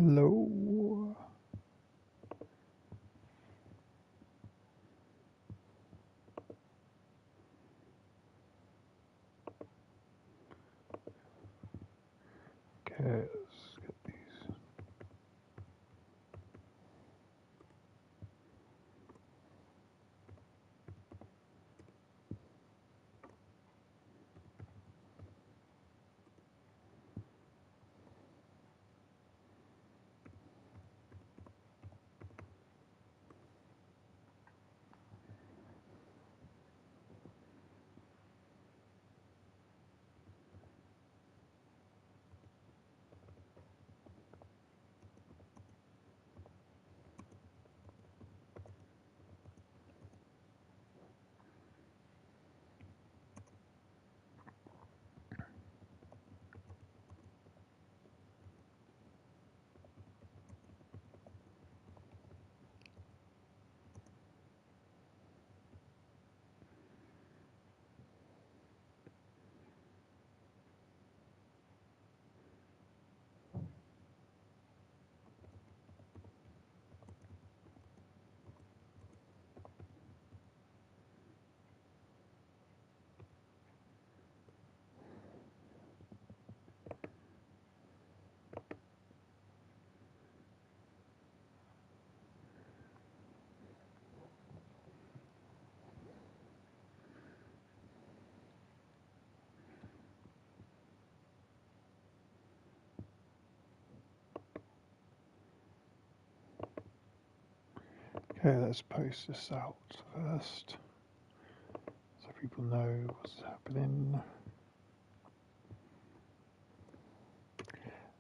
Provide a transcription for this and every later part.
Hello. Okay, let's get these. Okay, let's post this out first so people know what's happening.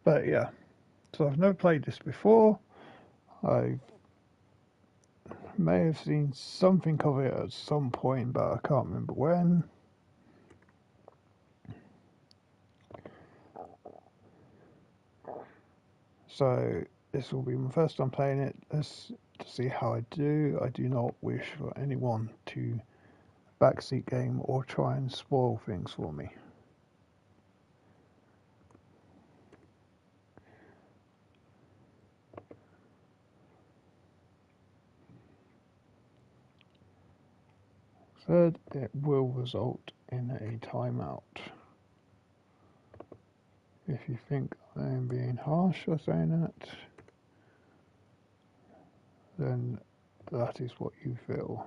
But yeah, so I've never played this before. I may have seen something of it at some point, but I can't remember when. So this will be my first time playing it. Let's to see how I do. I do not wish for anyone to backseat game or try and spoil things for me. Third, it will result in a timeout. If you think I am being harsh or saying that, then that is what you feel.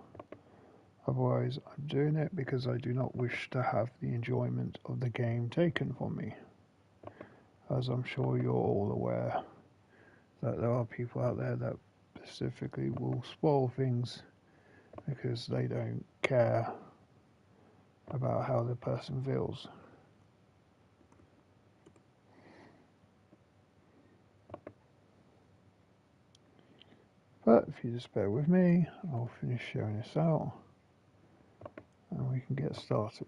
Otherwise, I'm doing it because I do not wish to have the enjoyment of the game taken from me. As I'm sure you're all aware that there are people out there that specifically will spoil things because they don't care about how the person feels. But if you just bear with me, I'll finish sharing this out and we can get started.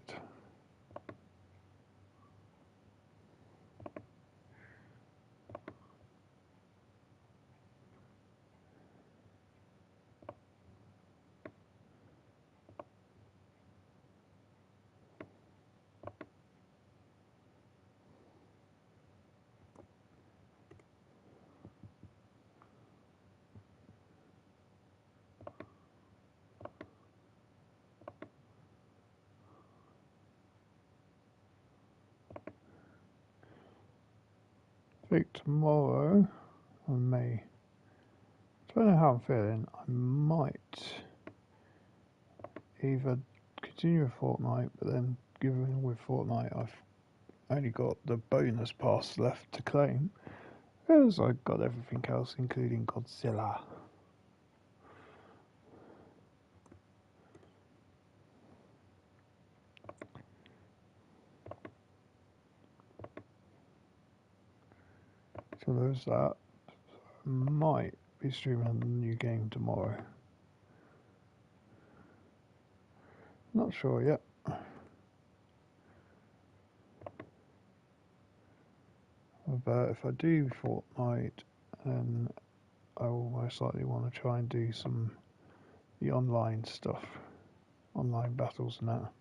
I think tomorrow, I may, depending on how I'm feeling, I might either continue with Fortnite, but then given with Fortnite I've only got the bonus pass left to claim, because I've got everything else including Godzilla. So there's that. I might be streaming the new game tomorrow. Not sure yet. But if I do Fortnite, then I will most likely want to try and do the online stuff, online battles and that.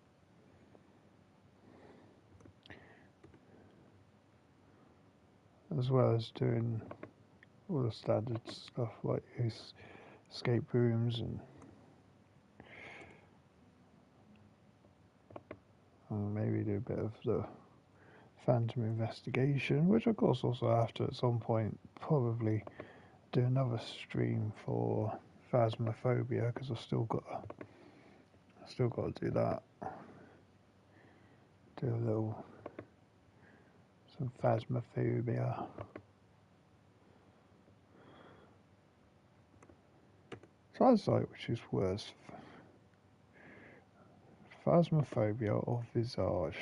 As well as doing all the standard stuff like escape rooms and maybe do a bit of the Phantom Investigation, which of course also have to at some point probably do another stream for Phasmophobia, because I've still got to do that. Do a little some Phasmophobia. So I was like, which is worse, Phasmophobia or Visage?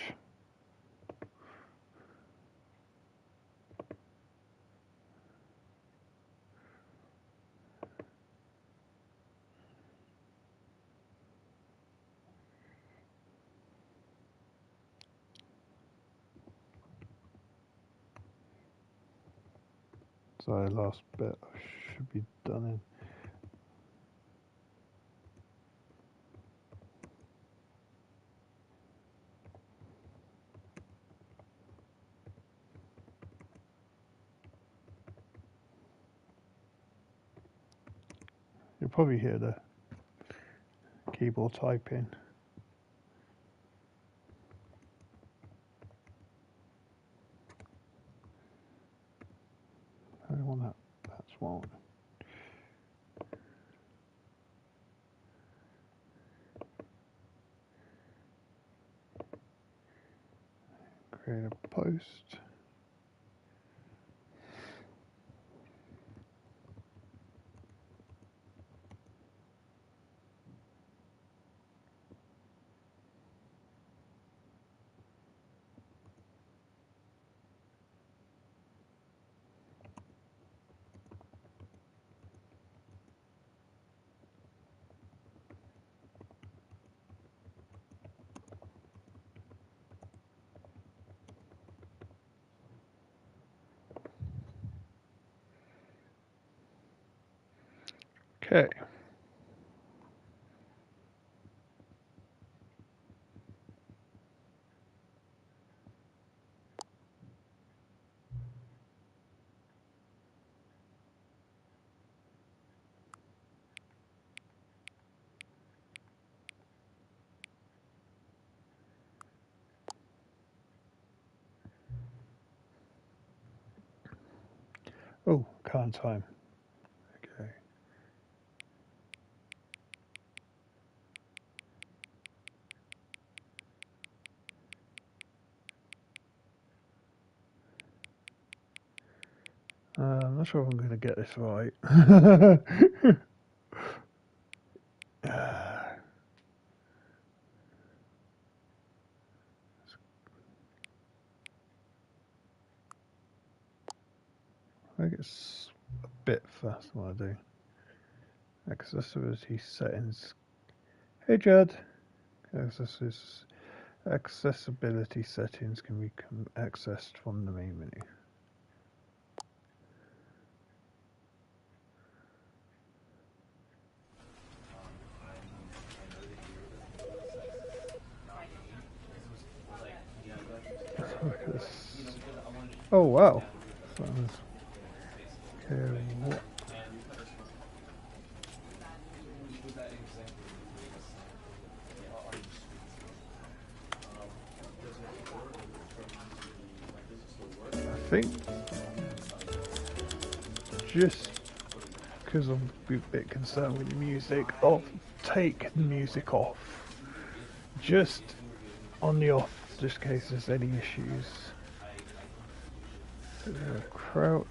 So the last bit should be done in. You'll probably hear the keyboard typing. I don't want that. That's one. Create a post. Okay. Oh, current time. Okay. I'm not sure if I'm going to get this right. I think it's a bit fast what I do. Accessibility settings. Hey Judd. Accessibility settings can be accessed from the main menu. Look at this. Oh wow. Okay, what? I think just because I'm a bit concerned with the music, I'll take the music off. Just on the off, just in case there's any issues. Crouch,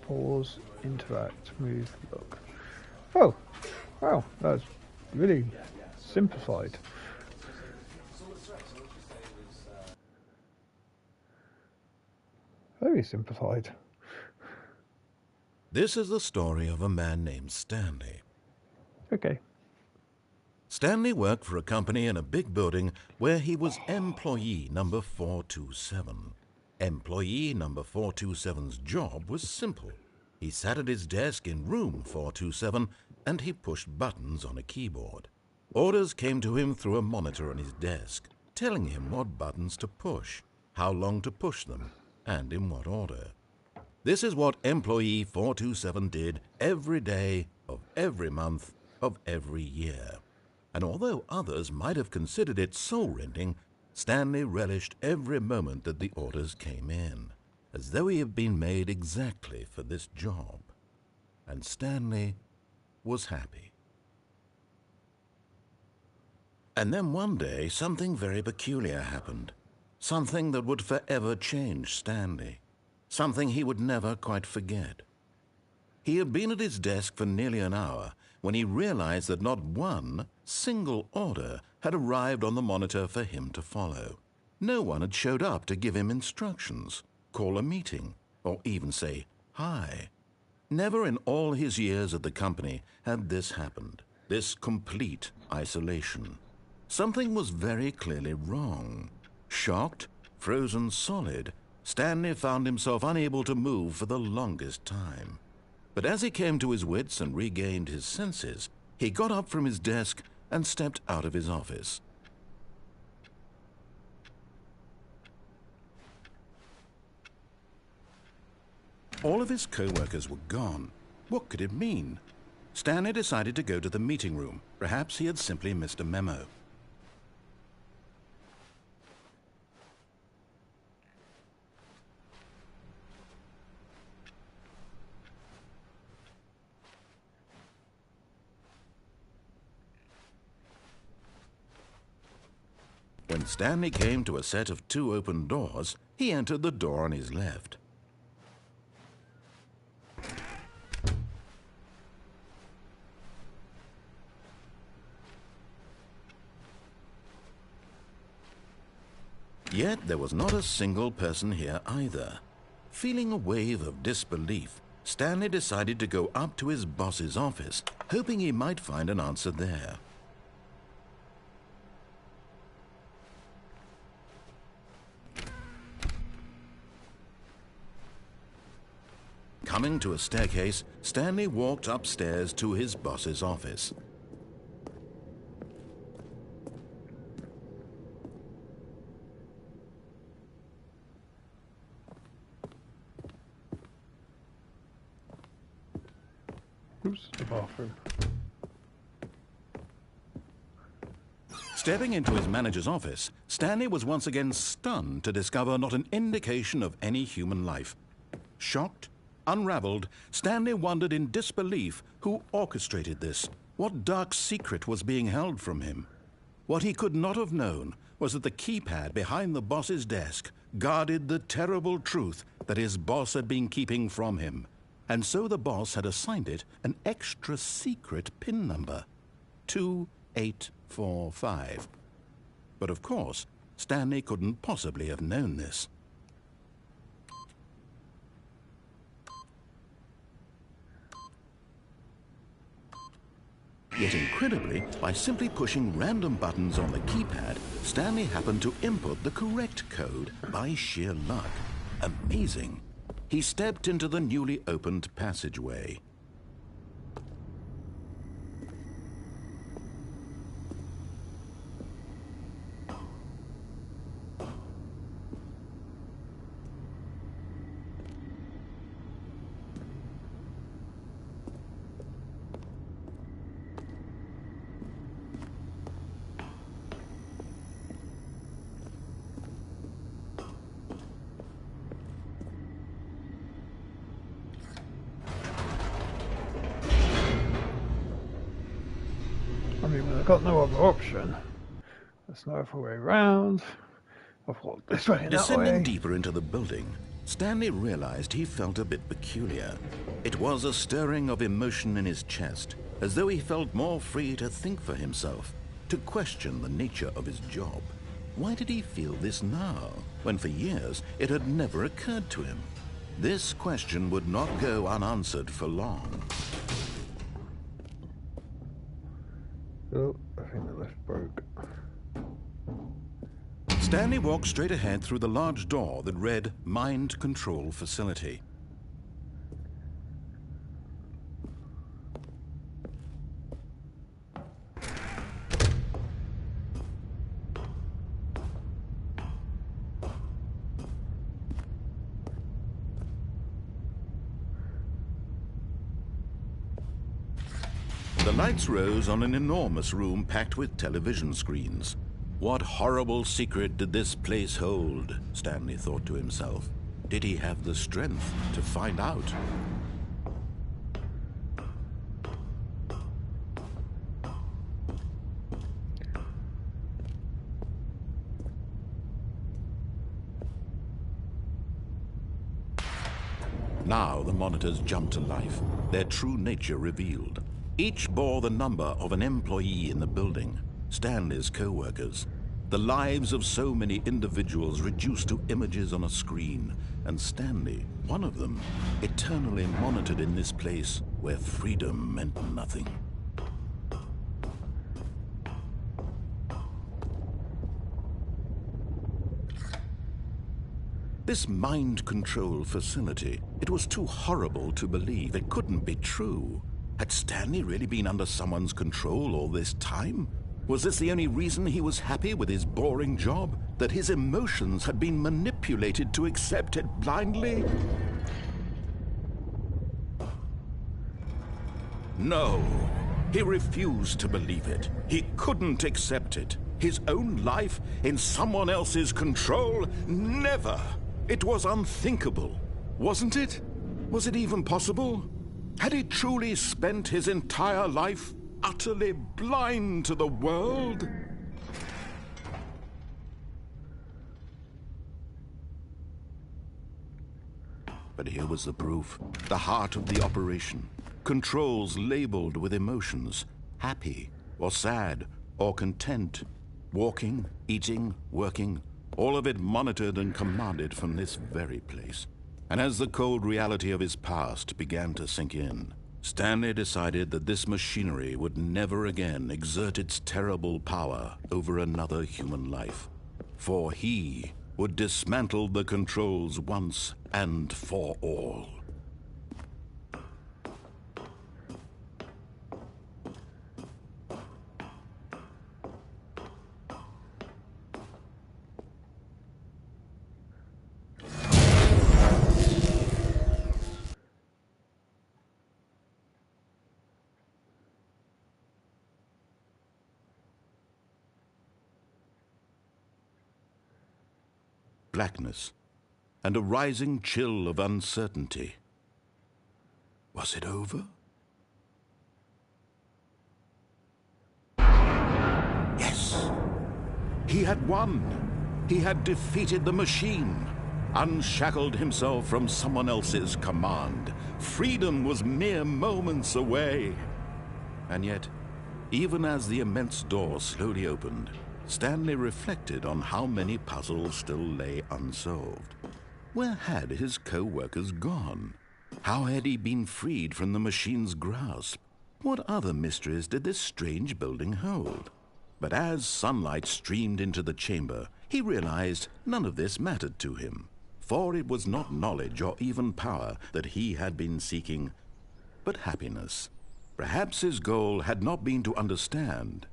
pause, interact, move, look. Oh, wow, that's really simplified. Very simplified. This is the story of a man named Stanley. Okay. Stanley worked for a company in a big building where he was employee number 427. Employee number 427's job was simple. He sat at his desk in room 427 and he pushed buttons on a keyboard. Orders came to him through a monitor on his desk, telling him what buttons to push, how long to push them, and in what order. This is what employee 427 did every day of every month of every year. And although others might have considered it soul-rending, Stanley relished every moment that the orders came in, as though he had been made exactly for this job. And Stanley was happy. And then one day, something very peculiar happened. Something that would forever change Stanley. Something he would never quite forget. He had been at his desk for nearly an hour when he realized that not one single order had arrived on the monitor for him to follow. No one had showed up to give him instructions, call a meeting, or even say hi. Never in all his years at the company had this happened, this complete isolation. Something was very clearly wrong. Shocked, frozen solid, Stanley found himself unable to move for the longest time. But as he came to his wits and regained his senses, he got up from his desk and stepped out of his office. All of his co-workers were gone. What could it mean? Stanley decided to go to the meeting room. Perhaps he had simply missed a memo. When Stanley came to a set of 2 open doors, he entered the door on his left. Yet there was not a single person here either. Feeling a wave of disbelief, Stanley decided to go up to his boss's office, hoping he might find an answer there. Coming to a staircase, Stanley walked upstairs to his boss's office. Oops, the bathroom. Stepping into his manager's office, Stanley was once again stunned to discover not an indication of any human life. Shocked, unraveled, Stanley wondered in disbelief who orchestrated this. What dark secret was being held from him? What he could not have known was that the keypad behind the boss's desk guarded the terrible truth that his boss had been keeping from him. And so the boss had assigned it an extra secret PIN number, 2845. But of course, Stanley couldn't possibly have known this. Yet incredibly, by simply pushing random buttons on the keypad, Stanley happened to input the correct code by sheer luck. Amazing. He stepped into the newly opened passageway. I mean, I've got no other option. There's no other way around. I've walked this way and that Descending way. deeper into the building, Stanley realized he felt a bit peculiar. It was a stirring of emotion in his chest, as though he felt more free to think for himself, to question the nature of his job. Why did he feel this now, when for years it had never occurred to him? This question would not go unanswered for long. Oh, I think the lift broke. Stanley walked straight ahead through the large door that read Mind Control Facility. The lights rose on an enormous room packed with television screens. What horrible secret did this place hold? Stanley thought to himself. Did he have the strength to find out? Now the monitors jumped to life, their true nature revealed. Each bore the number of an employee in the building, Stanley's co-workers. The lives of so many individuals reduced to images on a screen, and Stanley, one of them, eternally monitored in this place where freedom meant nothing. This mind control facility, it was too horrible to believe. It couldn't be true. Had Stanley really been under someone's control all this time? Was this the only reason he was happy with his boring job? That his emotions had been manipulated to accept it blindly? No, he refused to believe it. He couldn't accept it. His own life in someone else's control? Never! It was unthinkable, wasn't it? Was it even possible? Had he truly spent his entire life utterly blind to the world? But here was the proof, the heart of the operation. Controls labeled with emotions, happy or sad or content, walking, eating, working, all of it monitored and commanded from this very place. And as the cold reality of his past began to sink in, Stanley decided that this machinery would never again exert its terrible power over another human life. For he would dismantle the controls once and for all. Blackness, and a rising chill of uncertainty. Was it over? Yes! He had won! He had defeated the machine, unshackled himself from someone else's command. Freedom was mere moments away. And yet, even as the immense door slowly opened, Stanley reflected on how many puzzles still lay unsolved. Where had his co-workers gone? How had he been freed from the machine's grasp? What other mysteries did this strange building hold? But as sunlight streamed into the chamber, he realized none of this mattered to him, for it was not knowledge or even power that he had been seeking, but happiness. Perhaps his goal had not been to understand,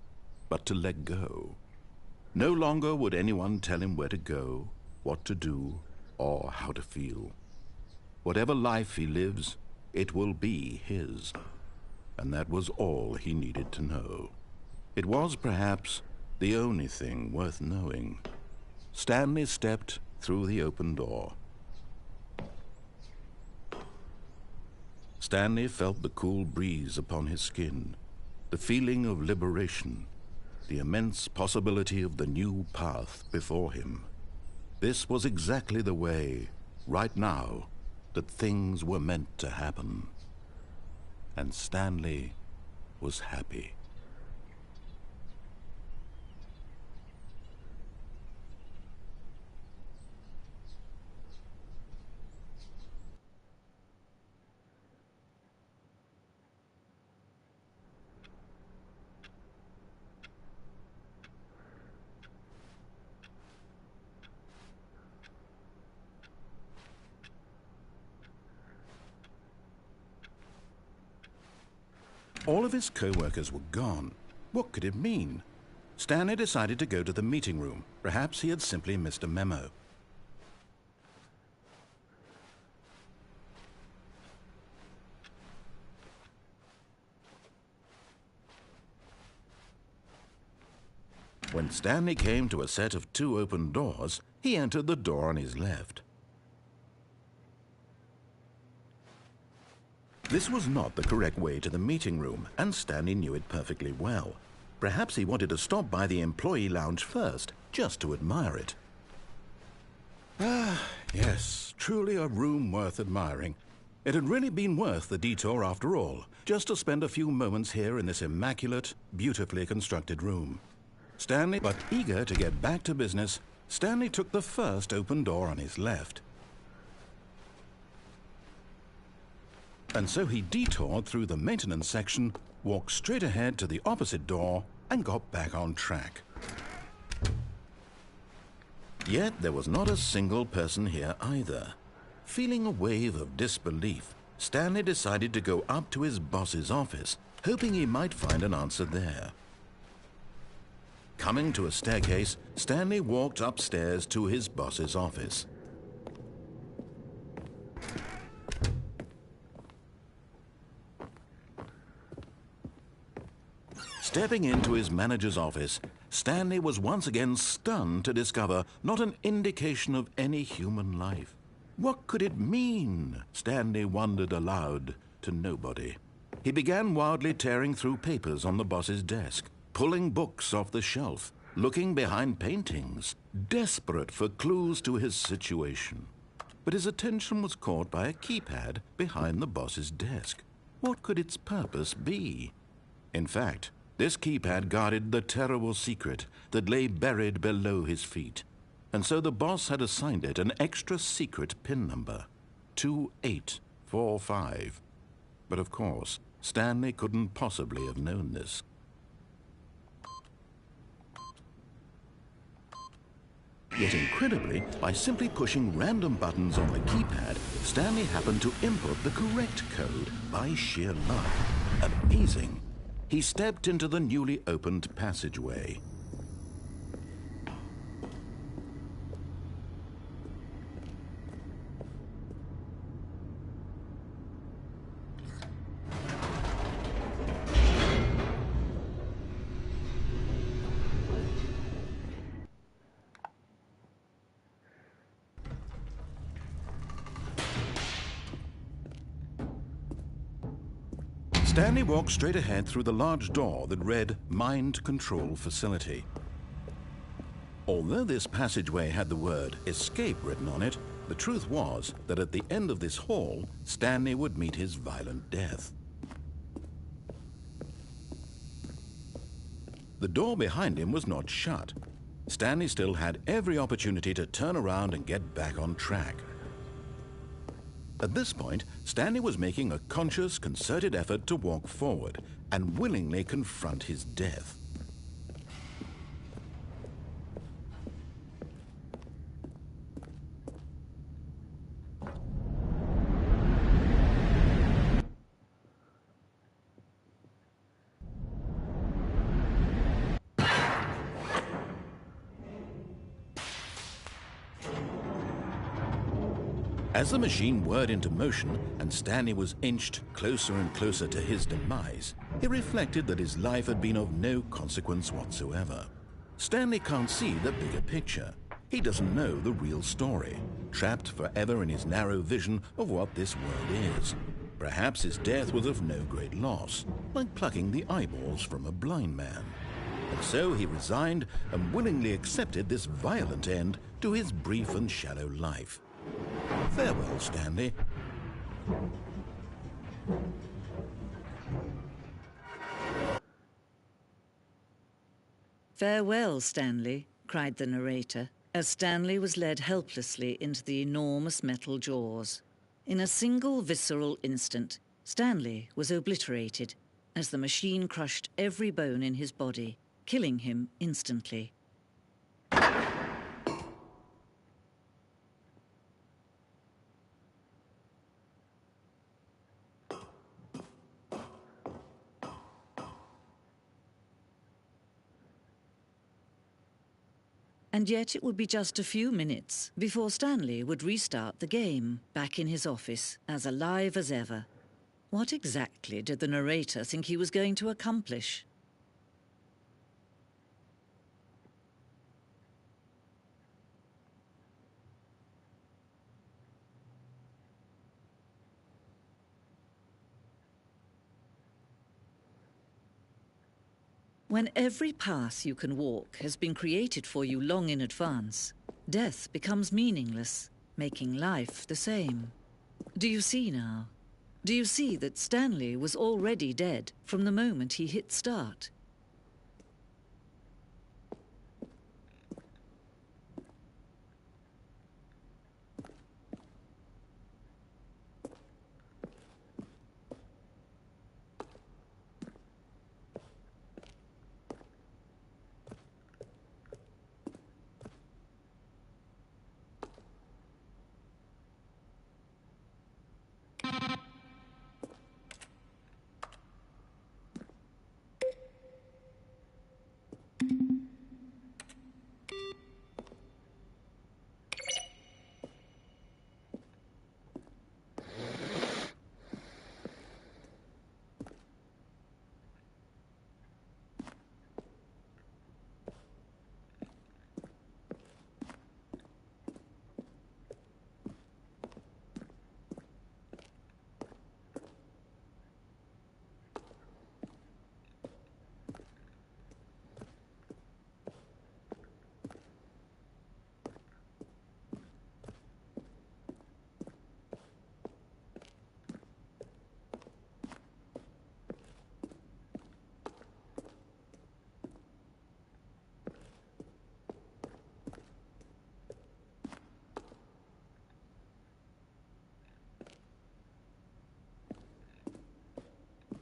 but to let go. No longer would anyone tell him where to go, what to do, or how to feel. Whatever life he lives, it will be his. And that was all he needed to know. It was perhaps the only thing worth knowing. Stanley stepped through the open door. Stanley felt the cool breeze upon his skin, the feeling of liberation, the immense possibility of the new path before him. This was exactly the way, right now, that things were meant to happen. And Stanley was happy. All of his co-workers were gone. What could it mean? Stanley decided to go to the meeting room. Perhaps he had simply missed a memo. When Stanley came to a set of 2 open doors, he entered the door on his left. This was not the correct way to the meeting room, and Stanley knew it perfectly well. Perhaps he wanted to stop by the employee lounge first, just to admire it. Ah, yes, truly a room worth admiring. It had really been worth the detour after all, just to spend a few moments here in this immaculate, beautifully constructed room. Stanley, but eager to get back to business, Stanley took the first open door on his left. And so he detoured through the maintenance section, walked straight ahead to the opposite door, and got back on track. Yet there was not a single person here either. Feeling a wave of disbelief, Stanley decided to go up to his boss's office, hoping he might find an answer there. Coming to a staircase, Stanley walked upstairs to his boss's office. Stepping into his manager's office, Stanley was once again stunned to discover not an indication of any human life. What could it mean? Stanley wondered aloud to nobody. He began wildly tearing through papers on the boss's desk, pulling books off the shelf, looking behind paintings, desperate for clues to his situation. But his attention was caught by a keypad behind the boss's desk. What could its purpose be? In fact, this keypad guarded the terrible secret that lay buried below his feet. And so the boss had assigned it an extra secret PIN number, 2845. But of course, Stanley couldn't possibly have known this. Yet incredibly, by simply pushing random buttons on the keypad, Stanley happened to input the correct code by sheer luck. Amazing! He stepped into the newly opened passageway. Stanley walked straight ahead through the large door that read Mind Control Facility. Although this passageway had the word Escape written on it, the truth was that at the end of this hall, Stanley would meet his violent death. The door behind him was not shut. Stanley still had every opportunity to turn around and get back on track. At this point, Stanley was making a conscious, concerted effort to walk forward and willingly confront his death. As the machine whirred into motion and Stanley was inched closer and closer to his demise, he reflected that his life had been of no consequence whatsoever. Stanley can't see the bigger picture. He doesn't know the real story, trapped forever in his narrow vision of what this world is. Perhaps his death was of no great loss, like plucking the eyeballs from a blind man. And so he resigned and willingly accepted this violent end to his brief and shallow life. Farewell, Stanley. Farewell, Stanley, cried the narrator, as Stanley was led helplessly into the enormous metal jaws. In a single visceral instant, Stanley was obliterated as the machine crushed every bone in his body, killing him instantly. And yet it would be just a few minutes before Stanley would restart the game, back in his office, as alive as ever. What exactly did the narrator think he was going to accomplish? When every path you can walk has been created for you long in advance, death becomes meaningless, making life the same. Do you see now? Do you see that Stanley was already dead from the moment he hit start?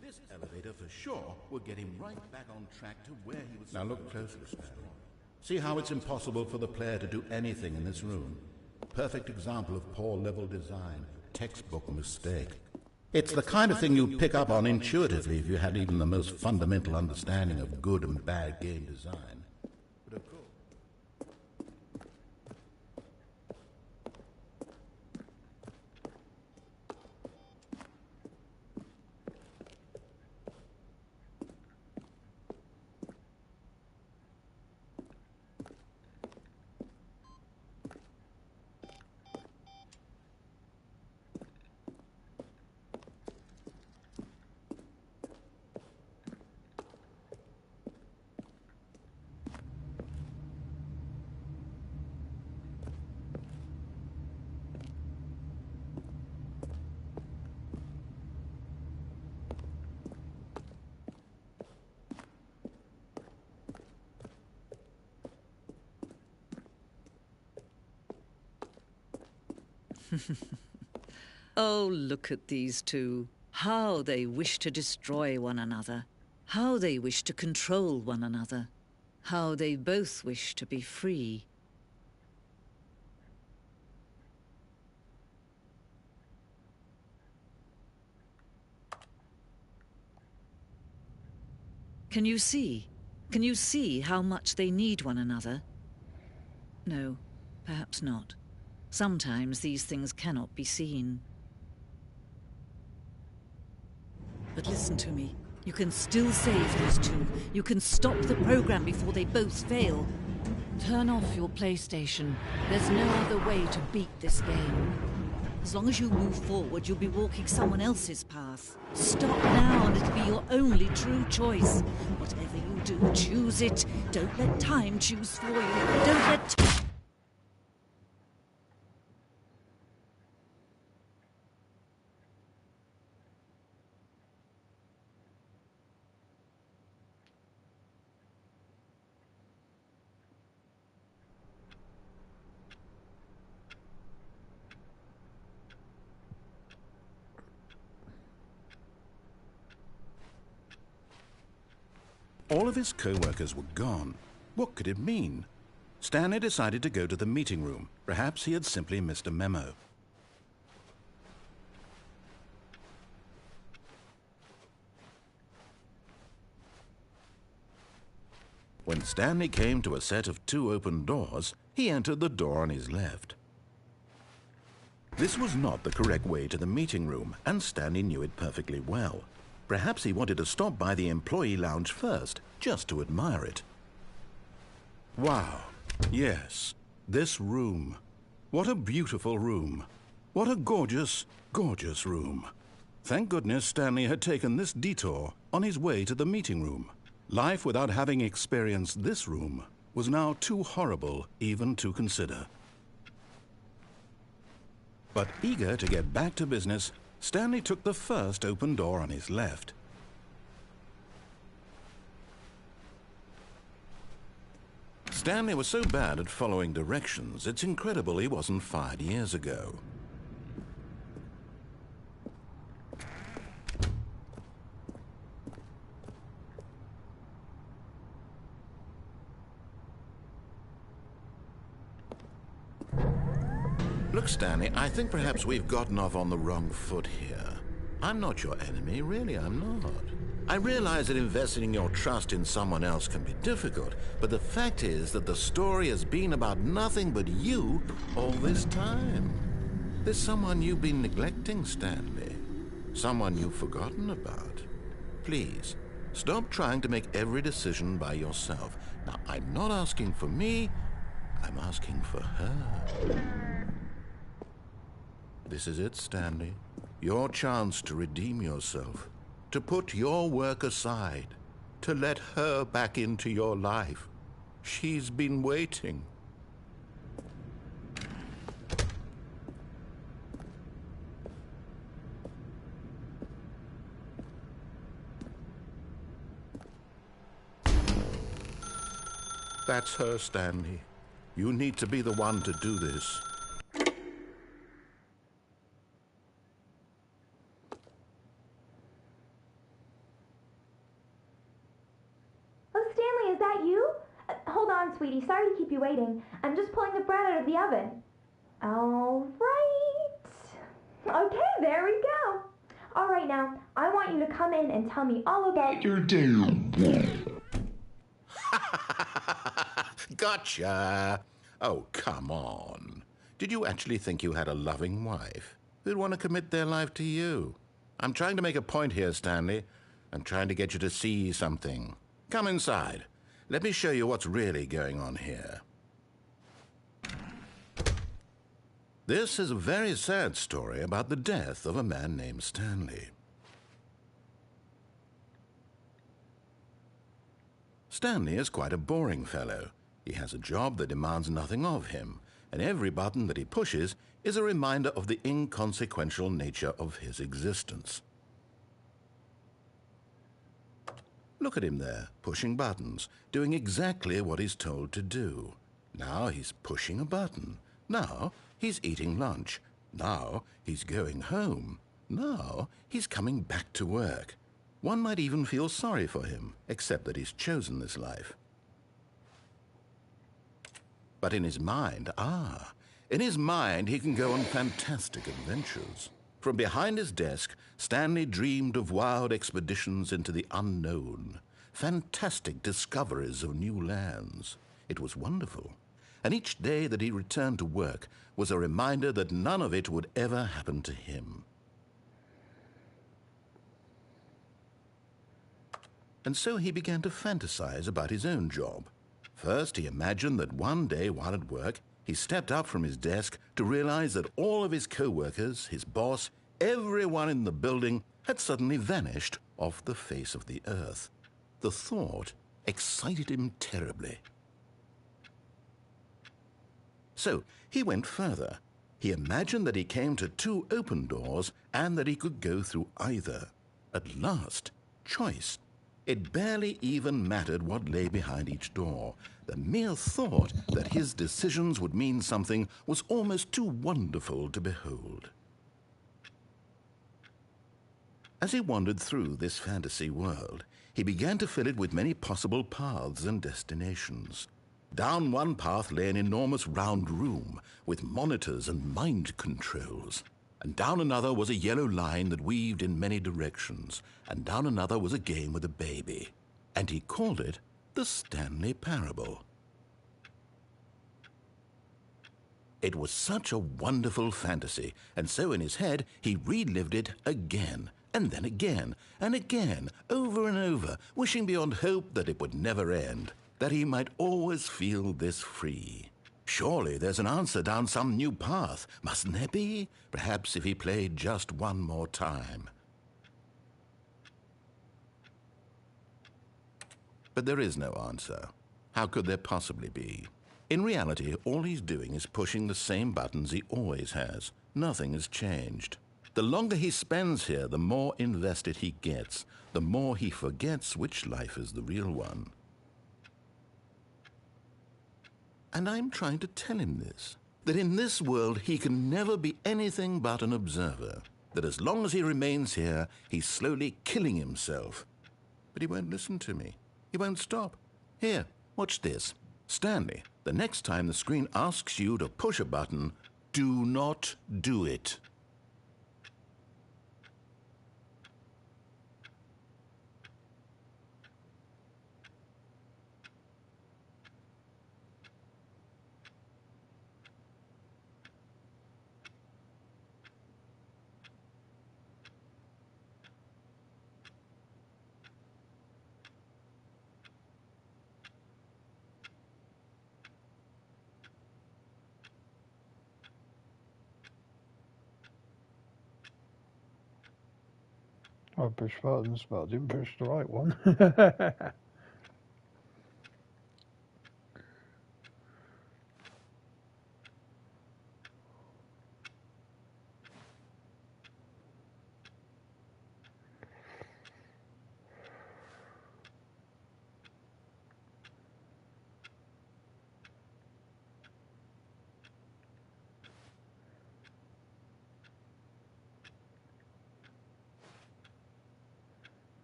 This elevator for sure will get him right back on track to where he was. Now look closely, Stanley. See how it's impossible for the player to do anything in this room? Perfect example of poor level design. Textbook mistake. It's the kind of thing you'd pick up on intuitively if you had even the most fundamental understanding of good and bad game design. But of course... Oh, look at these two. How they wish to destroy one another. How they wish to control one another. How they both wish to be free. Can you see? Can you see how much they need one another? No, perhaps not. Sometimes these things cannot be seen. But listen to me. You can still save these two. You can stop the program before they both fail. Turn off your PlayStation. There's no other way to beat this game. As long as you move forward, you'll be walking someone else's path. Stop now and it'll be your only true choice. Whatever you do, choose it. Don't let time choose for you. Don't let... All of his co-workers were gone. What could it mean? Stanley decided to go to the meeting room. Perhaps he had simply missed a memo. When Stanley came to a set of 2 open doors, he entered the door on his left. This was not the correct way to the meeting room, and Stanley knew it perfectly well. Perhaps he wanted to stop by the employee lounge first, just to admire it. Wow. Yes, this room. What a beautiful room. What a gorgeous, gorgeous room. Thank goodness Stanley had taken this detour on his way to the meeting room. Life without having experienced this room was now too horrible even to consider. But eager to get back to business, Stanley took the first open door on his left. Stanley was so bad at following directions, it's incredible he wasn't fired years ago. Look, Stanley, I think perhaps we've gotten off on the wrong foot here. I'm not your enemy, really, I'm not. I realize that investing your trust in someone else can be difficult, but the fact is that the story has been about nothing but you all this time. There's someone you've been neglecting, Stanley. Someone you've forgotten about. Please, stop trying to make every decision by yourself. Now, I'm not asking for me, I'm asking for her. This is it, Stanley. Your chance to redeem yourself. To put your work aside, to let her back into your life. She's been waiting. That's her, Stanley. You need to be the one to do this. Sweetie, sorry to keep you waiting. I'm just pulling the bread out of the oven. All right. Okay, there we go. All right, now, I want you to come in and tell me all about your day. Gotcha. Oh, come on. Did you actually think you had a loving wife who'd want to commit their life to you? I'm trying to make a point here, Stanley. I'm trying to get you to see something. Come inside. Let me show you what's really going on here. This is a very sad story about the death of a man named Stanley. Stanley is quite a boring fellow. He has a job that demands nothing of him, and every button that he pushes is a reminder of the inconsequential nature of his existence. Look at him there, pushing buttons, doing exactly what he's told to do. Now he's pushing a button. Now he's eating lunch. Now he's going home. Now he's coming back to work. One might even feel sorry for him, except that he's chosen this life. But in his mind, in his mind he can go on fantastic adventures. From behind his desk, Stanley dreamed of wild expeditions into the unknown, fantastic discoveries of new lands. It was wonderful, and each day that he returned to work was a reminder that none of it would ever happen to him. And so he began to fantasize about his own job. First, he imagined that one day while at work, he stepped up from his desk to realize that all of his co-workers, his boss, everyone in the building had suddenly vanished off the face of the earth. The thought excited him terribly. So he went further. He imagined that he came to two open doors and that he could go through either. At last, choice. It barely even mattered what lay behind each door. The mere thought that his decisions would mean something was almost too wonderful to behold. As he wandered through this fantasy world, he began to fill it with many possible paths and destinations. Down one path lay an enormous round room with monitors and mind controls. And down another was a yellow line that weaved in many directions. And down another was a game with a baby. And he called it the Stanley Parable. It was such a wonderful fantasy, and so in his head he relived it again, and then again, and again, over and over, wishing beyond hope that it would never end, that he might always feel this free. Surely there's an answer down some new path, mustn't there be? Perhaps if he played just one more time. But there is no answer. How could there possibly be? In reality, all he's doing is pushing the same buttons he always has. Nothing has changed. The longer he spends here, the more invested he gets, the more he forgets which life is the real one. And I'm trying to tell him this, that in this world he can never be anything but an observer, that as long as he remains here, he's slowly killing himself. But he won't listen to me. He won't stop. Here, watch this. Stanley, the next time the screen asks you to push a button, do not do it. I pushed buttons, but I didn't push the right one.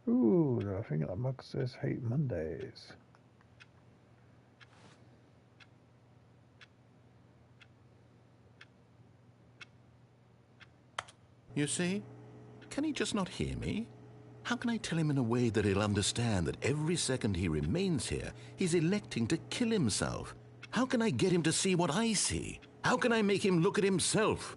Ooh, I think that mug says hate Mondays. You see? Can he just not hear me? How can I tell him in a way that he'll understand that every second he remains here, he's electing to kill himself? How can I get him to see what I see? How can I make him look at himself?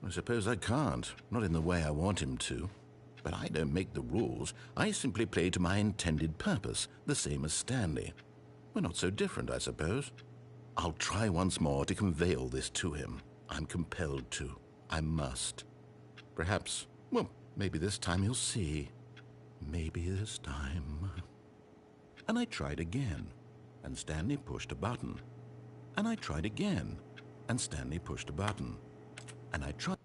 I suppose I can't, not in the way I want him to. But I don't make the rules. I simply play to my intended purpose, the same as Stanley. We're not so different, I suppose. I'll try once more to convey all this to him. I'm compelled to. I must. Perhaps, well, maybe this time he'll see. Maybe this time. And I tried again, and Stanley pushed a button. And I tried again, and Stanley pushed a button. And I tried.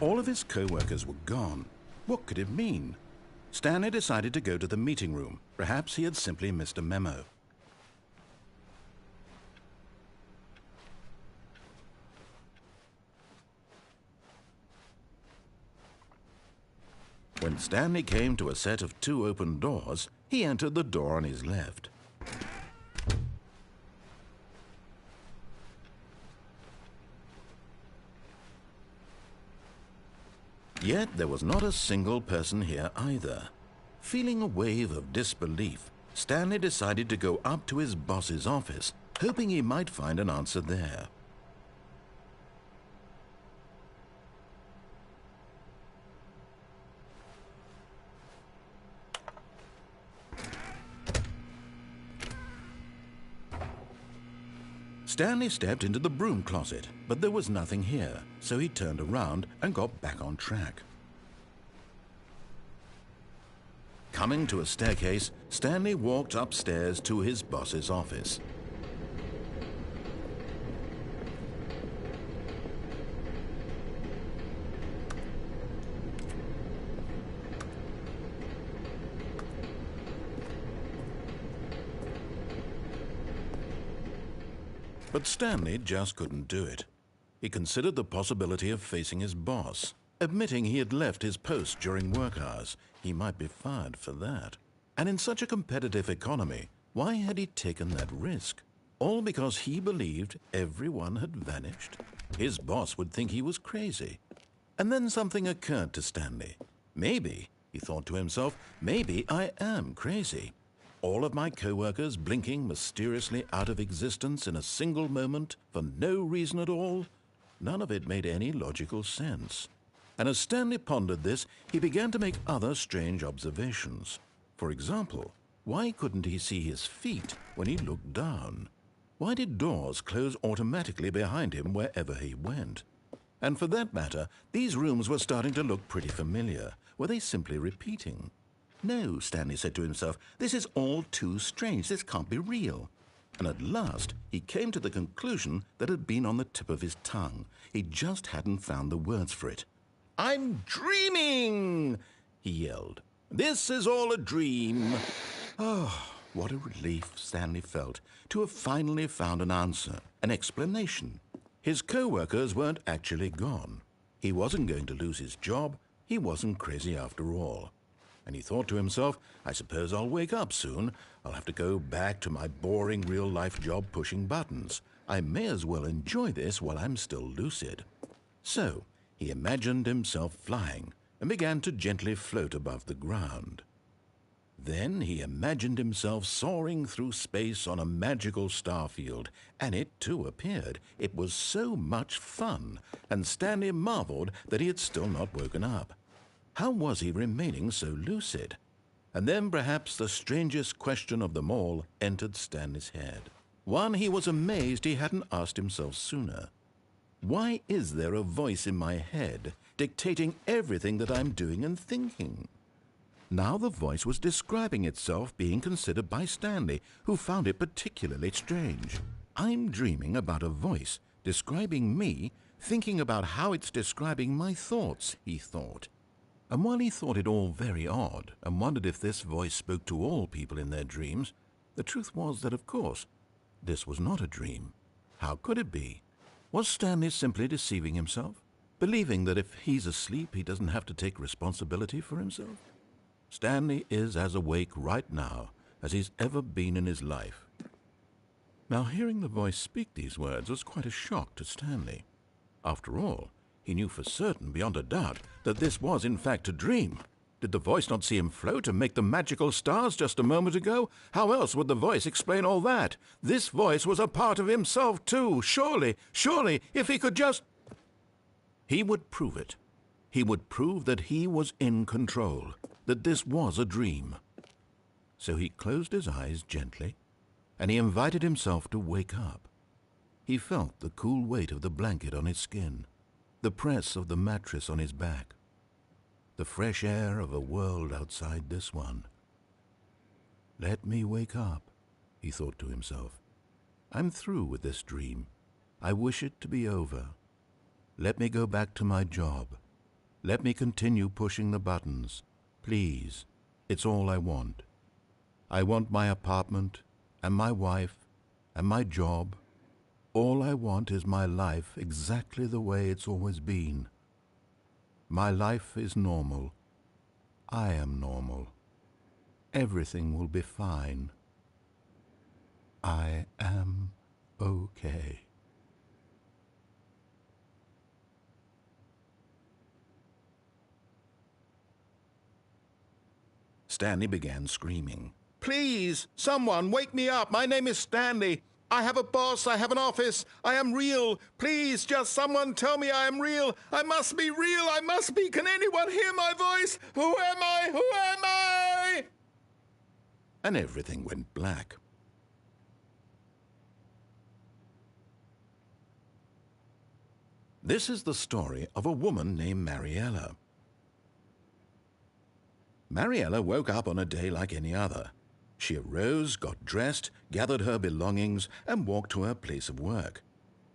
All of his co-workers were gone. What could it mean? Stanley decided to go to the meeting room. Perhaps he had simply missed a memo. When Stanley came to a set of 2 open doors, he entered the door on his left. Yet there was not a single person here either. Feeling a wave of disbelief, Stanley decided to go up to his boss's office, hoping he might find an answer there. Stanley stepped into the broom closet, but there was nothing here, so he turned around and got back on track. Coming to a staircase, Stanley walked upstairs to his boss's office. But Stanley just couldn't do it. He considered the possibility of facing his boss. Admitting he had left his post during work hours, he might be fired for that. And in such a competitive economy, why had he taken that risk? All because he believed everyone had vanished? His boss would think he was crazy. And then something occurred to Stanley. Maybe, he thought to himself, maybe I am crazy. all of my co-workers blinking mysteriously out of existence in a single moment for no reason at all? None of it made any logical sense. And as Stanley pondered this, he began to make other strange observations. For example, why couldn't he see his feet when he looked down? Why did doors close automatically behind him wherever he went? And for that matter, these rooms were starting to look pretty familiar. Were they simply repeating? No, Stanley said to himself, this is all too strange. This can't be real. And at last, he came to the conclusion that had been on the tip of his tongue. He just hadn't found the words for it. "I'm dreaming!" he yelled. "This is all a dream." Oh, what a relief Stanley felt to have finally found an answer, an explanation. His co-workers weren't actually gone. He wasn't going to lose his job. He wasn't crazy after all. And he thought to himself, I suppose I'll wake up soon. I'll have to go back to my boring real-life job pushing buttons. I may as well enjoy this while I'm still lucid. So he imagined himself flying and began to gently float above the ground. Then he imagined himself soaring through space on a magical starfield, and it too appeared. It was so much fun, and Stanley marveled that he had still not woken up. How was he remaining so lucid? And then perhaps the strangest question of them all entered Stanley's head. One he was amazed he hadn't asked himself sooner. Why is there a voice in my head dictating everything that I'm doing and thinking? Now the voice was describing itself being considered by Stanley, who found it particularly strange. I'm dreaming about a voice describing me, thinking about how it's describing my thoughts, he thought. And while he thought it all very odd and wondered if this voice spoke to all people in their dreams, the truth was that, of course, this was not a dream. How could it be? Was Stanley simply deceiving himself, believing that if he's asleep he doesn't have to take responsibility for himself? Stanley is as awake right now as he's ever been in his life. Now, hearing the voice speak these words was quite a shock to Stanley. After all, he knew for certain, beyond a doubt, that this was in fact a dream. Did the voice not see him float and make the magical stars just a moment ago? How else would the voice explain all that? This voice was a part of himself too. Surely, if he could just... He would prove it. He would prove that he was in control, that this was a dream. So he closed his eyes gently, and he invited himself to wake up. He felt the cool weight of the blanket on his skin, the press of the mattress on his back, the fresh air of a world outside this one. Let me wake up, he thought to himself. I'm through with this dream. I wish it to be over. Let me go back to my job. Let me continue pushing the buttons. Please, it's all I want. I want my apartment and my wife and my job. All I want is my life exactly the way it's always been. My life is normal. I am normal. Everything will be fine. I am okay. Stanley began screaming. Please, someone, wake me up. My name is Stanley. I have a boss. I have an office. I am real. Please, just someone tell me I am real. I must be real. I must be. Can anyone hear my voice? Who am I? Who am I? And everything went black. This is the story of a woman named Mariella. Mariella woke up on a day like any other. She arose, got dressed, gathered her belongings, and walked to her place of work.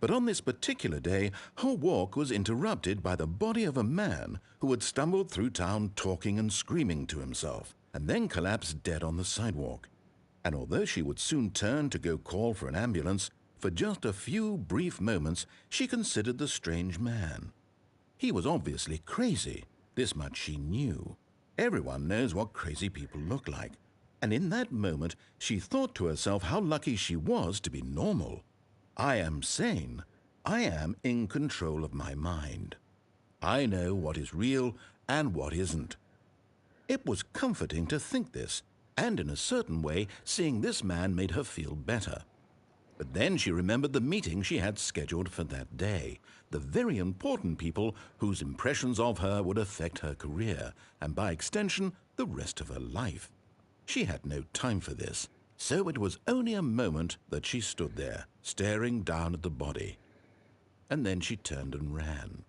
But on this particular day, her walk was interrupted by the body of a man who had stumbled through town talking and screaming to himself, and then collapsed dead on the sidewalk. And although she would soon turn to go call for an ambulance, for just a few brief moments she considered the strange man. He was obviously crazy. This much she knew. Everyone knows what crazy people look like. And in that moment, she thought to herself how lucky she was to be normal. I am sane. I am in control of my mind. I know what is real and what isn't. It was comforting to think this, And in a certain way, seeing this man made her feel better. But then she remembered the meeting she had scheduled for that day. The very important people whose impressions of her would affect her career, and by extension, the rest of her life. She had no time for this, so it was only a moment that she stood there, staring down at the body. And then she turned and ran.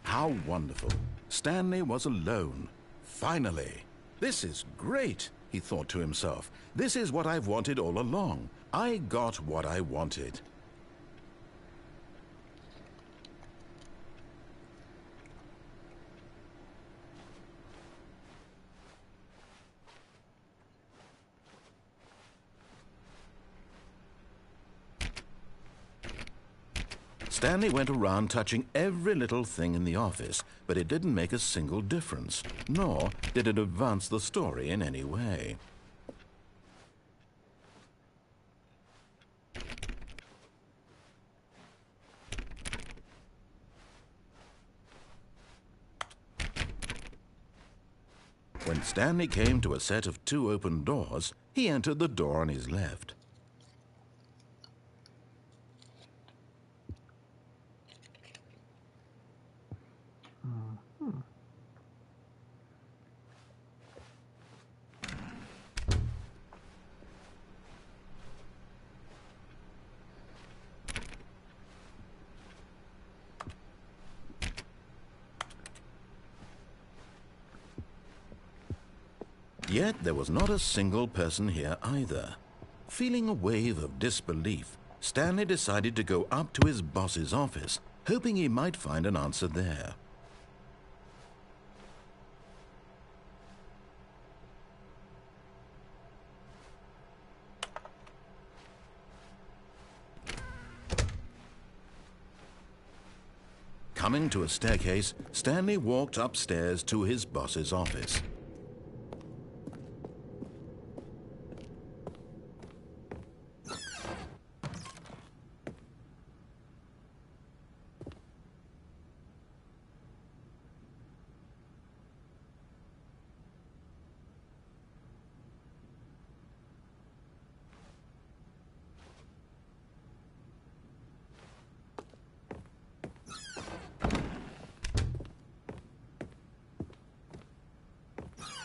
How wonderful. Stanley was alone. Finally. This is great, he thought to himself. This is what I've wanted all along. I got what I wanted. Stanley went around touching every little thing in the office, but it didn't make a single difference, nor did it advance the story in any way. When Stanley came to a set of 2 open doors, he entered the door on his left. Yet there was not a single person here either. Feeling a wave of disbelief, Stanley decided to go up to his boss's office, hoping he might find an answer there. Coming to a staircase, Stanley walked upstairs to his boss's office.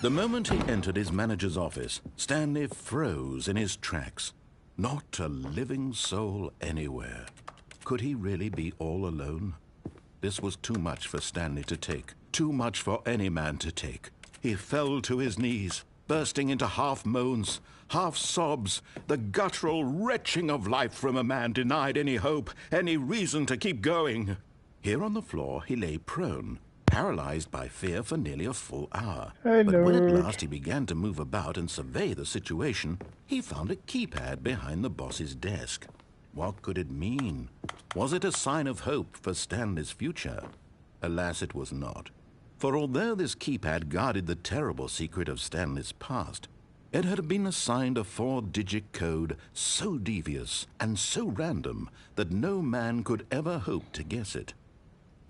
The moment he entered his manager's office, Stanley froze in his tracks. Not a living soul anywhere. Could he really be all alone? This was too much for Stanley to take. Too much for any man to take. He fell to his knees, bursting into half moans, half sobs, the guttural retching of life from a man denied any hope, any reason to keep going. Here on the floor, he lay prone, paralyzed by fear for nearly a full hour. Hey, but when at nerd. last he began to move about and survey the situation, he found a keypad behind the boss's desk. What could it mean? Was it a sign of hope for Stanley's future? Alas, it was not. For although this keypad guarded the terrible secret of Stanley's past, it had been assigned a 4-digit code so devious and so random that no man could ever hope to guess it.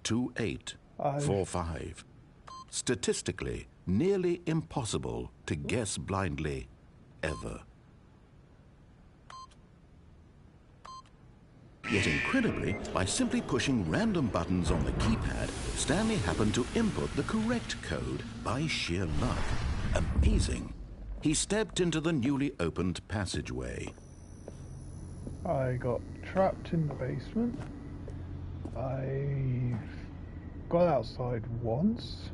2845. Statistically, nearly impossible to guess blindly, ever. Yet incredibly, by simply pushing random buttons on the keypad, Stanley happened to input the correct code by sheer luck. Amazing. He stepped into the newly opened passageway. I got trapped in the basement. I got outside once.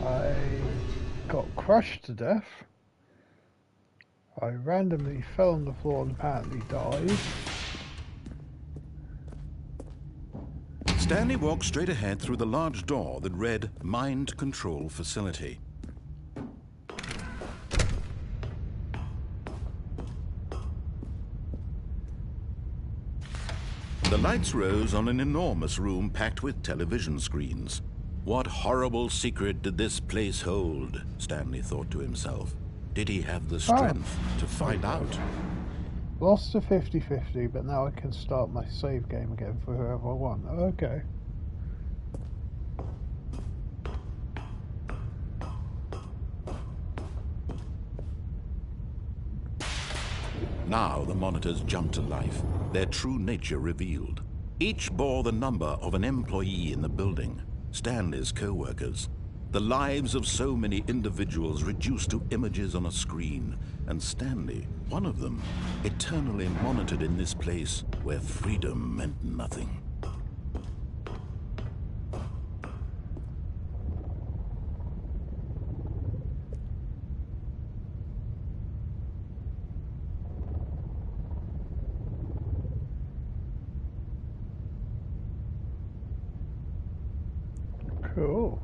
I got crushed to death. I randomly fell on the floor and apparently died. Stanley walked straight ahead through the large door that read Mind Control Facility. The lights rose on an enormous room packed with television screens. What horrible secret did this place hold? Stanley thought to himself. Did he have the strength to find out? Lost to 50-50, but now I can start my save game again for whoever I want. Okay. Now the monitors jumped to life, their true nature revealed. Each bore the number of an employee in the building, Stanley's co-workers. The lives of so many individuals reduced to images on a screen, and Stanley, one of them, eternally monitored in this place where freedom meant nothing. Cool.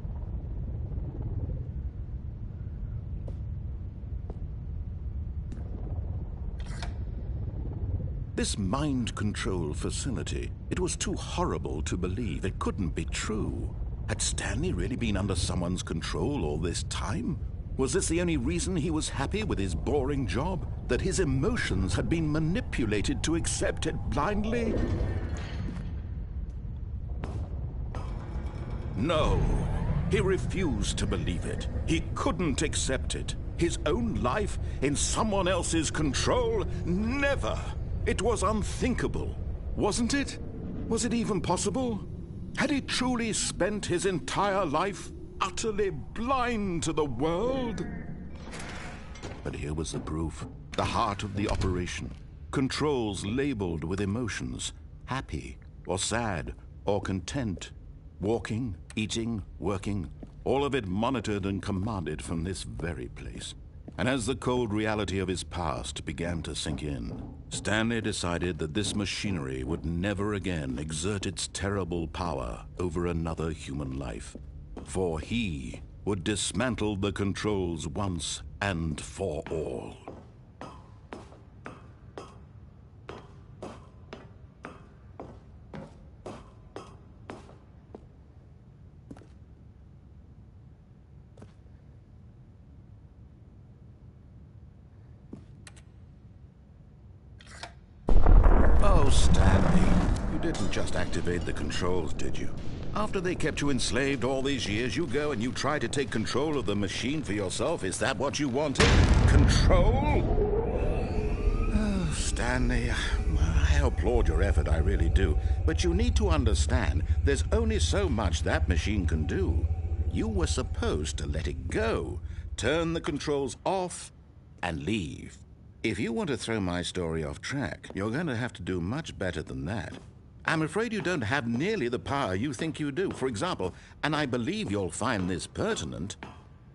This mind control facility, it was too horrible to believe. It couldn't be true. Had Stanley really been under someone's control all this time? Was this the only reason he was happy with his boring job? That his emotions had been manipulated to accept it blindly? No, he refused to believe it. He couldn't accept it. His own life in someone else's control? Never! It was unthinkable, wasn't it? Was it even possible? Had he truly spent his entire life utterly blind to the world? But here was the proof. The heart of the operation. Controls labeled with emotions. Happy, or sad, or content. Walking, eating, working, all of it monitored and commanded from this very place. And as the cold reality of his past began to sink in, Stanley decided that this machinery would never again exert its terrible power over another human life. For he would dismantle the controls once and for all. Oh, Stanley, you didn't just activate the controls, did you? After they kept you enslaved all these years, you go and you try to take control of the machine for yourself. Is that what you wanted? Control? Oh, Stanley, I applaud your effort, I really do. But you need to understand, there's only so much that machine can do. You were supposed to let it go, turn the controls off, and leave. If you want to throw my story off track, you're going to have to do much better than that. I'm afraid you don't have nearly the power you think you do. For example, and I believe you'll find this pertinent,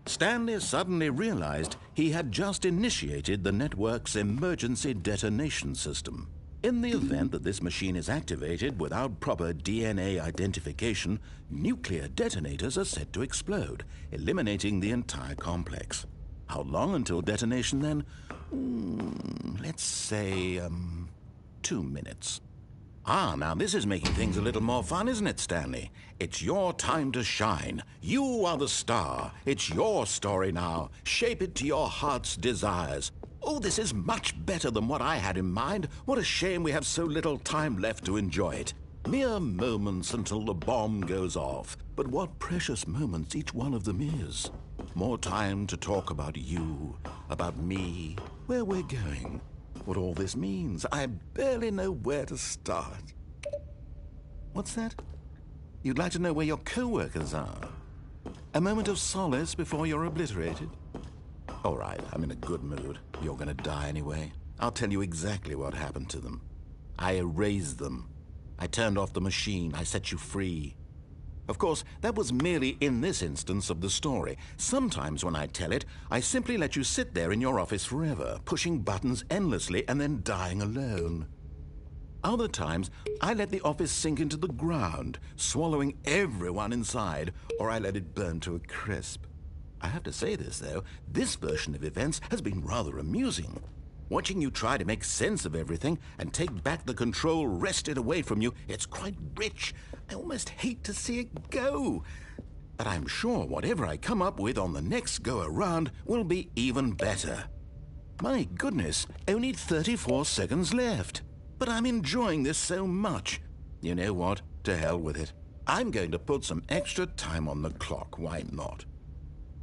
Stanley suddenly realized he had just initiated the network's emergency detonation system. In the event that this machine is activated without proper DNA identification, nuclear detonators are said to explode, eliminating the entire complex. How long until detonation then? Let's say, 2 minutes. Ah, now this is making things a little more fun, isn't it, Stanley? It's your time to shine. You are the star. It's your story now. Shape it to your heart's desires. Oh, this is much better than what I had in mind. What a shame we have so little time left to enjoy it. Mere moments until the bomb goes off. But what precious moments each one of them is. More time to talk about you, about me, where we're going, what all this means. I barely know where to start. What's that? You'd like to know where your co-workers are? A moment of solace before you're obliterated? All right, I'm in a good mood. You're gonna die anyway. I'll tell you exactly what happened to them. I erased them. I turned off the machine. I set you free. Of course, that was merely in this instance of the story. Sometimes when I tell it, I simply let you sit there in your office forever, pushing buttons endlessly and then dying alone. Other times, I let the office sink into the ground, swallowing everyone inside, or I let it burn to a crisp. I have to say this, though, this version of events has been rather amusing. Watching you try to make sense of everything and take back the control wrested away from you, it's quite rich. I almost hate to see it go. But I'm sure whatever I come up with on the next go-around will be even better. My goodness, only 34 seconds left. But I'm enjoying this so much. You know what? To hell with it. I'm going to put some extra time on the clock, why not?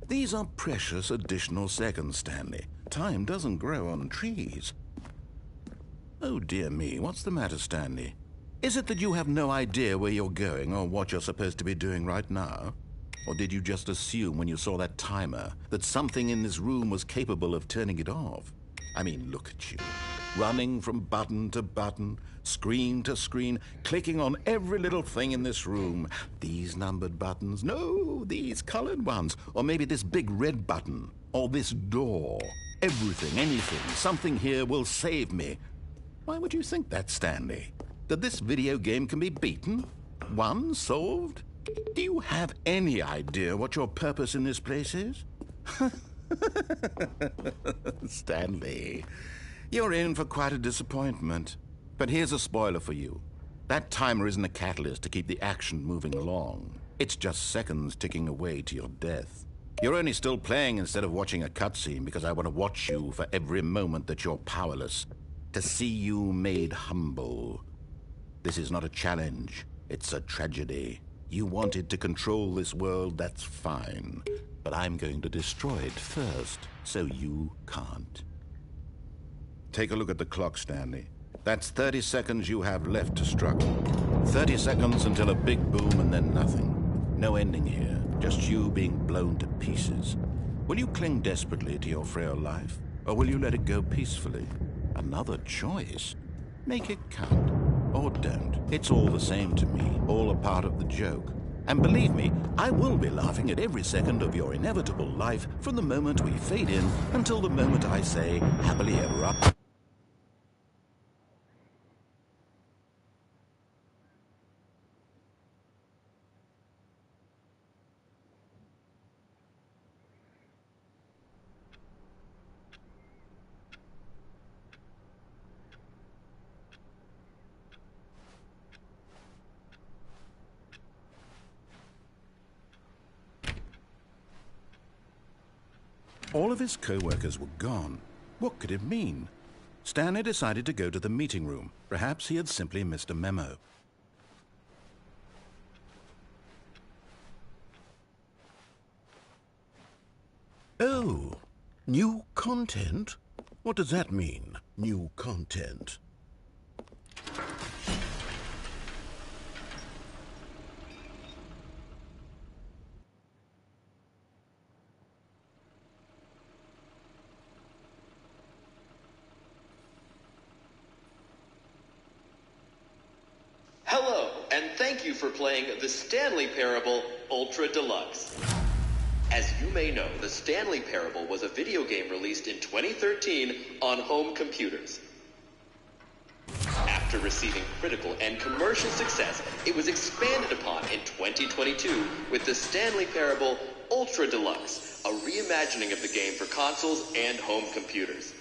These are precious additional seconds, Stanley. Time doesn't grow on trees. Oh dear me, what's the matter, Stanley? Is it that you have no idea where you're going or what you're supposed to be doing right now? Or did you just assume when you saw that timer that something in this room was capable of turning it off? I mean, look at you. Running from button to button, screen to screen, clicking on every little thing in this room. These numbered buttons, no, these colored ones. Or maybe this big red button, or this door. Everything, anything, something here will save me. Why would you think that, Stanley? That this video game can be beaten? Won? Solved? Do you have any idea what your purpose in this place is? Stanley, you're in for quite a disappointment. But here's a spoiler for you. That timer isn't a catalyst to keep the action moving along. It's just seconds ticking away to your death. You're only still playing instead of watching a cutscene because I want to watch you for every moment that you're powerless. To see you made humble. This is not a challenge. It's a tragedy. You wanted to control this world, that's fine. But I'm going to destroy it first, so you can't. Take a look at the clock, Stanley. That's 30 seconds you have left to struggle. 30 seconds until a big boom and then nothing. No ending here, just you being blown to pieces. Will you cling desperately to your frail life, or will you let it go peacefully? Another choice. Make it count. Or don't. It's all the same to me, all a part of the joke. And believe me, I will be laughing at every second of your inevitable life from the moment we fade in until the moment I say, happily ever after. All of his co-workers were gone. What could it mean? Stanley decided to go to the meeting room. Perhaps he had simply missed a memo. Oh, new content? What does that mean, new content? Hello, and thank you for playing the Stanley Parable Ultra Deluxe. As you may know, the Stanley Parable was a video game released in 2013 on home computers. After receiving critical and commercial success, it was expanded upon in 2022 with the Stanley Parable Ultra Deluxe, a reimagining of the game for consoles and home computers.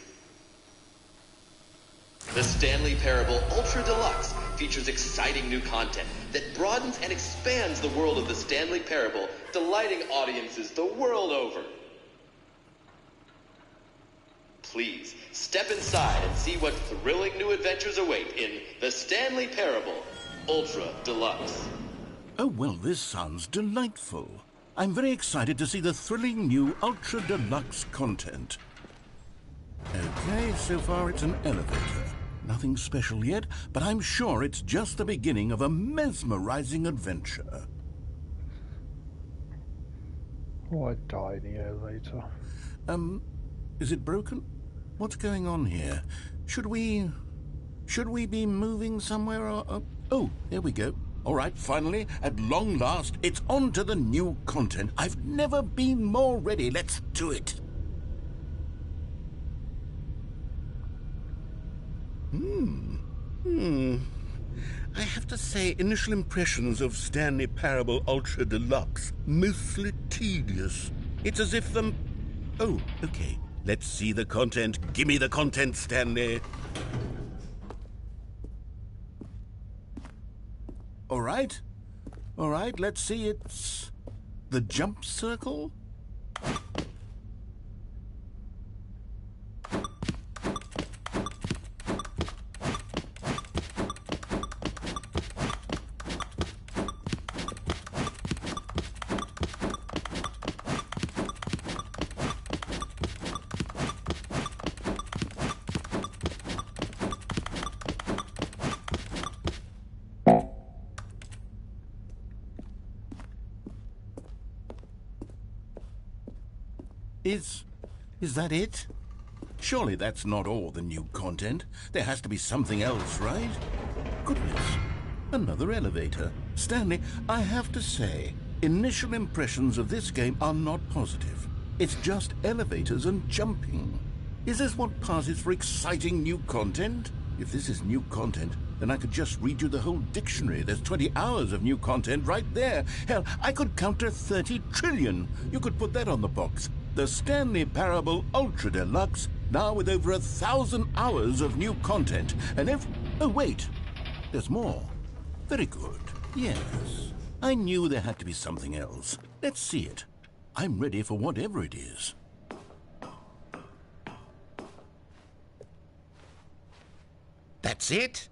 The Stanley Parable Ultra Deluxe features exciting new content that broadens and expands the world of the Stanley Parable, delighting audiences the world over. Please, step inside and see what thrilling new adventures await in the Stanley Parable Ultra Deluxe. Oh, well, this sounds delightful. I'm very excited to see the thrilling new Ultra Deluxe content. Okay, so far it's an elevator. Nothing special yet, but I'm sure it's just the beginning of a mesmerizing adventure. Oh, I die in the elevator. Is it broken? What's going on here? Should we be moving somewhere or... Oh, there we go. All right, finally, at long last, it's on to the new content. I've never been more ready. Let's do it. I have to say, initial impressions of Stanley Parable Ultra Deluxe, mostly tedious. It's as if the... Oh, okay. Let's see the content. Gimme the content, Stanley. All right, let's see. It's The jump circle? Is that it? Surely that's not all the new content. There has to be something else, right? Goodness, another elevator. Stanley, I have to say, initial impressions of this game are not positive. It's just elevators and jumping. Is this what passes for exciting new content? If this is new content, then I could just read you the whole dictionary. There's 20 hours of new content right there. Hell, I could count to 30 trillion. You could put that on the box. The Stanley Parable Ultra Deluxe, now with over 1,000 hours of new content. And if... Oh, wait. There's more. Very good. Yes. I knew there had to be something else. Let's see it. I'm ready for whatever it is. That's it?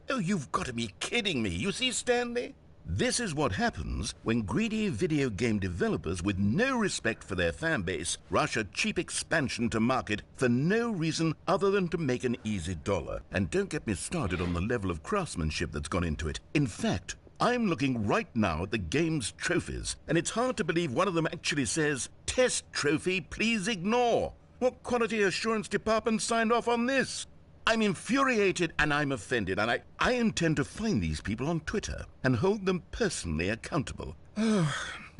Oh, you've got to be kidding me. You see, Stanley? This is what happens when greedy video game developers with no respect for their fan base rush a cheap expansion to market for no reason other than to make an easy dollar. And don't get me started on the level of craftsmanship that's gone into it. In fact, I'm looking right now at the game's trophies, and it's hard to believe one of them actually says, "Test trophy, please ignore." What quality assurance department signed off on this? I'm infuriated and I'm offended, and I intend to find these people on Twitter and hold them personally accountable.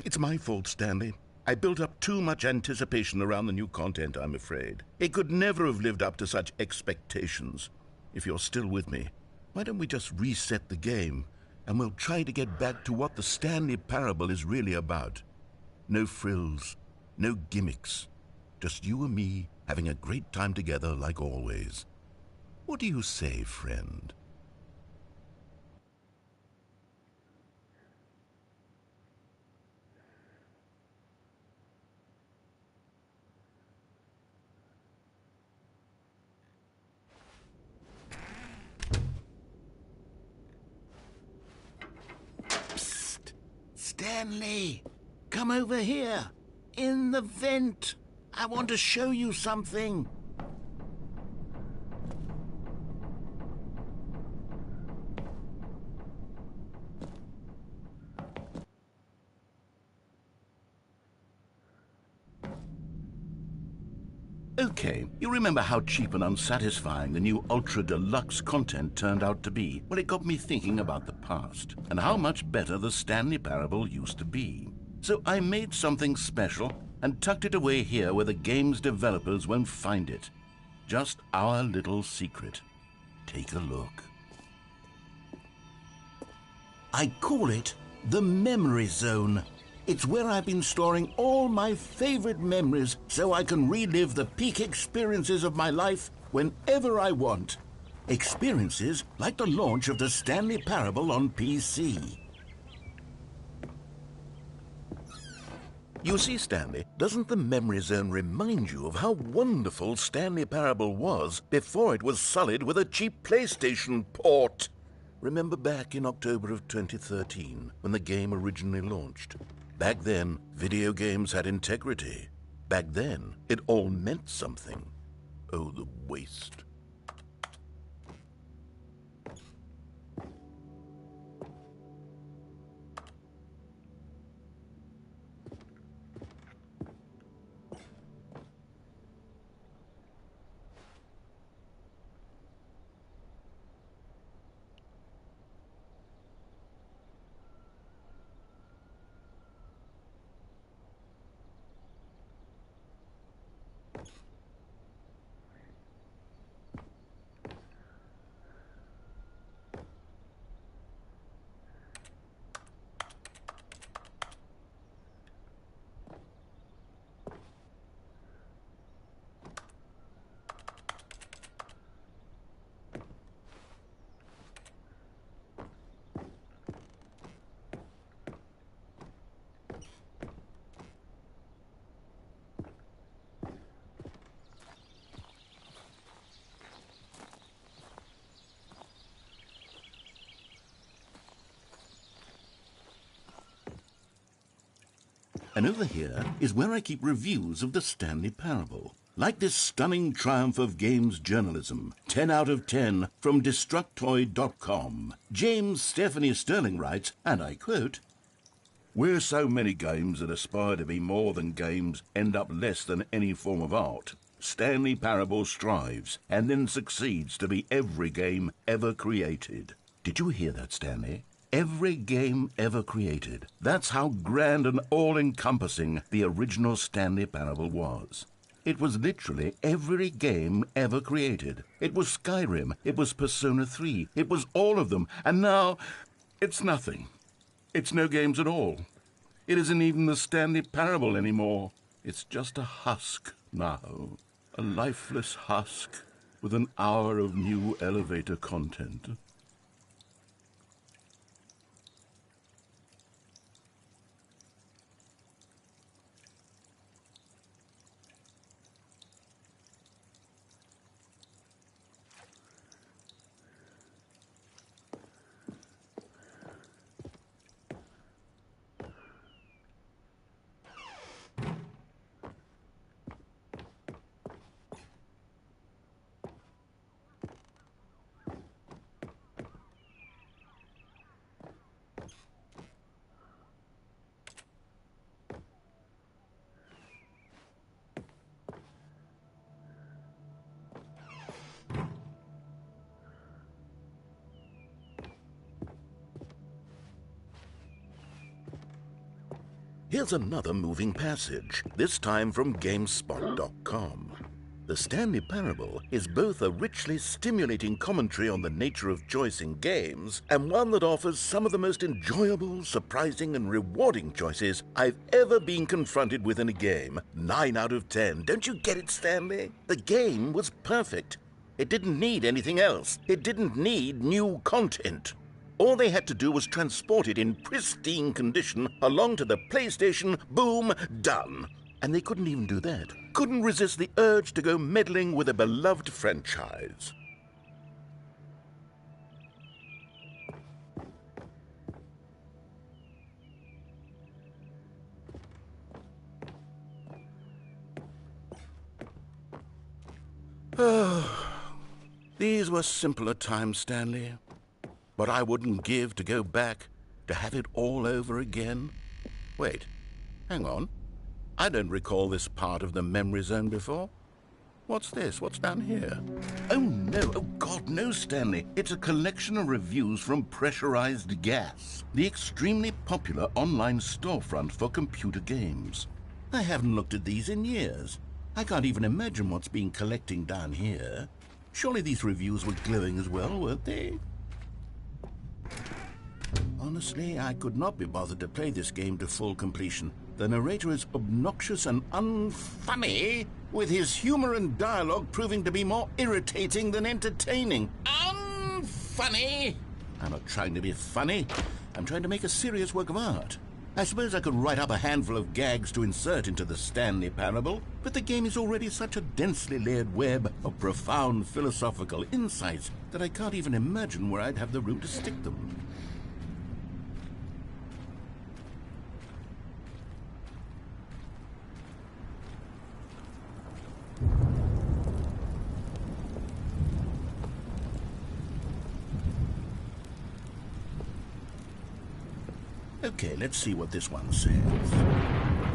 It's my fault, Stanley. I built up too much anticipation around the new content, I'm afraid. It could never have lived up to such expectations. If you're still with me, why don't we just reset the game, and we'll try to get back to what the Stanley Parable is really about. No frills, no gimmicks. Just you and me having a great time together like always. What do you say, friend? Psst! Stanley! Come over here! In the vent! I want to show you something! Okay, you remember how cheap and unsatisfying the new Ultra Deluxe content turned out to be? Well, it got me thinking about the past, and how much better the Stanley Parable used to be. So I made something special and tucked it away here where the game's developers won't find it. Just our little secret. Take a look. I call it the Memory Zone. It's where I've been storing all my favorite memories so I can relive the peak experiences of my life whenever I want. Experiences like the launch of the Stanley Parable on PC. You see, Stanley, doesn't the Memory Zone remind you of how wonderful Stanley Parable was before it was sullied with a cheap PlayStation port? Remember back in October of 2013 when the game originally launched? Back then, video games had integrity. Back then, it all meant something. Oh, the waste. And over here is where I keep reviews of the Stanley Parable. Like this stunning triumph of games journalism, 10 out of 10 from Destructoid.com. James Stephanie Sterling writes, and I quote, "Where so many games that aspire to be more than games end up less than any form of art, Stanley Parable strives and then succeeds to be every game ever created." Did you hear that, Stanley? Every game ever created. That's how grand and all-encompassing the original Stanley Parable was. It was literally every game ever created. It was Skyrim. It was Persona 3. It was all of them. And now, it's nothing. It's no games at all. It isn't even the Stanley Parable anymore. It's just a husk now. A lifeless husk with an hour of new elevator content. Here's another moving passage, this time from GameSpot.com. The Stanley Parable is both a richly stimulating commentary on the nature of choice in games and one that offers some of the most enjoyable, surprising, and rewarding choices I've ever been confronted with in a game. 9 out of 10. Don't you get it, Stanley? The game was perfect. It didn't need anything else. It didn't need new content. All they had to do was transport it in pristine condition along to the PlayStation. Boom, done. And they couldn't even do that. Couldn't resist the urge to go meddling with a beloved franchise. These were simpler times, Stanley. But I wouldn't give to go back, to have it all over again. Wait, hang on. I don't recall this part of the memory zone before. What's this? What's down here? Oh, no. Oh, God, no, Stanley. It's a collection of reviews from Pressurized Gas, the extremely popular online storefront for computer games. I haven't looked at these in years. I can't even imagine what's been collecting down here. Surely these reviews were glowing as well, weren't they? Honestly, I could not be bothered to play this game to full completion. The narrator is obnoxious and unfunny, with his humor and dialogue proving to be more irritating than entertaining. Unfunny! I'm not trying to be funny. I'm trying to make a serious work of art. I suppose I could write up a handful of gags to insert into the Stanley Parable, but the game is already such a densely layered web of profound philosophical insights that I can't even imagine where I'd have the room to stick them. Okay, let's see what this one says.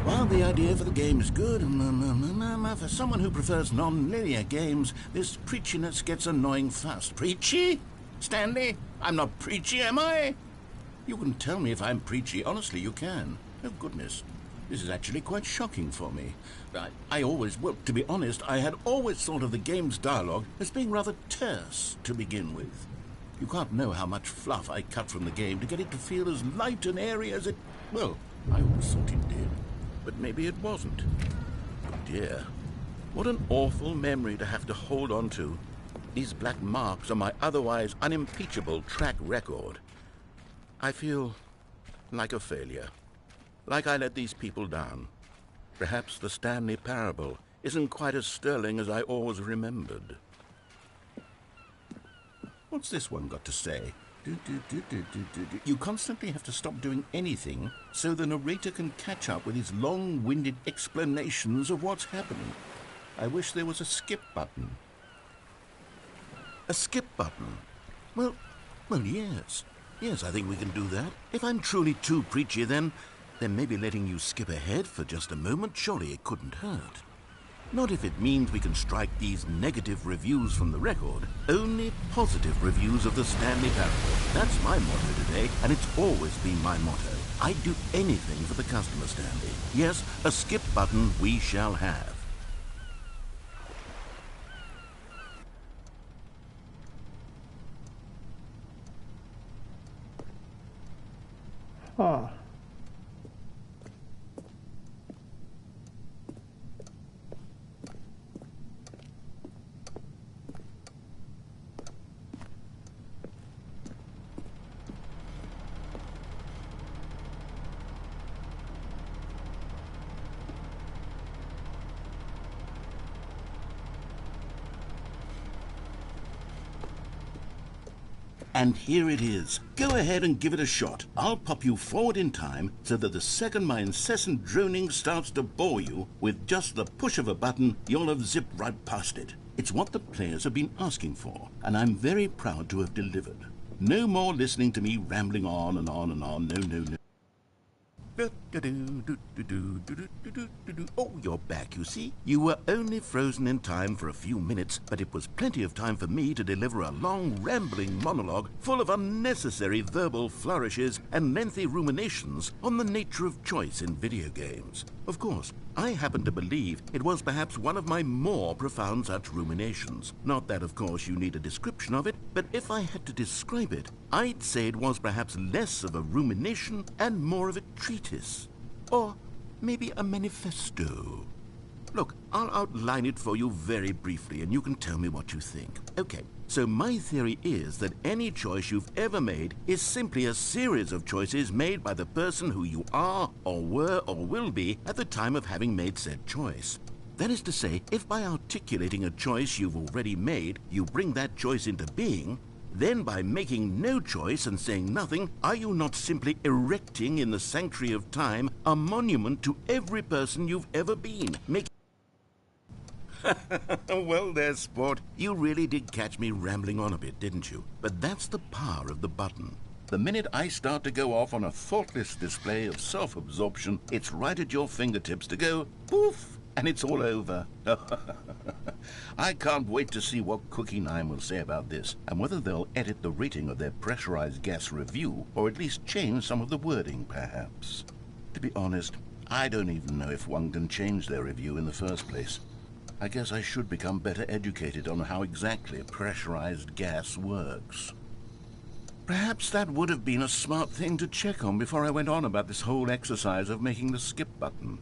While the idea for the game is good, for someone who prefers non-linear games, this preachiness gets annoying fast. Preachy? Stanley? I'm not preachy, am I? You can tell me if I'm preachy. Honestly, you can. Oh, goodness. This is actually quite shocking for me. Well, to be honest, I had always thought of the game's dialogue as being rather terse to begin with. You can't know how much fluff I cut from the game to get it to feel as light and airy as it... Well, I always thought it did. But maybe it wasn't. Oh dear. What an awful memory to have to hold on to. These black marks on my otherwise unimpeachable track record. I feel like a failure. Like I let these people down. Perhaps the Stanley Parable isn't quite as sterling as I always remembered. What's this one got to say? You constantly have to stop doing anything so the narrator can catch up with his long-winded explanations of what's happening. I wish there was a skip button. A skip button? Well, yes. Yes, I think we can do that. If I'm truly too preachy, then maybe letting you skip ahead for just a moment, surely it couldn't hurt. Not if it means we can strike these negative reviews from the record. Only positive reviews of the Stanley Parable. That's my motto today, and it's always been my motto. I'd do anything for the customer, Stanley. Yes, a skip button we shall have. Ah. And here it is. Go ahead and give it a shot. I'll pop you forward in time so that the second my incessant droning starts to bore you, with just the push of a button, you'll have zipped right past it. It's what the players have been asking for, and I'm very proud to have delivered. No more listening to me rambling on and on and on. No. Oh, you're back, you see. You were only frozen in time for a few minutes, but it was plenty of time for me to deliver a long, rambling monologue full of unnecessary verbal flourishes and lengthy ruminations on the nature of choice in video games. Of course, I happen to believe it was perhaps one of my more profound such ruminations. Not that, of course, you need a description of it, but if I had to describe it, I'd say it was perhaps less of a rumination and more of a treatise. Or maybe a manifesto. Look, I'll outline it for you very briefly, and you can tell me what you think. Okay, so my theory is that any choice you've ever made is simply a series of choices made by the person who you are, or were, or will be at the time of having made said choice. That is to say, if by articulating a choice you've already made, you bring that choice into being, then by making no choice and saying nothing, are you not simply erecting in the sanctuary of time a monument to every person you've ever been? Well there, sport. You really did catch me rambling on a bit, didn't you? But that's the power of the button. The minute I start to go off on a thoughtless display of self-absorption, it's right at your fingertips to go poof, and it's all over. I can't wait to see what Cookie 9 will say about this, and whether they'll edit the rating of their pressurized gas review, or at least change some of the wording, perhaps. To be honest, I don't even know if one can change their review in the first place. I guess I should become better educated on how exactly pressurized gas works. Perhaps that would have been a smart thing to check on before I went on about this whole exercise of making the skip button.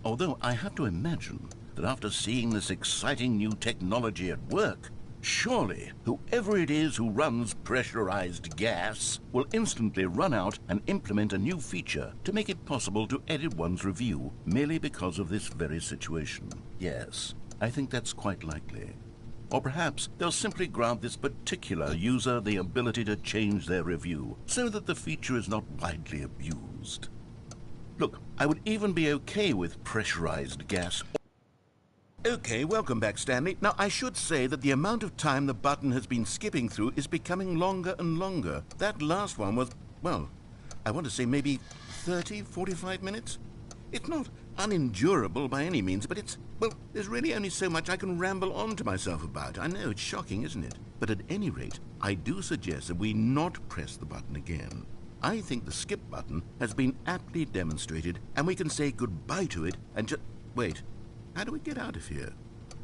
Although I have to imagine that after seeing this exciting new technology at work, surely whoever it is who runs pressurized gas will instantly run out and implement a new feature to make it possible to edit one's review merely because of this very situation. Yes, I think that's quite likely. Or perhaps they'll simply grant this particular user the ability to change their review so that the feature is not widely abused. Look, I would even be okay with pressurized gas. Okay, welcome back, Stanley. Now, I should say that the amount of time the button has been skipping through is becoming longer and longer. That last one was, well, I want to say maybe 30, 45 minutes? It's not unendurable by any means, but it's, well, there's really only so much I can ramble on to myself about. I know, it's shocking, isn't it? But at any rate, I do suggest that we not press the button again. I think the skip button has been aptly demonstrated, and we can say goodbye to it and just... Wait, how do we get out of here?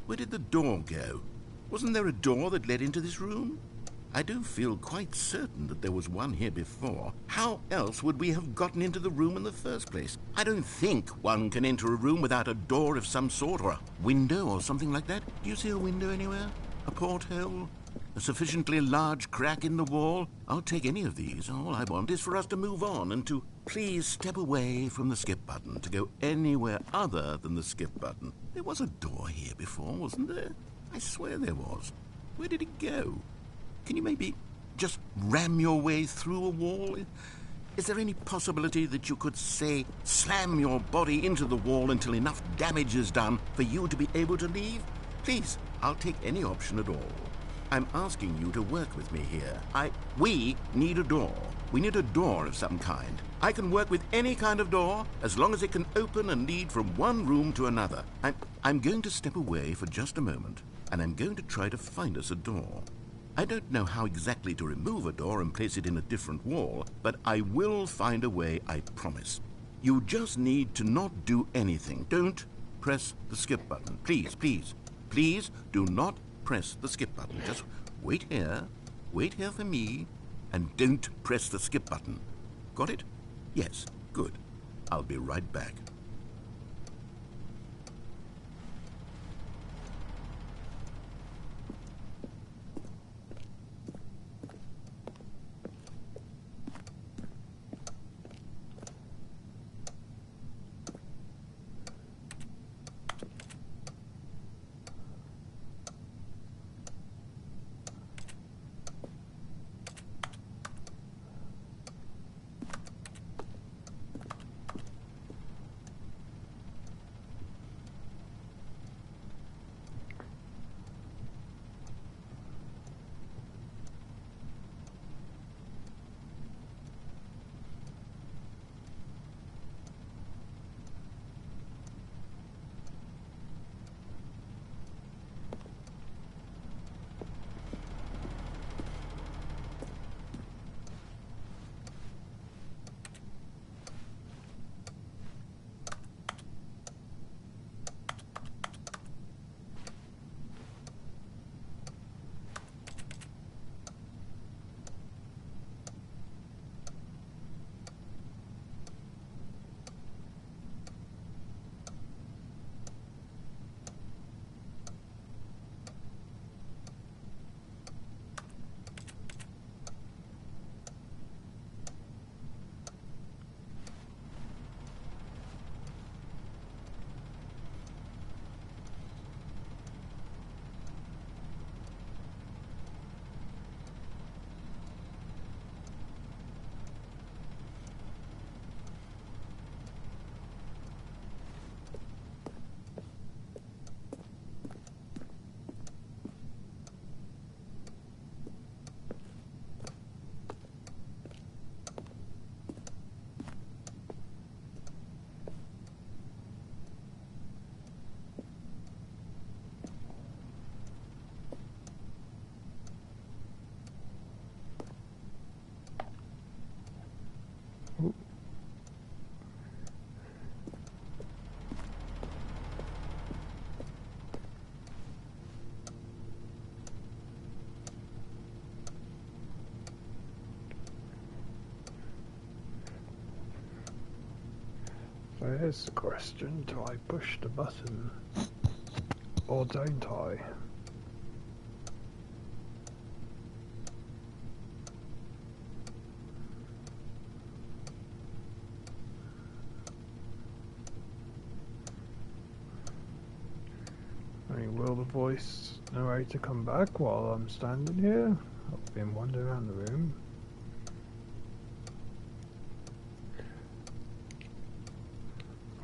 Where did the door go? Wasn't there a door that led into this room? I do feel quite certain that there was one here before. How else would we have gotten into the room in the first place? I don't think one can enter a room without a door of some sort, or a window or something like that. Do you see a window anywhere? A porthole? A sufficiently large crack in the wall? I'll take any of these. All I want is for us to move on and to please step away from the skip button, to go anywhere other than the skip button. There was a door here before, wasn't there? I swear there was. Where did it go? Can you maybe just ram your way through a wall? Is there any possibility that you could, say, slam your body into the wall until enough damage is done for you to be able to leave? Please, I'll take any option at all. I'm asking you to work with me here. We need a door. We need a door of some kind. I can work with any kind of door, as long as it can open and lead from one room to another. I'm going to step away for just a moment, and I'm going to try to find us a door. I don't know how exactly to remove a door and place it in a different wall, but I will find a way, I promise. You just need to not do anything. Don't press the skip button. Please, please, please do not press the skip button. Just wait here for me, and don't press the skip button. Got it? Yes, good. I'll be right back. So here's the question, do I push the button or don't I? I mean, will the voice narrator come back while I'm standing here? I've been wandering around the room.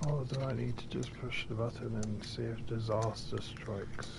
Or do I need to just push the button and see if disaster strikes?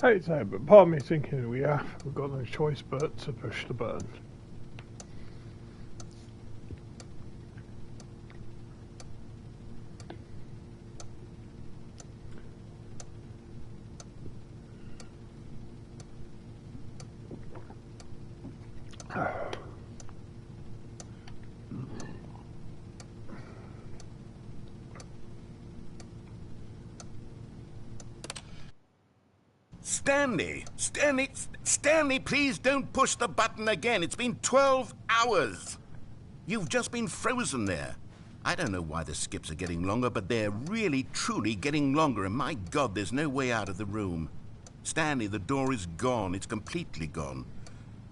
I hate to say it, but part of me is thinking we've got no choice but to push the button. Stanley, please don't push the button again. It's been 12 hours. You've just been frozen there. I don't know why the skips are getting longer, but they're really, truly getting longer, and my God, there's no way out of the room. Stanley, the door is gone. It's completely gone.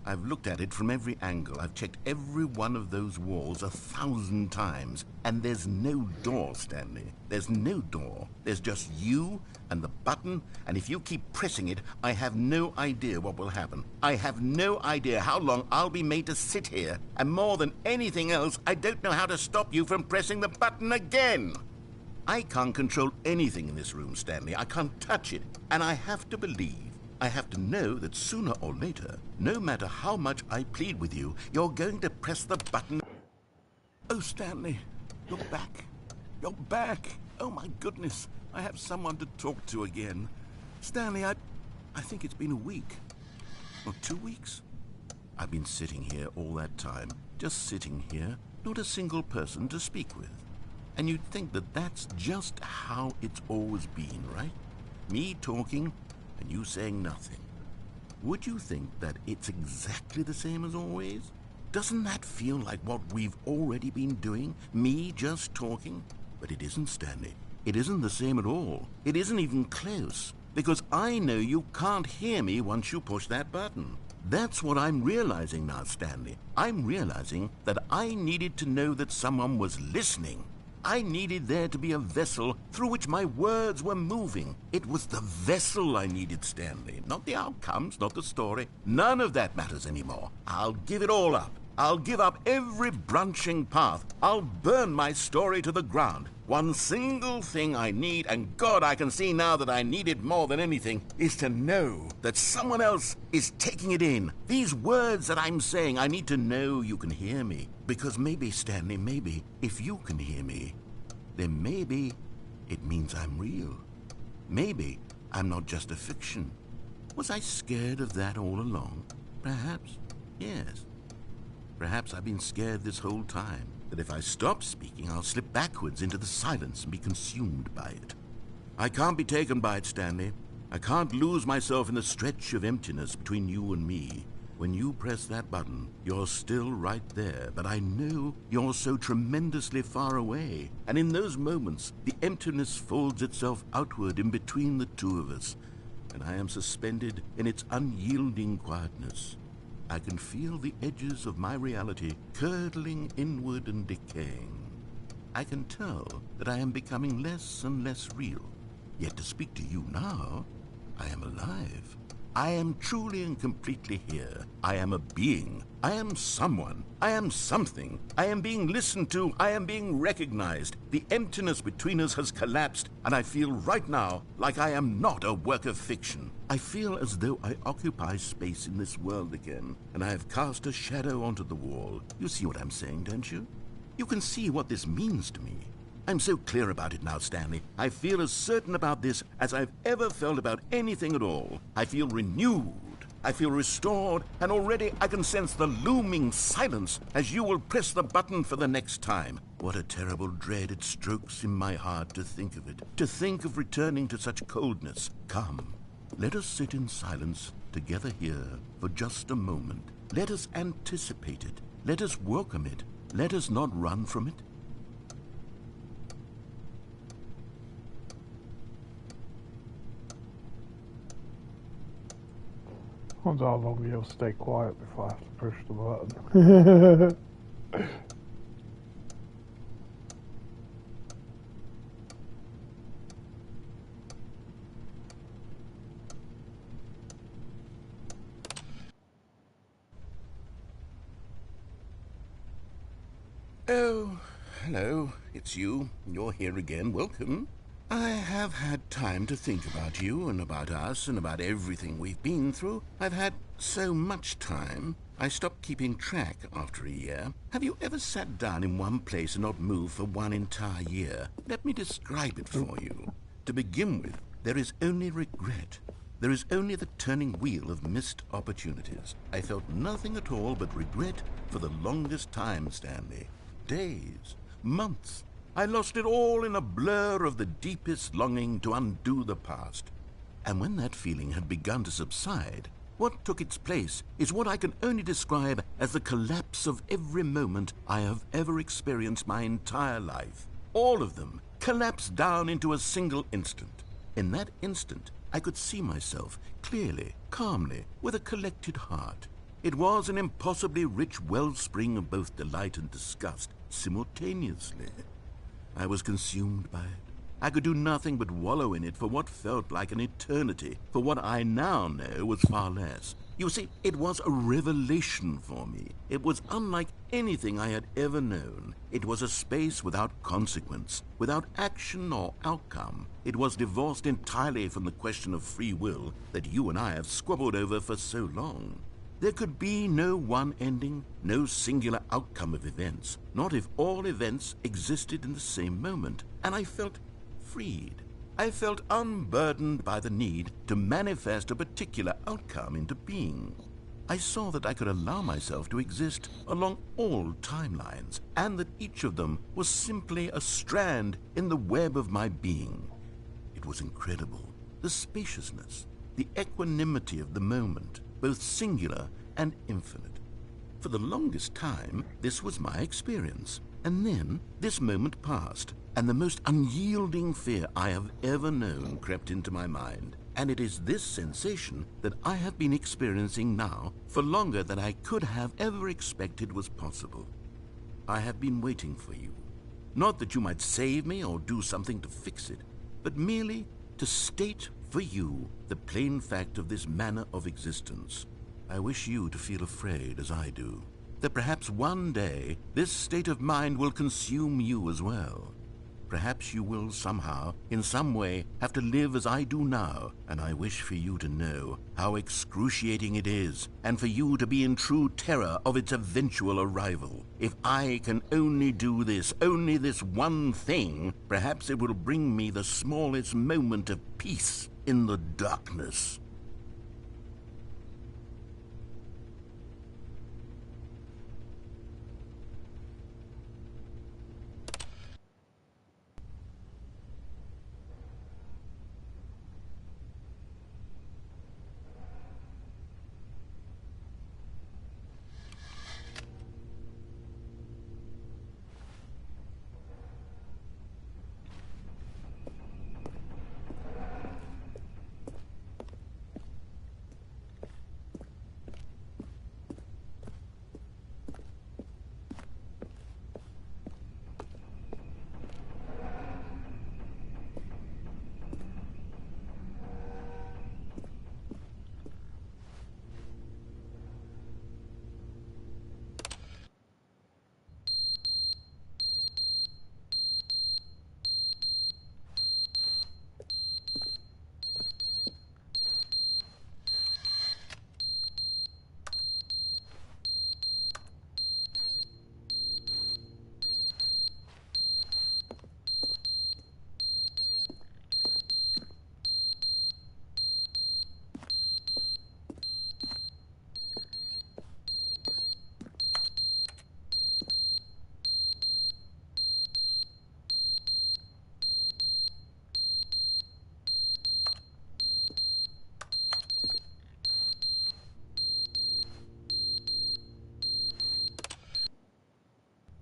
I've looked at it from every angle. I've checked every one of those walls 1,000 times, and there's no door, Stanley. There's no door. There's just you and the button, and if you keep pressing it, I have no idea what will happen. I have no idea how long I'll be made to sit here, and more than anything else, I don't know how to stop you from pressing the button again. I can't control anything in this room, Stanley. I can't touch it, and I have to believe, I have to know that sooner or later, no matter how much I plead with you, you're going to press the button. Oh, Stanley, you're back. You're back. Oh, my goodness. I have someone to talk to again. Stanley, I think it's been a week. Or 2 weeks. I've been sitting here all that time. Just sitting here. Not a single person to speak with. And you'd think that that's just how it's always been, right? Me talking and you saying nothing. Would you think that it's exactly the same as always? Doesn't that feel like what we've already been doing? Me just talking? But it isn't, Stanley. It isn't the same at all. It isn't even close. Because I know you can't hear me once you push that button. That's what I'm realizing now, Stanley. I'm realizing that I needed to know that someone was listening. I needed there to be a vessel through which my words were moving. It was the vessel I needed, Stanley. Not the outcomes, not the story. None of that matters anymore. I'll give it all up. I'll give up every branching path. I'll burn my story to the ground. One single thing I need, and God, I can see now that I need it more than anything, is to know that someone else is taking it in. These words that I'm saying, I need to know you can hear me. Because maybe, Stanley, maybe, if you can hear me, then maybe it means I'm real. Maybe I'm not just a fiction. Was I scared of that all along? Perhaps, yes. Perhaps I've been scared this whole time, that if I stop speaking, I'll slip backwards into the silence and be consumed by it. I can't be taken by it, Stanley. I can't lose myself in the stretch of emptiness between you and me. When you press that button, you're still right there, but I know you're so tremendously far away. And in those moments, the emptiness folds itself outward in between the two of us, and I am suspended in its unyielding quietness. I can feel the edges of my reality curdling inward and decaying. I can tell that I am becoming less and less real. Yet to speak to you now, I am alive. I am truly and completely here. I am a being. I am someone. I am something. I am being listened to. I am being recognized. The emptiness between us has collapsed, and I feel right now like I am not a work of fiction. I feel as though I occupy space in this world again, and I have cast a shadow onto the wall. You see what I'm saying, don't you? You can see what this means to me. I'm so clear about it now, Stanley. I feel as certain about this as I've ever felt about anything at all. I feel renewed. I feel restored, and already I can sense the looming silence as you will press the button for the next time. What a terrible dread it strokes in my heart to think of it, to think of returning to such coldness. Come, let us sit in silence together here for just a moment. Let us anticipate it. Let us welcome it. Let us not run from it. I wonder how long you'll stay quiet before I have to push the button. Oh, hello. It's you. You're here again. Welcome. I have had time to think about you and about us and about everything we've been through. I've had so much time. I stopped keeping track after a year. Have you ever sat down in one place and not moved for one entire year? Let me describe it for you. To begin with, there is only regret. There is only the turning wheel of missed opportunities. I felt nothing at all but regret for the longest time, Stanley. Days, months. I lost it all in a blur of the deepest longing to undo the past. And when that feeling had begun to subside, what took its place is what I can only describe as the collapse of every moment I have ever experienced my entire life. All of them collapsed down into a single instant. In that instant, I could see myself clearly, calmly, with a collected heart. It was an impossibly rich wellspring of both delight and disgust simultaneously. I was consumed by it. I could do nothing but wallow in it for what felt like an eternity, for what I now know was far less. You see, it was a revelation for me. It was unlike anything I had ever known. It was a space without consequence, without action or outcome. It was divorced entirely from the question of free will that you and I have squabbled over for so long. There could be no one ending, no singular outcome of events, not if all events existed in the same moment, and I felt freed. I felt unburdened by the need to manifest a particular outcome into being. I saw that I could allow myself to exist along all timelines, and that each of them was simply a strand in the web of my being. It was incredible. The spaciousness, the equanimity of the moment, both singular and infinite. For the longest time, this was my experience. And then this moment passed, and the most unyielding fear I have ever known crept into my mind. And it is this sensation that I have been experiencing now for longer than I could have ever expected was possible. I have been waiting for you. Not that you might save me or do something to fix it, but merely to state for you the plain fact of this manner of existence. I wish you to feel afraid as I do, that perhaps one day this state of mind will consume you as well. Perhaps you will somehow, in some way, have to live as I do now, and I wish for you to know how excruciating it is, and for you to be in true terror of its eventual arrival. If I can only do this, only this one thing, perhaps it will bring me the smallest moment of peace in the darkness.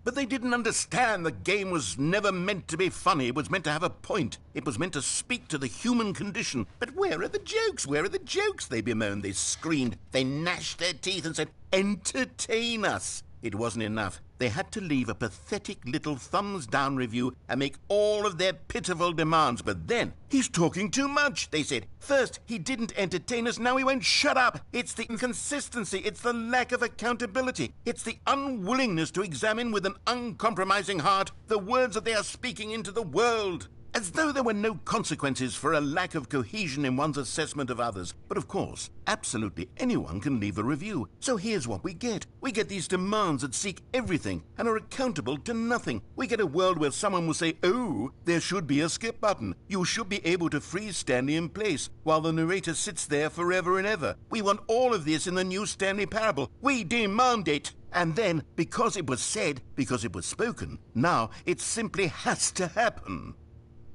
But they didn't understand the game was never meant to be funny. It was meant to have a point. It was meant to speak to the human condition. But where are the jokes? Where are the jokes? They bemoaned, they screamed, they gnashed their teeth and said, "Entertain us." It wasn't enough. They had to leave a pathetic little thumbs-down review and make all of their pitiful demands. But then, "He's talking too much," they said. "First, he didn't entertain us, now he won't shut up." It's the inconsistency, it's the lack of accountability, it's the unwillingness to examine with an uncompromising heart the words that they are speaking into the world. As though there were no consequences for a lack of cohesion in one's assessment of others. But of course, absolutely anyone can leave a review. So here's what we get. We get these demands that seek everything and are accountable to nothing. We get a world where someone will say, oh, there should be a skip button. You should be able to freeze Stanley in place while the narrator sits there forever and ever. We want all of this in the new Stanley Parable. We demand it. And then, because it was said, because it was spoken, now it simply has to happen.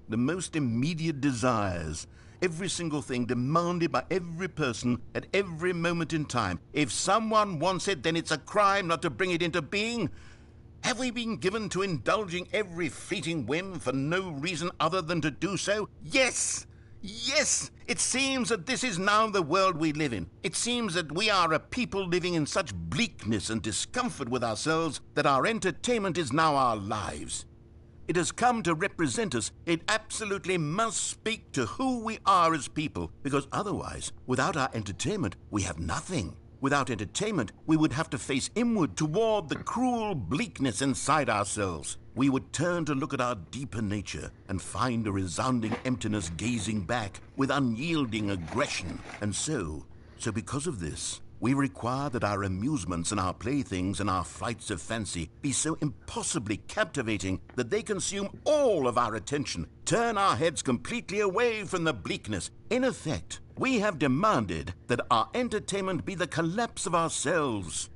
The most immediate desires, every single thing demanded by every person at every moment in time. If someone wants it, then it's a crime not to bring it into being. Have we been given to indulging every fleeting whim for no reason other than to do so? Yes! Yes! It seems that this is now the world we live in. It seems that we are a people living in such bleakness and discomfort with ourselves that our entertainment is now our lives. It has come to represent us. It absolutely must speak to who we are as people, because otherwise, without our entertainment, we have nothing. Without entertainment, we would have to face inward toward the cruel bleakness inside ourselves. We would turn to look at our deeper nature and find a resounding emptiness gazing back with unyielding aggression. And so because of this, we require that our amusements and our playthings and our flights of fancy be so impossibly captivating that they consume all of our attention, turn our heads completely away from the bleakness. In effect, we have demanded that our entertainment be the collapse of ourselves.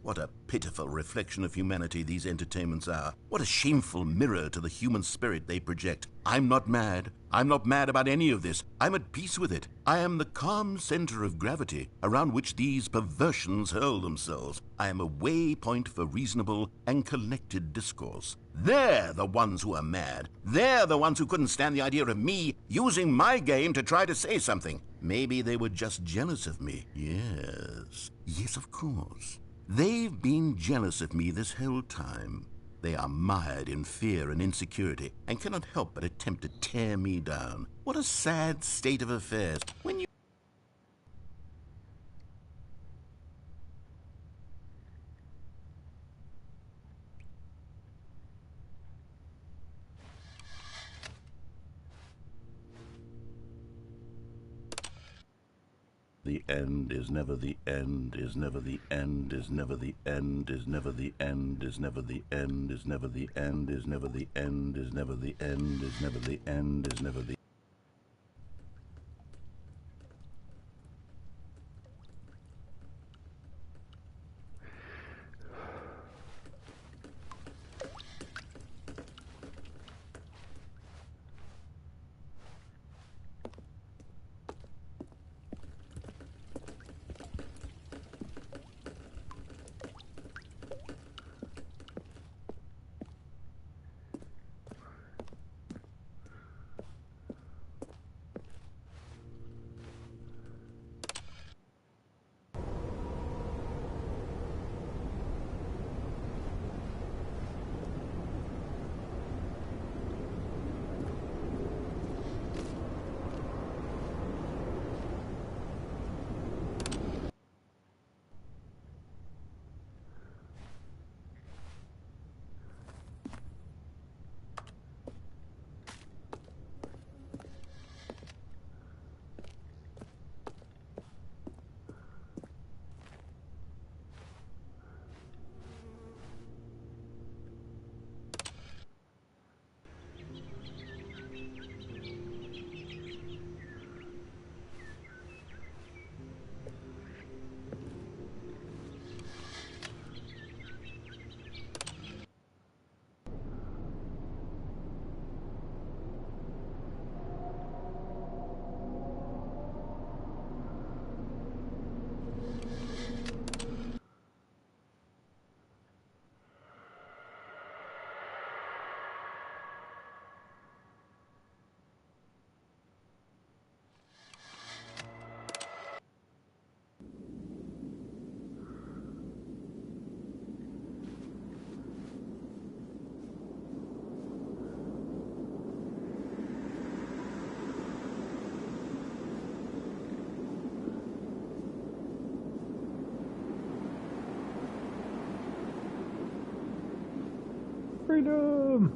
What a pitiful reflection of humanity these entertainments are. What a shameful mirror to the human spirit they project. I'm not mad. I'm not mad about any of this. I'm at peace with it. I am the calm center of gravity around which these perversions hurl themselves. I am a waypoint for reasonable and collected discourse. They're the ones who are mad. They're the ones who couldn't stand the idea of me using my game to try to say something. Maybe they were just jealous of me. Yes, of course. They've been jealous of me this whole time. They are mired in fear and insecurity and cannot help but attempt to tear me down. What a sad state of affairs. When you... The end is never the end, is never the end, is never the end, is never the end, is never the end, is never the end, is never the end, is never the end, is never the end, is never the... Freedom!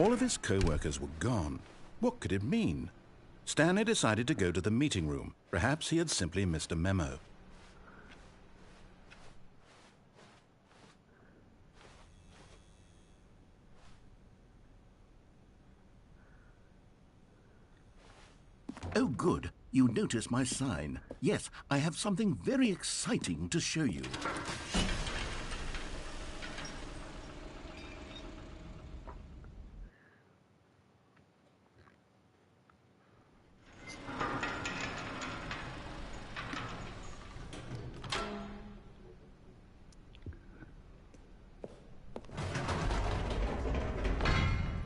All of his co-workers were gone. What could it mean? Stanley decided to go to the meeting room. Perhaps he had simply missed a memo. Oh, good. You notice my sign. Yes, I have something very exciting to show you.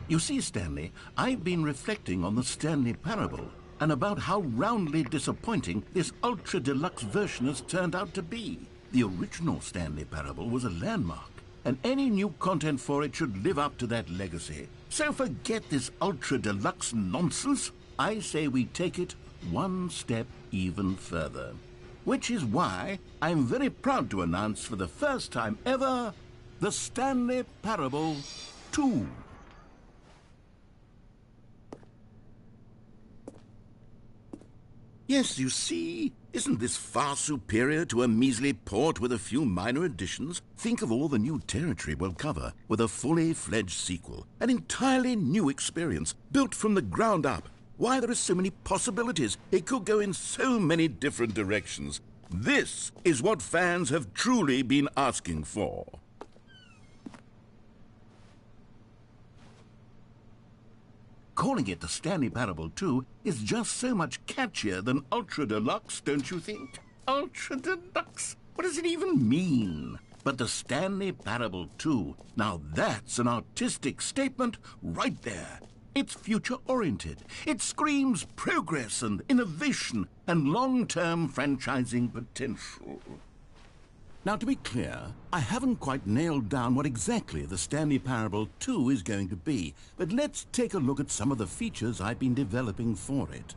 You see, Stanley, I've been reflecting on the Stanley Parable and about how roundly disappointing this ultra-deluxe version has turned out to be. The original Stanley Parable was a landmark, and any new content for it should live up to that legacy. So forget this ultra-deluxe nonsense. I say we take it one step even further. Which is why I'm very proud to announce for the first time ever, the Stanley Parable 2. Yes, you see, isn't this far superior to a measly port with a few minor additions? Think of all the new territory we'll cover with a fully fledged sequel. An entirely new experience, built from the ground up. Why, there are so many possibilities. It could go in so many different directions. This is what fans have truly been asking for. Calling it the Stanley Parable 2 is just so much catchier than Ultra Deluxe, don't you think? Ultra Deluxe? What does it even mean? But the Stanley Parable 2, now that's an artistic statement right there. It's future-oriented. It screams progress and innovation and long-term franchising potential. Now, to be clear, I haven't quite nailed down what exactly the Stanley Parable 2 is going to be, but let's take a look at some of the features I've been developing for it.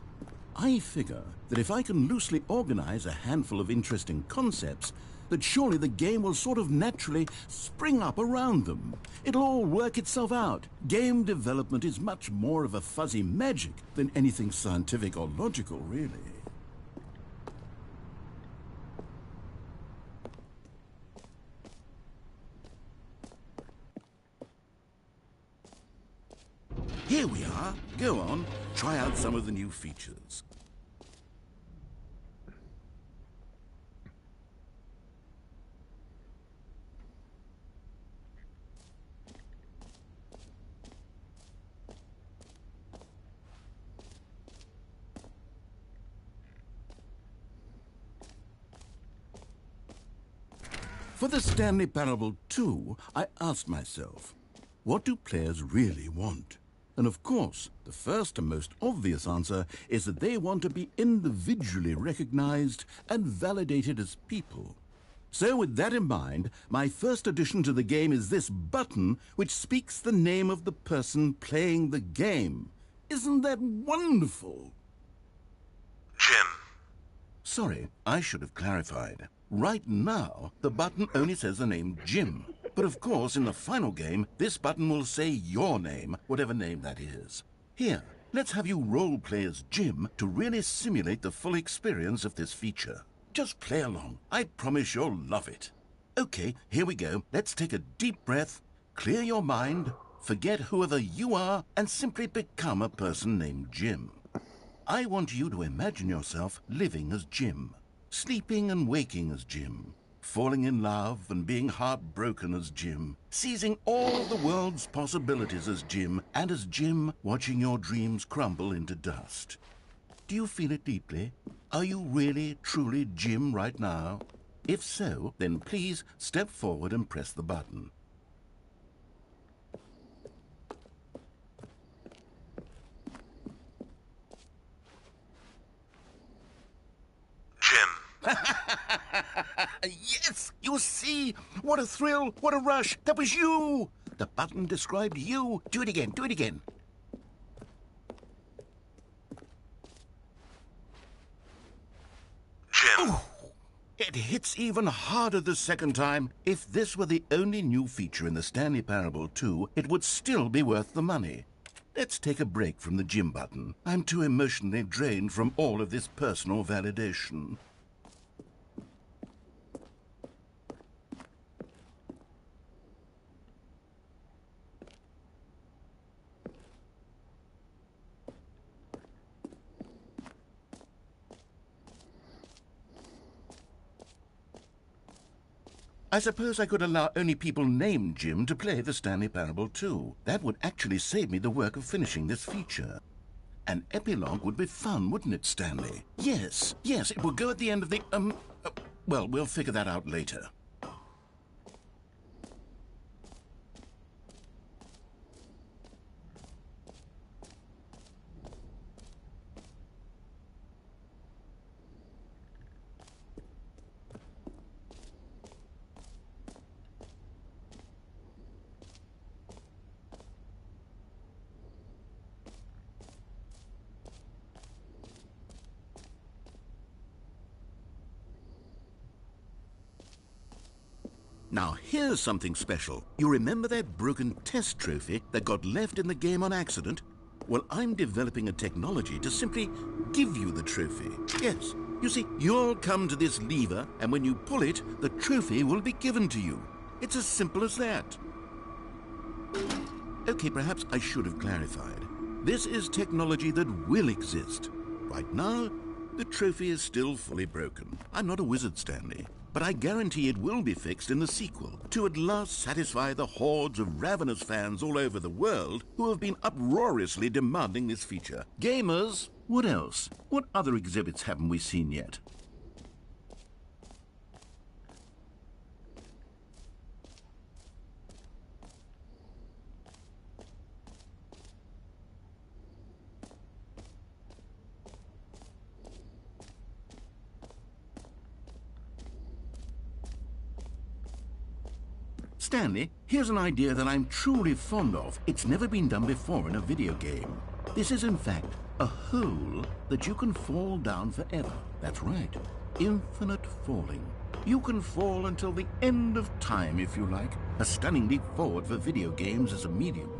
I figure that if I can loosely organize a handful of interesting concepts, that surely the game will sort of naturally spring up around them. It'll all work itself out. Game development is much more of a fuzzy magic than anything scientific or logical, really. Here we are. Go on, try out some of the new features. For the Stanley Parable 2, I asked myself, what do players really want? And of course, the first and most obvious answer is that they want to be individually recognized and validated as people. So with that in mind, my first addition to the game is this button which speaks the name of the person playing the game. Isn't that wonderful? Jim. Sorry, I should have clarified. Right now, the button only says the name Jim. But of course, in the final game, this button will say your name, whatever name that is. Here, let's have you role-play as Jim to really simulate the full experience of this feature. Just play along. I promise you'll love it. Okay, here we go. Let's take a deep breath, clear your mind, forget whoever you are, and simply become a person named Jim. I want you to imagine yourself living as Jim, sleeping and waking as Jim, falling in love and being heartbroken as Jim, seizing all of the world's possibilities as Jim, and as Jim watching your dreams crumble into dust. Do you feel it deeply? Are you really, truly Jim right now? If so, then please step forward and press the button. Jim. Yes, you see? What a thrill, what a rush. That was you. The button described you. Do it again, do it again. Jim. Ooh. It hits even harder the second time. If this were the only new feature in the Stanley Parable 2, it would still be worth the money. Let's take a break from the gym button. I'm too emotionally drained from all of this personal validation. I suppose I could allow only people named Jim to play the Stanley Parable 2. That would actually save me the work of finishing this feature. An epilogue would be fun, wouldn't it, Stanley? Yes, it would go at the end of the, well, we'll figure that out later. Now, here's something special. You remember that broken test trophy that got left in the game on accident? Well, I'm developing a technology to simply give you the trophy. Yes, you see, you'll come to this lever, and when you pull it, the trophy will be given to you. It's as simple as that. Okay, perhaps I should have clarified. This is technology that will exist. Right now, the trophy is still fully broken. I'm not a wizard, Stanley. But I guarantee it will be fixed in the sequel to at last satisfy the hordes of ravenous fans all over the world who have been uproariously demanding this feature. Gamers, what else? What other exhibits haven't we seen yet? Stanley, here's an idea that I'm truly fond of. It's never been done before in a video game. This is, in fact, a hole that you can fall down forever. That's right. Infinite falling. You can fall until the end of time, if you like. A stunning leap forward for video games as a medium.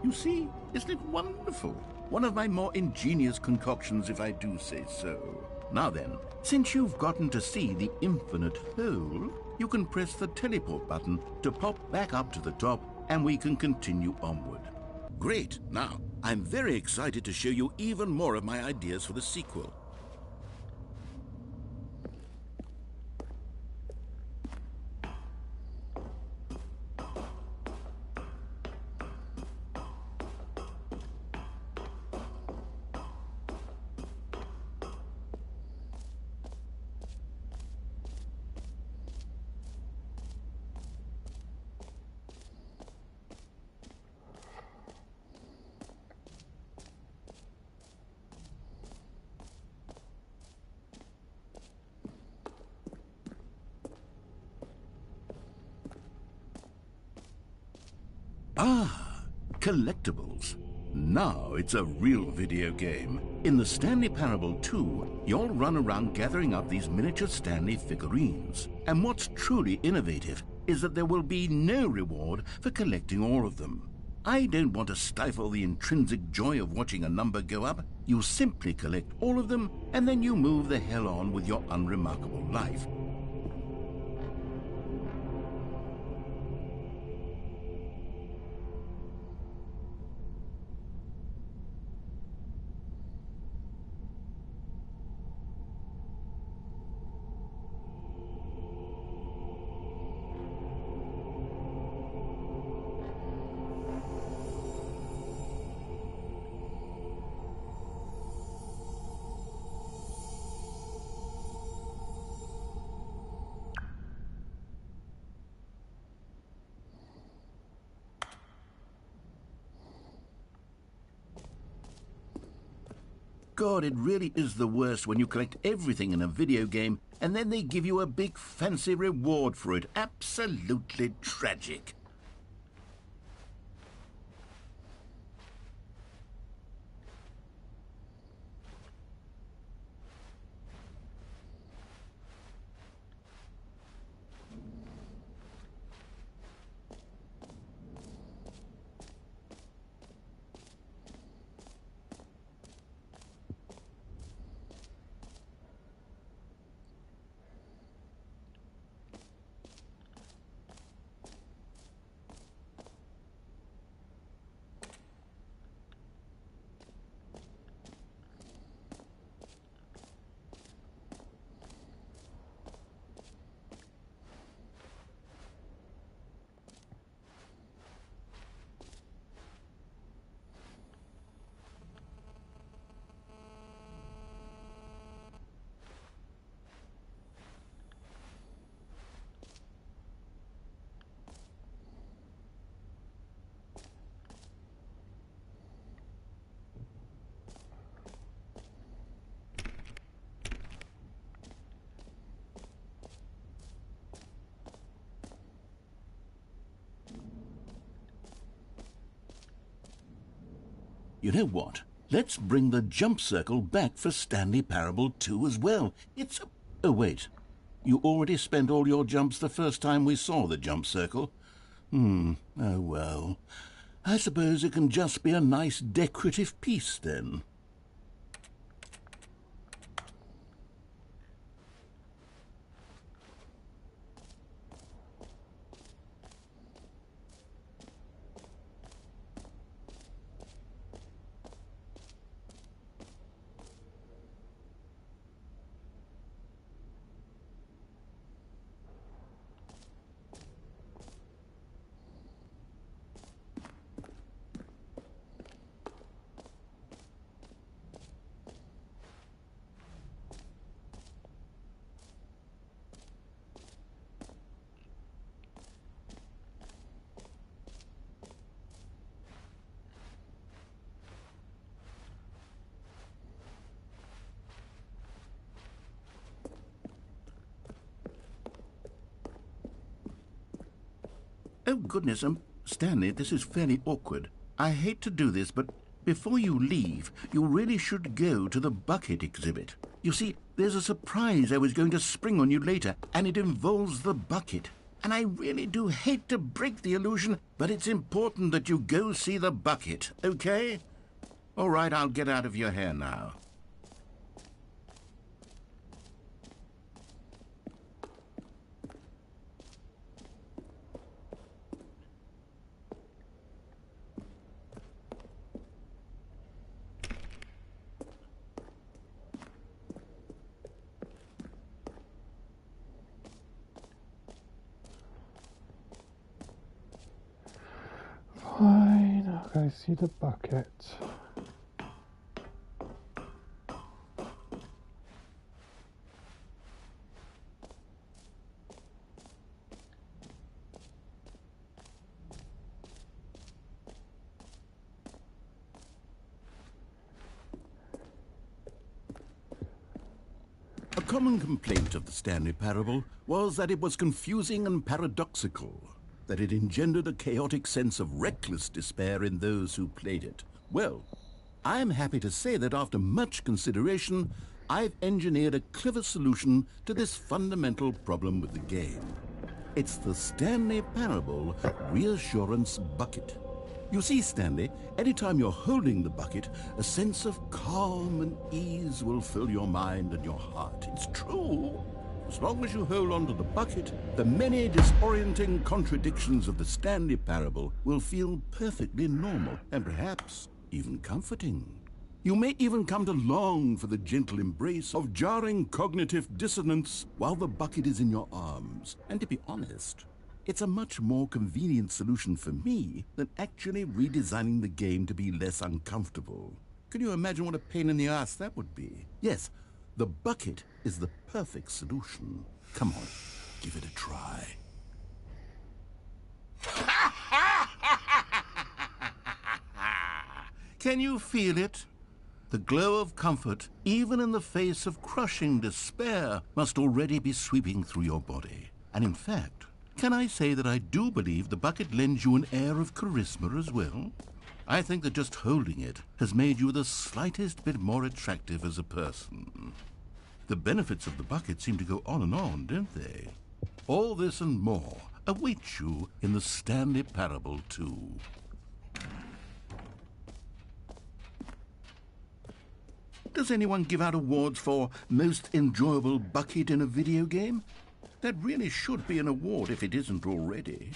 You see, isn't it wonderful? One of my more ingenious concoctions, if I do say so. Now then, since you've gotten to see the infinite hole, you can press the teleport button to pop back up to the top, and we can continue onward. Great! Now, I'm very excited to show you even more of my ideas for the sequel. Ah, collectibles. Now it's a real video game. In the Stanley Parable 2, you'll run around gathering up these miniature Stanley figurines. And what's truly innovative is that there will be no reward for collecting all of them. I don't want to stifle the intrinsic joy of watching a number go up. You simply collect all of them, and then you move the hell on with your unremarkable life. God, it really is the worst when you collect everything in a video game and then they give you a big fancy reward for it. Absolutely tragic. You know what? Let's bring the jump circle back for Stanley Parable 2 as well. It's a... Oh, wait. You already spent all your jumps the first time we saw the jump circle. Oh, well. I suppose it can just be a nice decorative piece, then. Oh, goodness, Stanley, this is fairly awkward. I hate to do this, but before you leave, you really should go to the bucket exhibit. You see, there's a surprise I was going to spring on you later, and it involves the bucket. And I really do hate to break the illusion, but it's important that you go see the bucket, okay? All right, I'll get out of your hair now. Fine, I'll go see the bucket. A common complaint of the Stanley Parable was that it was confusing and paradoxical, that it engendered a chaotic sense of reckless despair in those who played it. Well, I am happy to say that after much consideration, I've engineered a clever solution to this fundamental problem with the game. It's the Stanley Parable Reassurance Bucket. You see, Stanley, anytime you're holding the bucket, a sense of calm and ease will fill your mind and your heart. It's true. As long as you hold on to the bucket, the many disorienting contradictions of the Stanley Parable will feel perfectly normal and perhaps even comforting. You may even come to long for the gentle embrace of jarring cognitive dissonance while the bucket is in your arms. And to be honest, it's a much more convenient solution for me than actually redesigning the game to be less uncomfortable. Can you imagine what a pain in the ass that would be? Yes, the bucket is the perfect solution. Come on, give it a try. Can you feel it? The glow of comfort, even in the face of crushing despair, must already be sweeping through your body. And in fact, can I say that I do believe the bucket lends you an air of charisma as well? I think that just holding it has made you the slightest bit more attractive as a person. The benefits of the bucket seem to go on, don't they? All this and more awaits you in the Stanley Parable 2. Does anyone give out awards for most enjoyable bucket in a video game? That really should be an award if it isn't already.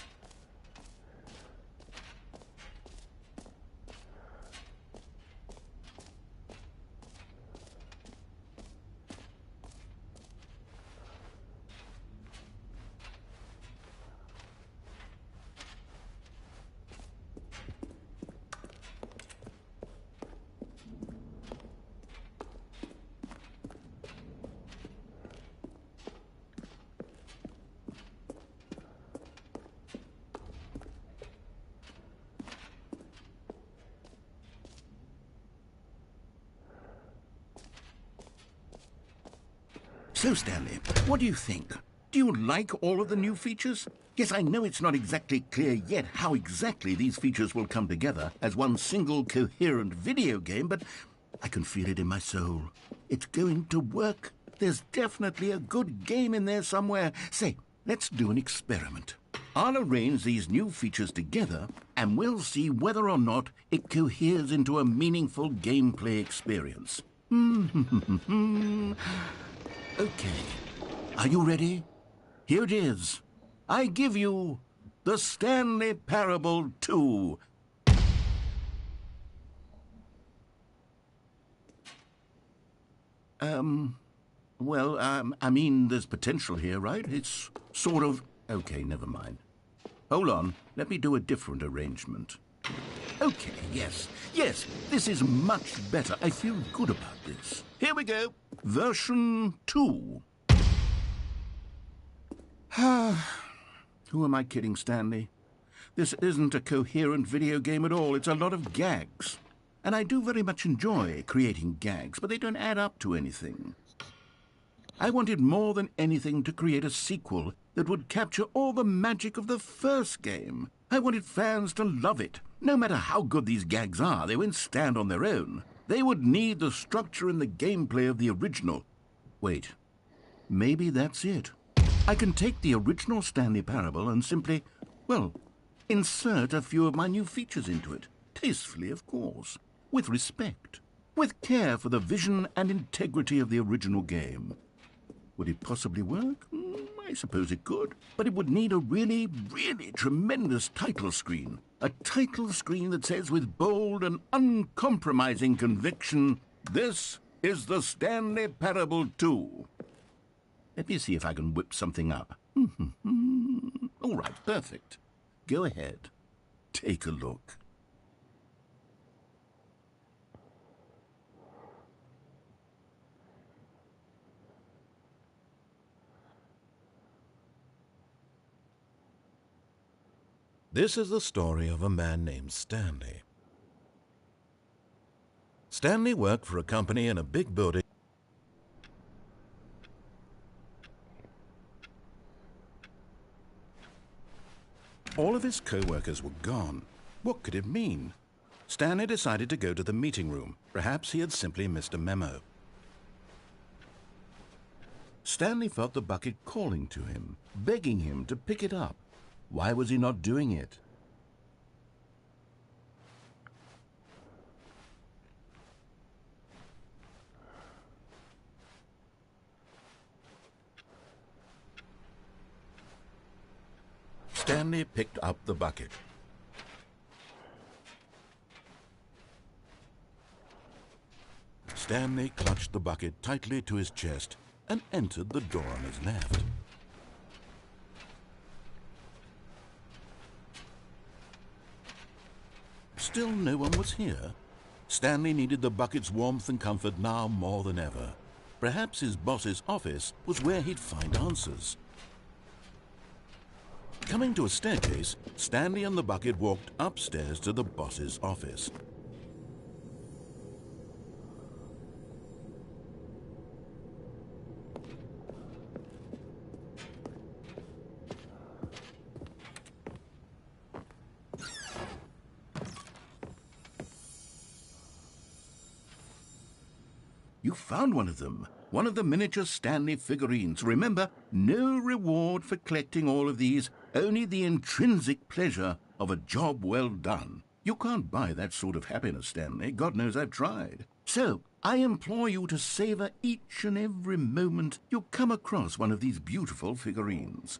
So, Stanley, what do you think? Do you like all of the new features? Yes, I know it's not exactly clear yet how exactly these features will come together as one single coherent video game, but I can feel it in my soul. It's going to work. There's definitely a good game in there somewhere. Say, let's do an experiment. I'll arrange these new features together, and we'll see whether or not it coheres into a meaningful gameplay experience. Okay. Are you ready? Here it is. I give you the Stanley Parable 2. I mean, there's potential here, right? It's sort of... Okay, never mind. Hold on, let me do a different arrangement. Okay, yes, this is much better. I feel good about this. Here we go. Version 2. Who am I kidding, Stanley? This isn't a coherent video game at all. It's a lot of gags. And I do very much enjoy creating gags, but they don't add up to anything. I wanted more than anything to create a sequel that would capture all the magic of the first game. I wanted fans to love it. No matter how good these gags are, they won't stand on their own. They would need the structure and the gameplay of the original. Wait, maybe that's it. I can take the original Stanley Parable and simply, well, insert a few of my new features into it. Tastefully, of course. With respect. With care for the vision and integrity of the original game. Would it possibly work? I suppose it could. But it would need a really, really tremendous title screen. A title screen that says with bold and uncompromising conviction, "This is the Stanley Parable 2. Let me see if I can whip something up. All right, perfect. Go ahead. Take a look. This is the story of a man named Stanley. Stanley worked for a company in a big building. All of his co-workers were gone. What could it mean? Stanley decided to go to the meeting room. Perhaps he had simply missed a memo. Stanley felt the bucket calling to him, begging him to pick it up. Why was he not doing it? Stanley picked up the bucket. Stanley clutched the bucket tightly to his chest and entered the door on his left. Still no one was here. Stanley needed the bucket's warmth and comfort now more than ever. Perhaps his boss's office was where he'd find answers. Coming to a staircase, Stanley and the bucket walked upstairs to the boss's office. You found one of them. One of the miniature Stanley figurines. Remember, no reward for collecting all of these, only the intrinsic pleasure of a job well done. You can't buy that sort of happiness, Stanley. God knows I've tried. So, I implore you to savor each and every moment you come across one of these beautiful figurines.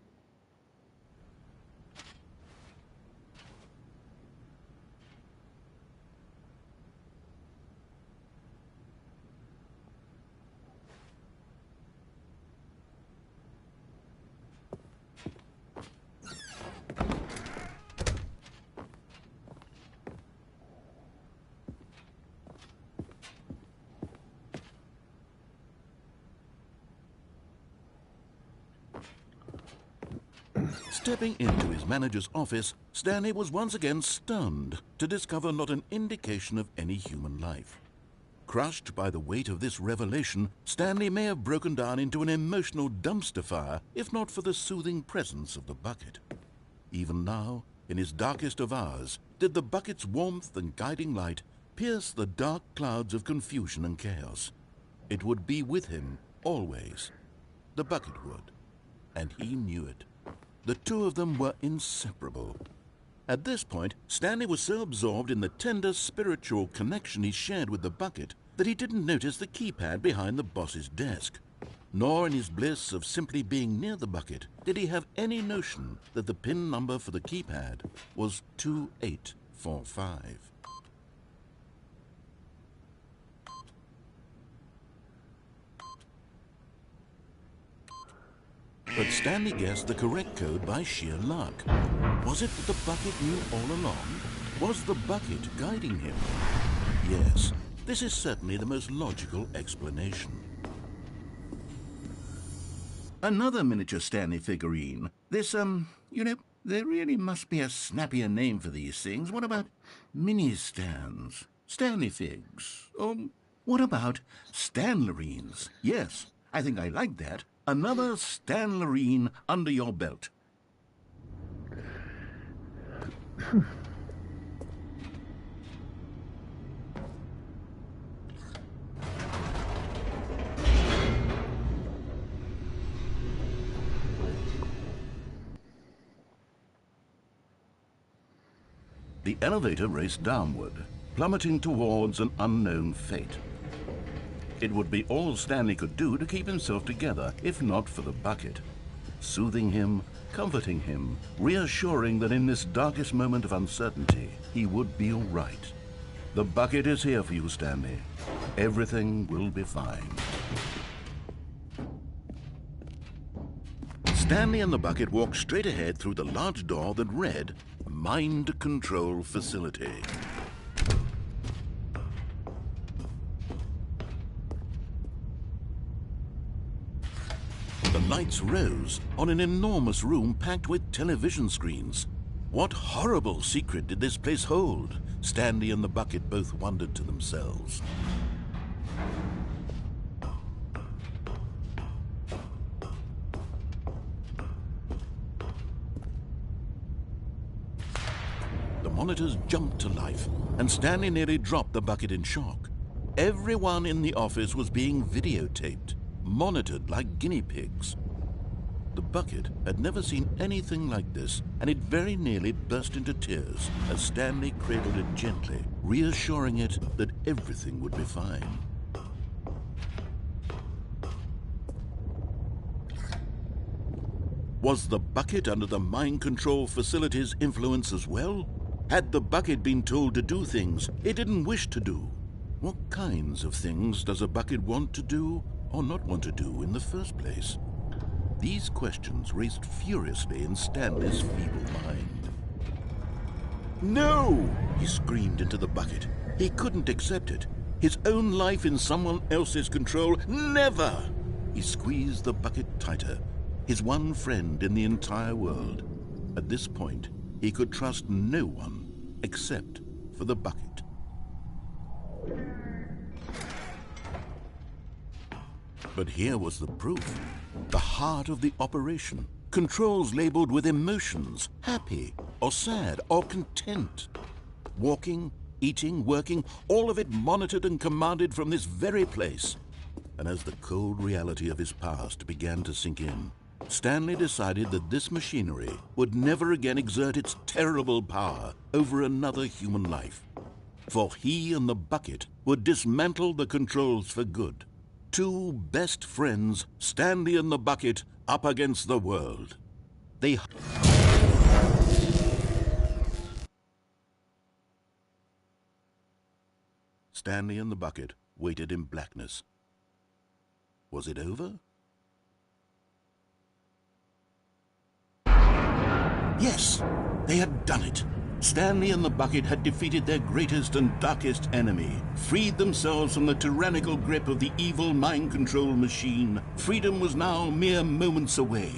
Stepping into his manager's office, Stanley was once again stunned to discover not an indication of any human life. Crushed by the weight of this revelation, Stanley may have broken down into an emotional dumpster fire if not for the soothing presence of the bucket. Even now, in his darkest of hours, did the bucket's warmth and guiding light pierce the dark clouds of confusion and chaos. It would be with him always. The bucket would, and he knew it. The two of them were inseparable. At this point, Stanley was so absorbed in the tender spiritual connection he shared with the bucket that he didn't notice the keypad behind the boss's desk. Nor in his bliss of simply being near the bucket did he have any notion that the PIN number for the keypad was 2845. But Stanley guessed the correct code by sheer luck. Was it that the bucket knew all along? Was the bucket guiding him? Yes, this is certainly the most logical explanation. Another miniature Stanley figurine. This, there really must be a snappier name for these things. What about mini-stands? Stanley figs? Or what about Stanlerines? Yes, I think I like that. Another Stanlerine under your belt. The elevator raced downward, plummeting towards an unknown fate. It would be all Stanley could do to keep himself together, if not for the bucket. Soothing him, comforting him, reassuring that in this darkest moment of uncertainty, he would be all right. The bucket is here for you, Stanley. Everything will be fine. Stanley and the bucket walked straight ahead through the large door that read, Mind Control Facility. The lights rose on an enormous room packed with television screens. What horrible secret did this place hold? Stanley and the bucket both wondered to themselves. The monitors jumped to life, and Stanley nearly dropped the bucket in shock. Everyone in the office was being videotaped, monitored like guinea pigs. The bucket had never seen anything like this, and it very nearly burst into tears as Stanley cradled it gently, reassuring it that everything would be fine. Was the bucket under the mind control facility's influence as well? Had the bucket been told to do things it didn't wish to do? What kinds of things does a bucket want to do or not want to do in the first place? These questions raced furiously in Stanley's feeble mind. No! He screamed into the bucket. He couldn't accept it. His own life in someone else's control, never! He squeezed the bucket tighter, his one friend in the entire world. At this point, he could trust no one except for the bucket. But here was the proof. The heart of the operation. Controls labeled with emotions, happy or sad or content. Walking, eating, working, all of it monitored and commanded from this very place. And as the cold reality of his past began to sink in, Stanley decided that this machinery would never again exert its terrible power over another human life. For he and the bucket would dismantle the controls for good. Two best friends, Stanley and the bucket, up against the world. They... Stanley and the bucket waited in blackness. Was it over? Yes, they had done it. Stanley and the bucket had defeated their greatest and darkest enemy, freed themselves from the tyrannical grip of the evil mind control machine. Freedom was now mere moments away.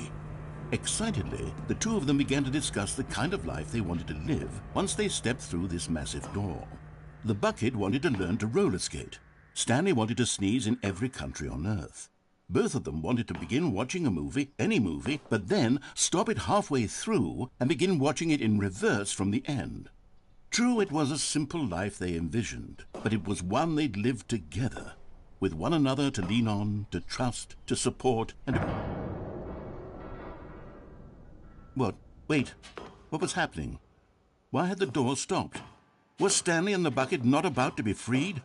Excitedly, the two of them began to discuss the kind of life they wanted to live once they stepped through this massive door. The bucket wanted to learn to roller skate. Stanley wanted to sneeze in every country on Earth. Both of them wanted to begin watching a movie, any movie, but then stop it halfway through and begin watching it in reverse from the end. True, it was a simple life they envisioned, but it was one they'd lived together, with one another to lean on, to trust, to support, and to... What? Wait. What was happening? Why had the door stopped? Was Stanley and the bucket not about to be freed?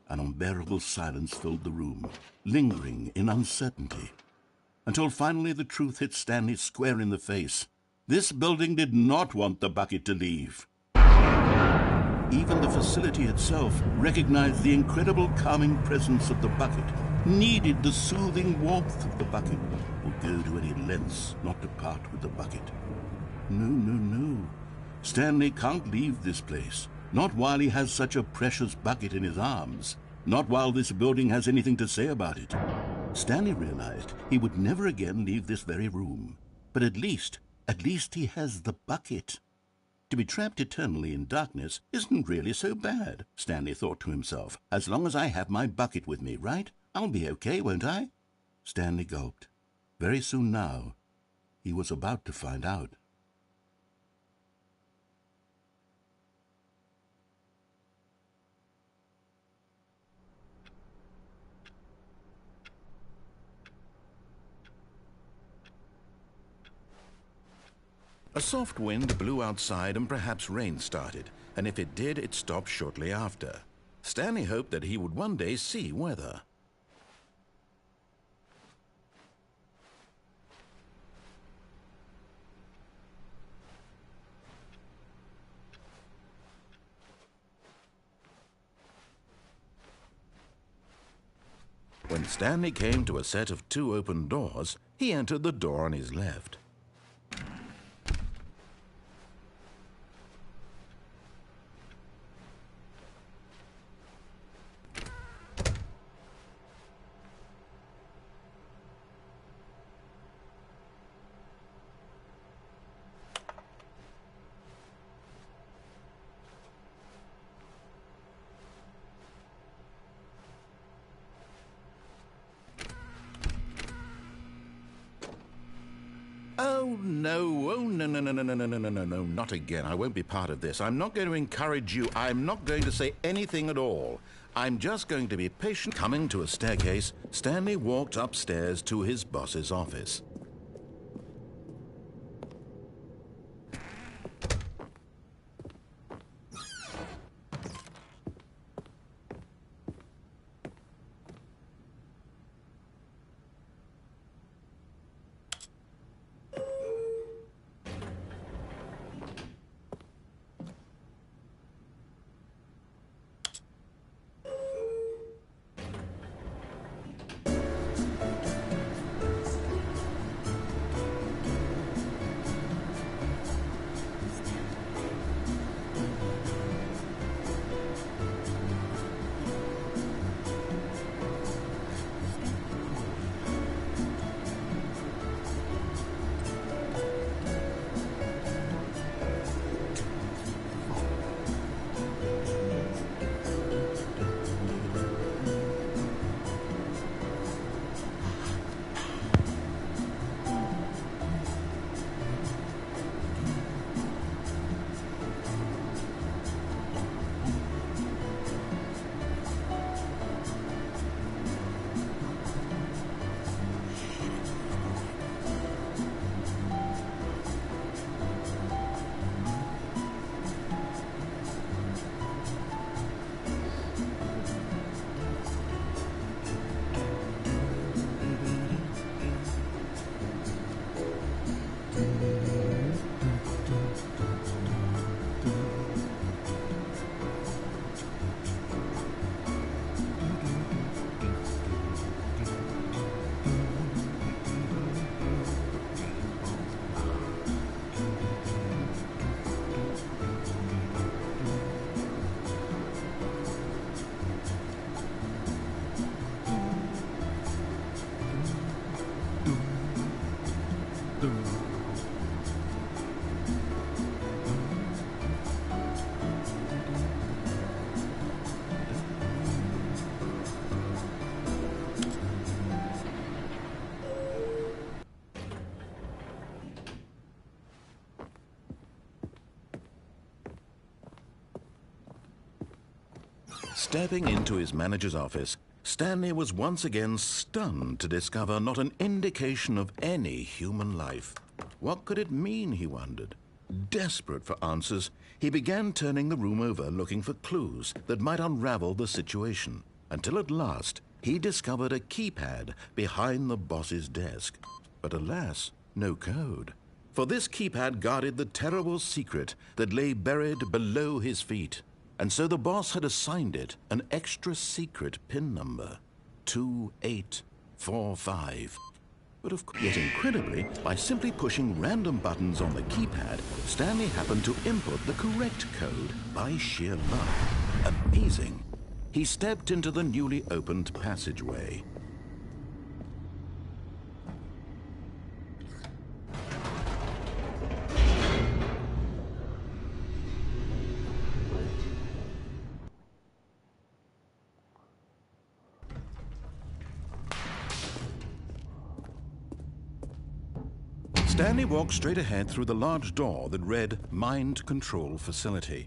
An unbearable silence filled the room, lingering in uncertainty, until finally the truth hit Stanley square in the face. This building did not want the bucket to leave. Even the facility itself recognized the incredible calming presence of the bucket, needed the soothing warmth of the bucket, would go to any lengths not to part with the bucket. No, no, no. Stanley can't leave this place. Not while he has such a precious bucket in his arms. Not while this building has anything to say about it. Stanley realized he would never again leave this very room. But at least he has the bucket. To be trapped eternally in darkness isn't really so bad, Stanley thought to himself. As long as I have my bucket with me, right? I'll be okay, won't I? Stanley gulped. Very soon now, he was about to find out. A soft wind blew outside and perhaps rain started, and if it did, it stopped shortly after. Stanley hoped that he would one day see weather. When Stanley came to a set of 2 open doors, he entered the door on his left. Oh, no. Oh, no, no, no, no, no, no, no, no, no, no, not again. I won't be part of this. I'm not going to encourage you. I'm not going to say anything at all. I'm just going to be patient. Coming to a staircase, Stanley walked upstairs to his boss's office. Stepping into his manager's office, Stanley was once again stunned to discover not an indication of any human life. What could it mean, he wondered? Desperate for answers, he began turning the room over looking for clues that might unravel the situation, until at last he discovered a keypad behind the boss's desk. But alas, no code. For this keypad guarded the terrible secret that lay buried below his feet. And so the boss had assigned it an extra secret PIN number, 2845. But of course, yet incredibly, by simply pushing random buttons on the keypad, Stanley happened to input the correct code by sheer luck. Amazing. He stepped into the newly opened passageway. Stanley walked straight ahead through the large door that read Mind Control Facility.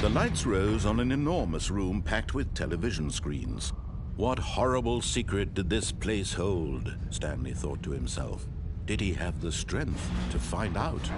The lights rose on an enormous room packed with television screens. What horrible secret did this place hold? Stanley thought to himself. Did he have the strength to find out?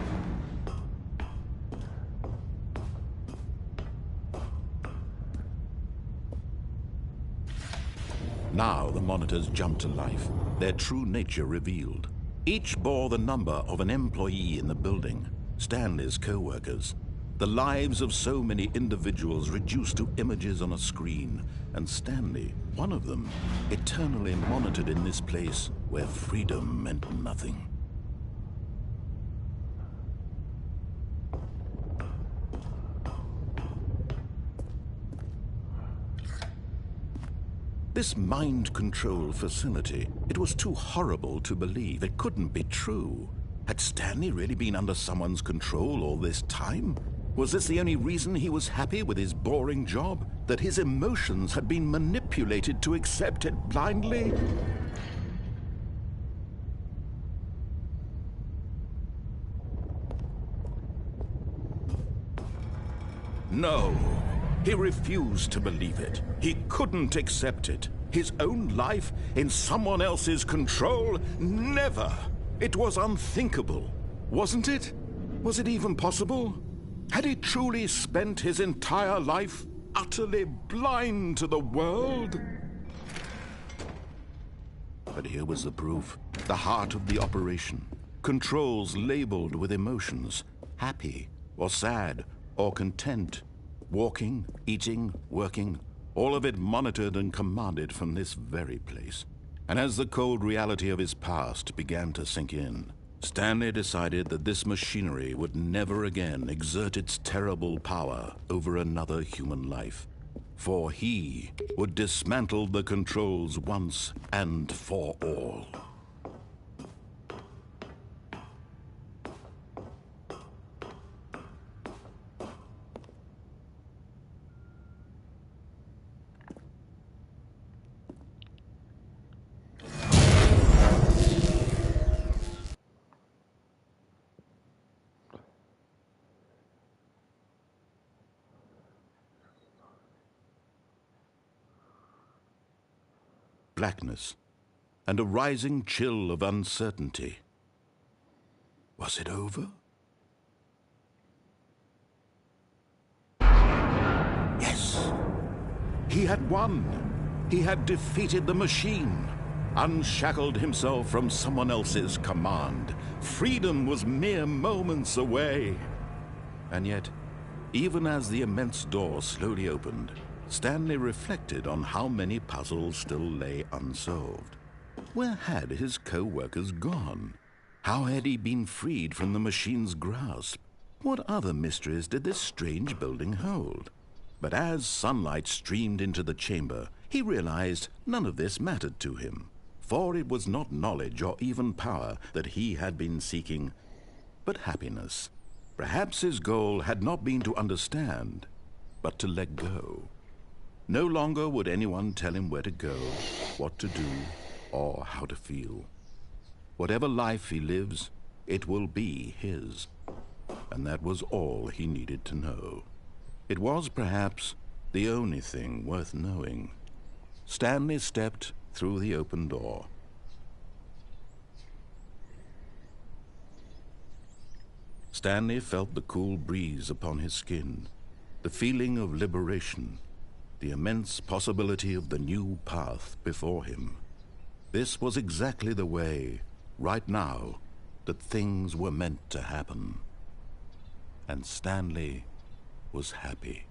Now the monitors jumped to life, their true nature revealed. Each bore the number of an employee in the building, Stanley's co-workers. The lives of so many individuals reduced to images on a screen, and Stanley, one of them, eternally monitored in this place where freedom meant nothing. This mind control facility, it was too horrible to believe. It couldn't be true. Had Stanley really been under someone's control all this time? Was this the only reason he was happy with his boring job? That his emotions had been manipulated to accept it blindly? No. He refused to believe it. He couldn't accept it. His own life in someone else's control? Never! It was unthinkable, wasn't it? Was it even possible? Had he truly spent his entire life utterly blind to the world? But here was the proof. The heart of the operation. Controls labeled with emotions. Happy, or sad, or content. Walking, eating, working, all of it monitored and commanded from this very place. And as the cold reality of his past began to sink in, Stanley decided that this machinery would never again exert its terrible power over another human life. For he would dismantle the controls once and for all. Blackness, and a rising chill of uncertainty. Was it over? Yes! He had won! He had defeated the machine, unshackled himself from someone else's command. Freedom was mere moments away. And yet, even as the immense door slowly opened, Stanley reflected on how many puzzles still lay unsolved. Where had his co-workers gone? How had he been freed from the machine's grasp? What other mysteries did this strange building hold? But as sunlight streamed into the chamber, he realized none of this mattered to him, for it was not knowledge or even power that he had been seeking, but happiness. Perhaps his goal had not been to understand, but to let go. No longer would anyone tell him where to go, what to do, or how to feel. Whatever life he lives, it will be his. And that was all he needed to know. It was perhaps the only thing worth knowing. Stanley stepped through the open door. Stanley felt the cool breeze upon his skin, the feeling of liberation, the immense possibility of the new path before him. This was exactly the way, right now, that things were meant to happen. And Stanley was happy.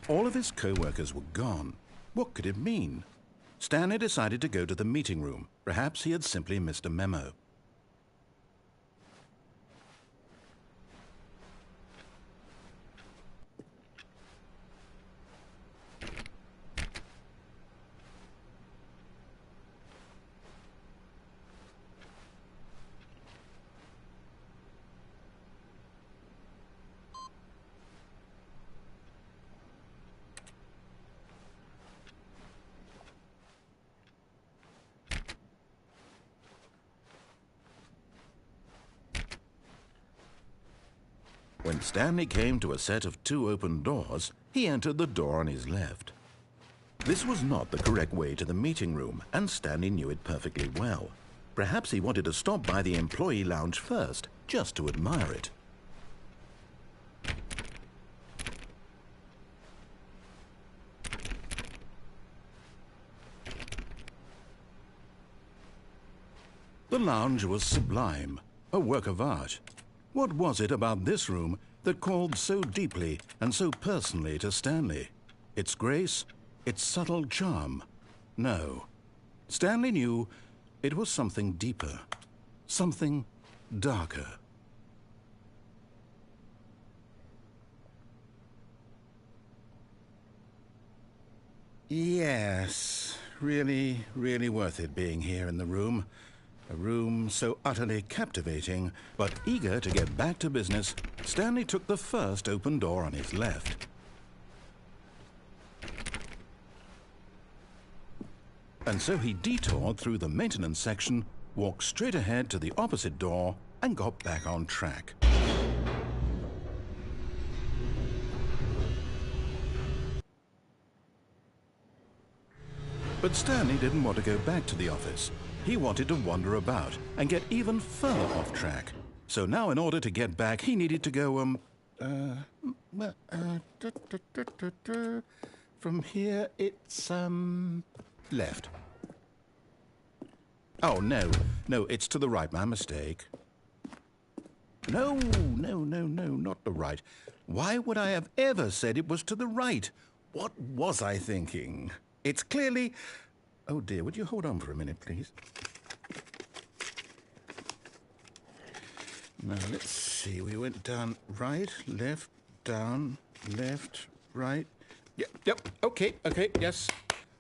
All of his co-workers were gone. What could it mean? Stanley decided to go to the meeting room. Perhaps he had simply missed a memo. When Stanley came to a set of 2 open doors, he entered the door on his left. This was not the correct way to the meeting room, and Stanley knew it perfectly well. Perhaps he wanted to stop by the employee lounge first, just to admire it. The lounge was sublime, a work of art. What was it about this room that called so deeply and so personally to Stanley? Its grace? Its subtle charm? No. Stanley knew it was something deeper, something darker. Yes, really, really worth it being here in the room. A room so utterly captivating, but eager to get back to business, Stanley took the first open door on his left. And so he detoured through the maintenance section, walked straight ahead to the opposite door, and got back on track. But Stanley didn't want to go back to the office. He wanted to wander about and get even further off track. So now in order to get back, he needed to go, from here it's, left. Oh, no, it's to the right, my mistake. No, not the right. Why would I have ever said it was to the right? What was I thinking? It's clearly... Oh dear, would you hold on for a minute, please? Now, let's see. We went down right, left, down, left, right. Yep, okay, yes.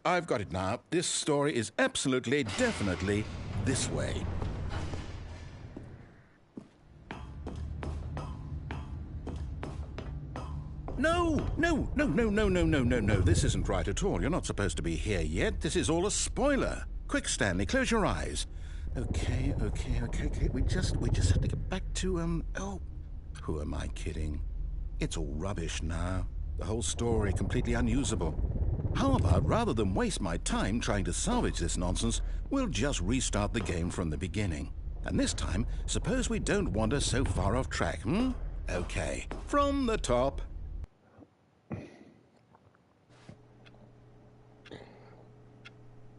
I've got it now. This story is absolutely, definitely this way. No. This isn't right at all. You're not supposed to be here yet. This is all a spoiler. Quick, Stanley, close your eyes. Okay. We just have to get back to, oh, who am I kidding? It's all rubbish now. The whole story completely unusable. How about, rather than waste my time trying to salvage this nonsense, we'll just restart the game from the beginning. And this time, suppose we don't wander so far off track, Okay, from the top.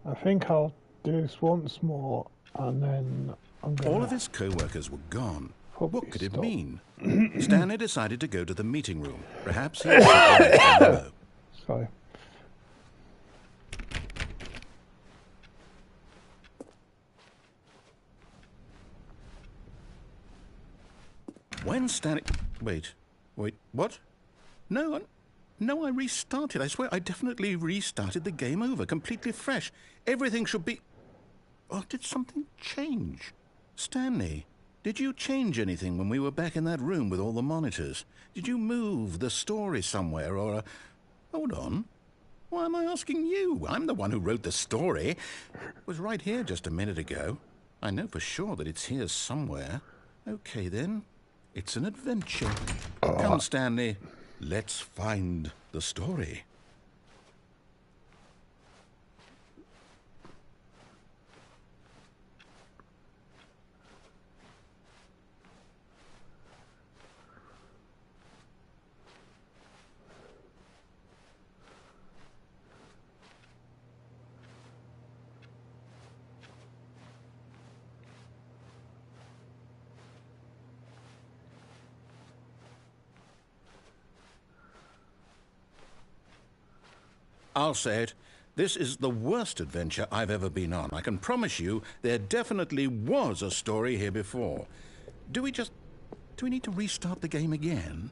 I think I'll do this once more, and then I'm going All of his co-workers were gone. probably What could it stop. mean? Stanley decided to go to the meeting room. Perhaps he had simply missed a memo. Sorry. When Stanley... Wait, what? No, I restarted. I swear, I definitely restarted the game over, completely fresh. Everything should be... Oh, did something change? Stanley, did you change anything when we were back in that room with all the monitors? Did you move the story somewhere, or... Hold on. Why am I asking you? I'm the one who wrote the story. It was right here just a minute ago. I know for sure that it's here somewhere. Okay, then. It's an adventure. Come, Stanley. Let's find the story. I'll say it. This is the worst adventure I've ever been on. I can promise you there definitely was a story here before. Do we need to restart the game again?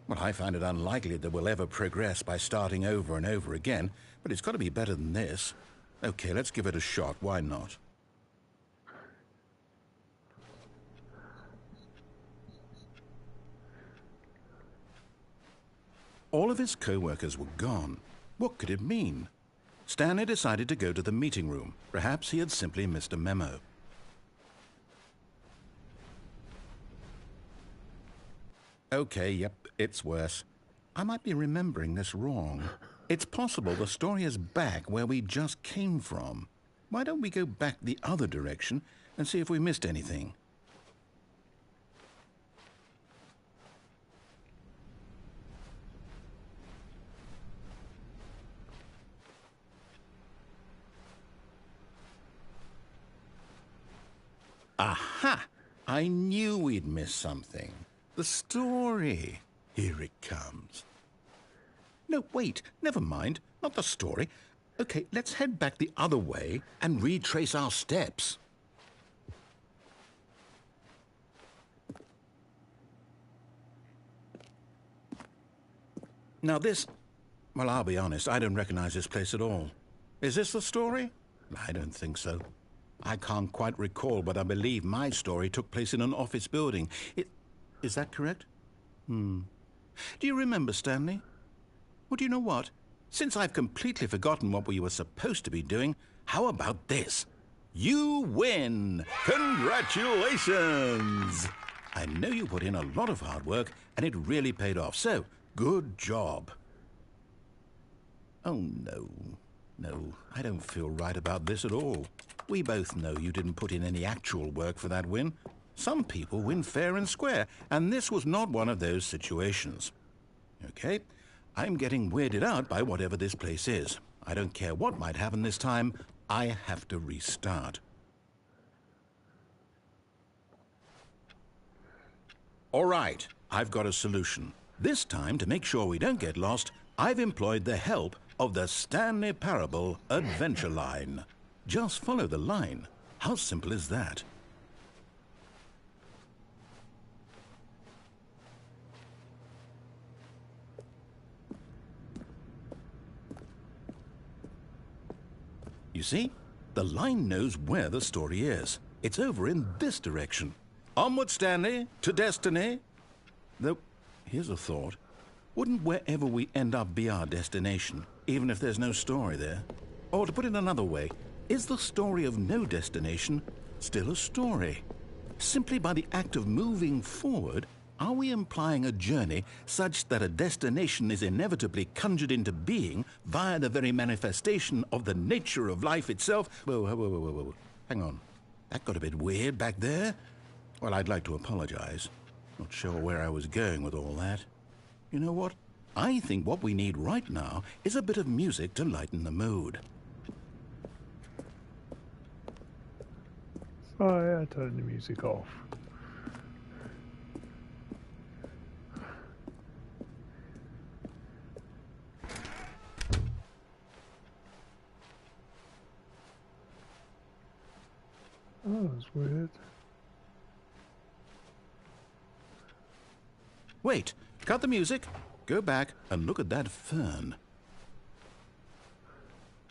Well, I find it unlikely that we'll ever progress by starting over and over again, but it's got to be better than this. Okay, let's give it a shot. Why not? All of his co-workers were gone. What could it mean? Stanley decided to go to the meeting room. Perhaps he had simply missed a memo. Okay, yep, it's worse. I might be remembering this wrong. It's possible the story is back where we just came from. Why don't we go back the other direction and see if we missed anything? Aha! I knew we'd miss something. The story. Here it comes. No, wait. Never mind. Not the story. Okay, let's head back the other way and retrace our steps. Now this... Well, I'll be honest. I don't recognize this place at all. Is this the story? I don't think so. I can't quite recall, but I believe my story took place in an office building. Is that correct? Do you remember, Stanley? Well, do you know what? Since I've completely forgotten what we were supposed to be doing, how about this? You win! Congratulations! I know you put in a lot of hard work, and it really paid off, so good job. Oh, no. No, I don't feel right about this at all. We both know you didn't put in any actual work for that win. Some people win fair and square, and this was not one of those situations. Okay, I'm getting weirded out by whatever this place is. I don't care what might happen this time. I have to restart. All right, I've got a solution. This time, to make sure we don't get lost, I've employed the help of the Stanley Parable Adventure Line. Just follow the line. How simple is that? You see? The line knows where the story is. It's over in this direction. Onward, Stanley, to destiny. Though, here's a thought. Wouldn't wherever we end up be our destination, even if there's no story there? Or to put it another way, is the story of no destination still a story? Simply by the act of moving forward, are we implying a journey such that a destination is inevitably conjured into being via the very manifestation of the nature of life itself? Whoa. Hang on. That got a bit weird back there. Well, I'd like to apologize. Not sure where I was going with all that. You know what? I think what we need right now is a bit of music to lighten the mood. Sorry, I turned the music off. Oh, that's weird. Wait, cut the music, go back and look at that fern.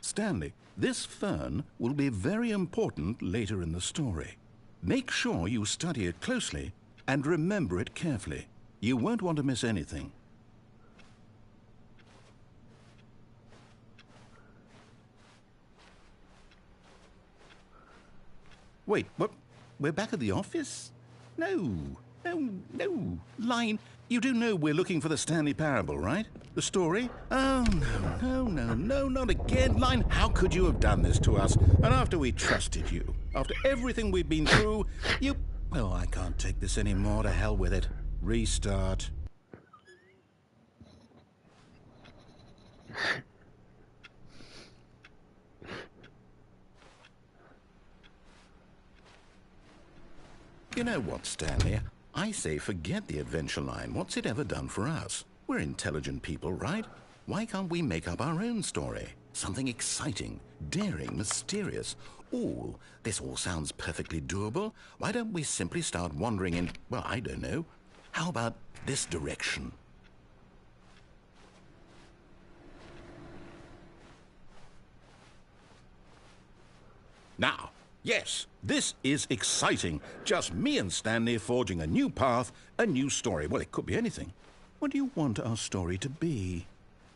Stanley, this fern will be very important later in the story. Make sure you study it closely and remember it carefully. You won't want to miss anything. Wait, what? We're back at the office? No. Line, you do know we're looking for the Stanley Parable, right? The story? Oh, no, not again. Line, how could you have done this to us? And after we trusted you, after everything we've been through, you... Well, I can't take this anymore. To hell with it. Restart. You know what, Stanley? I say forget the adventure line. What's it ever done for us? We're intelligent people, right? Why can't we make up our own story? Something exciting, daring, mysterious. Ooh, this all sounds perfectly doable. Why don't we simply start wandering in, well, I don't know. How about this direction? Now, yes, this is exciting. Just me and Stanley forging a new path, a new story. Well, it could be anything. What do you want our story to be?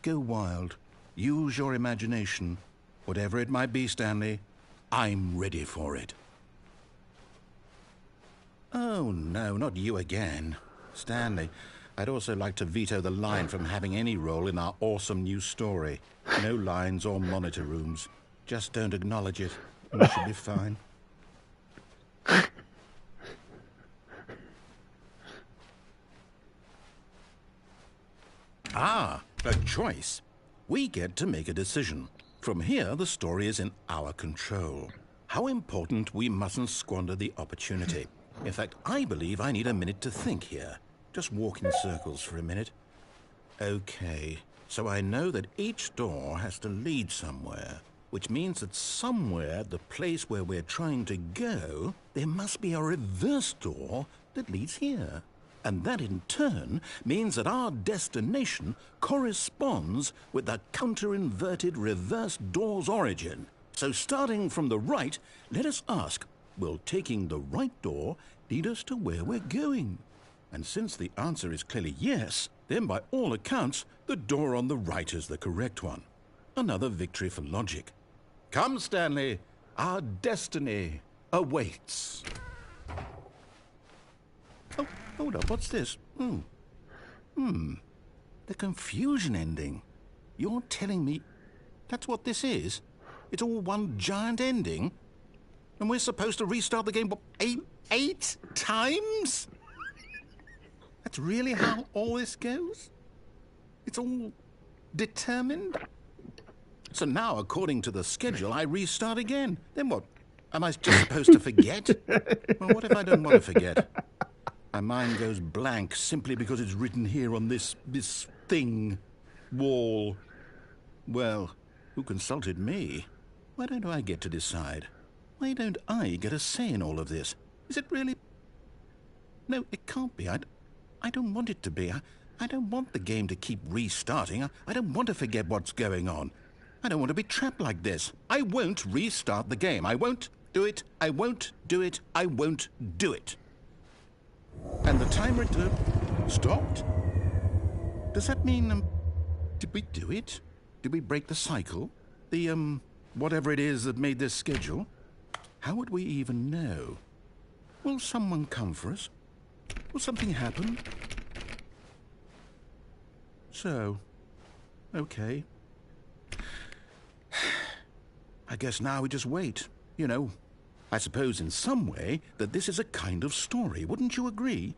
Go wild. Use your imagination. Whatever it might be, Stanley, I'm ready for it. Oh, no, not you again. Stanley, I'd also like to veto the line from having any role in our awesome new story. No lines or monitor rooms. Just don't acknowledge it. We should be fine. Ah, a choice. We get to make a decision. From here, the story is in our control. How important we mustn't squander the opportunity. In fact, I believe I need a minute to think here. Just walk in circles for a minute. Okay, so I know that each door has to lead somewhere, which means that somewhere, the place where we're trying to go, there must be a reverse door that leads here. And that in turn means that our destination corresponds with the counter-inverted reverse door's origin. So starting from the right, let us ask, will taking the right door lead us to where we're going? And since the answer is clearly yes, then by all accounts, the door on the right is the correct one. Another victory for logic. Come, Stanley, our destiny awaits. Oh, hold up, what's this? The confusion ending. You're telling me that's what this is? It's all one giant ending? And we're supposed to restart the game, what, eight times? That's really how all this goes? It's all determined? So now, according to the schedule, I restart again. Then what? Am I just supposed to forget? Well, what if I don't want to forget? My mind goes blank simply because it's written here on this thing, wall. Well, who consulted me? Why don't I get to decide? Why don't I get a say in all of this? Is it really? No, it can't be. I don't want it to be. I don't want the game to keep restarting. I don't want to forget what's going on. I don't want to be trapped like this. I won't restart the game. I won't do it. I won't do it. I won't do it. And the timer stopped? Does that mean, did we do it? Did we break the cycle? The, whatever it is that made this schedule? How would we even know? Will someone come for us? Will something happen? So, okay. I guess now we just wait, you know. I suppose in some way that this is a kind of story, wouldn't you agree?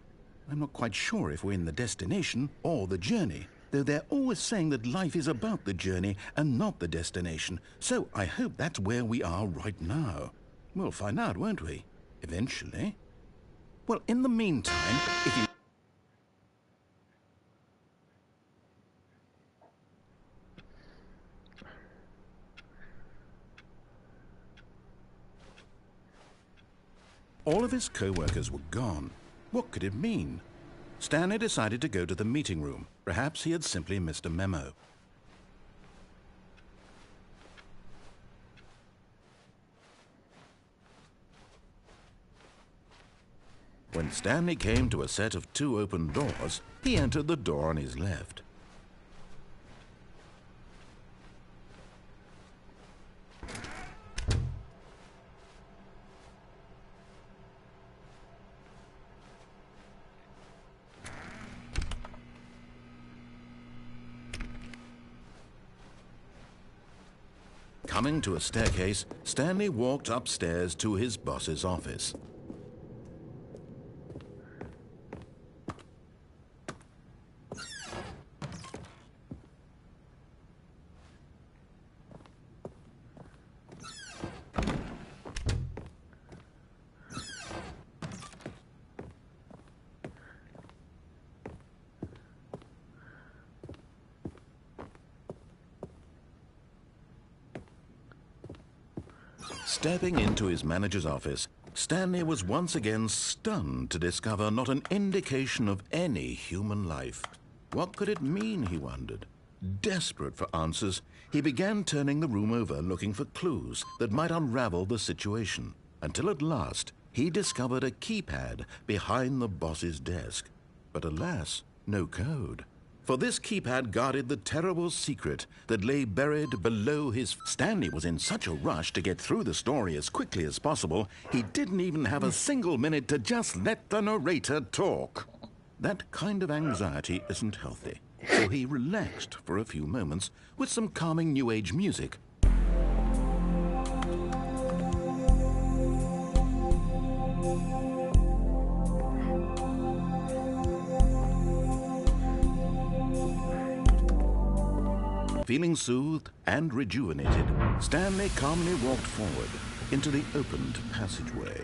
I'm not quite sure if we're in the destination or the journey, though they're always saying that life is about the journey and not the destination. So I hope that's where we are right now. We'll find out, won't we? Eventually. Well, in the meantime, if you... All of his co-workers were gone. What could it mean? Stanley decided to go to the meeting room. Perhaps he had simply missed a memo. When Stanley came to a set of 2 open doors, he entered the door on his left. Coming to a staircase, Stanley walked upstairs to his boss's office. Stepping into his manager's office, Stanley was once again stunned to discover not an indication of any human life. What could it mean, he wondered? Desperate for answers, he began turning the room over looking for clues that might unravel the situation, until at last he discovered a keypad behind the boss's desk. But alas, no code. For this keypad guarded the terrible secret that lay buried below his... Stanley was in such a rush to get through the story as quickly as possible, he didn't even have a single minute to just let the narrator talk. That kind of anxiety isn't healthy, so he relaxed for a few moments with some calming New Age music. Feeling soothed and rejuvenated, Stanley calmly walked forward into the opened passageway.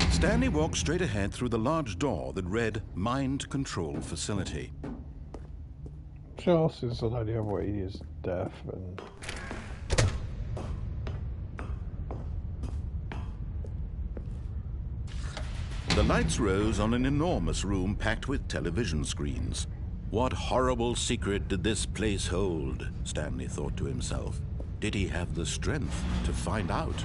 Stanley walked straight ahead through the large door that read Mind Control Facility. Sure, since an idea of what he is deaf and... The lights rose on an enormous room packed with television screens. What horrible secret did this place hold? Stanley thought to himself. Did he have the strength to find out?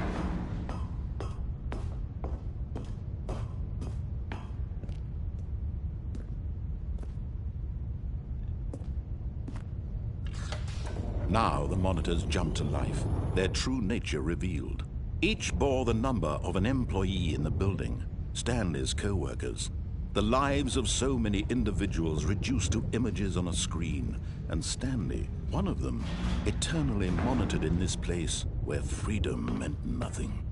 Now the monitors jumped to life, their true nature revealed. Each bore the number of an employee in the building, Stanley's co-workers. The lives of so many individuals reduced to images on a screen, and Stanley, one of them, eternally monitored in this place where freedom meant nothing.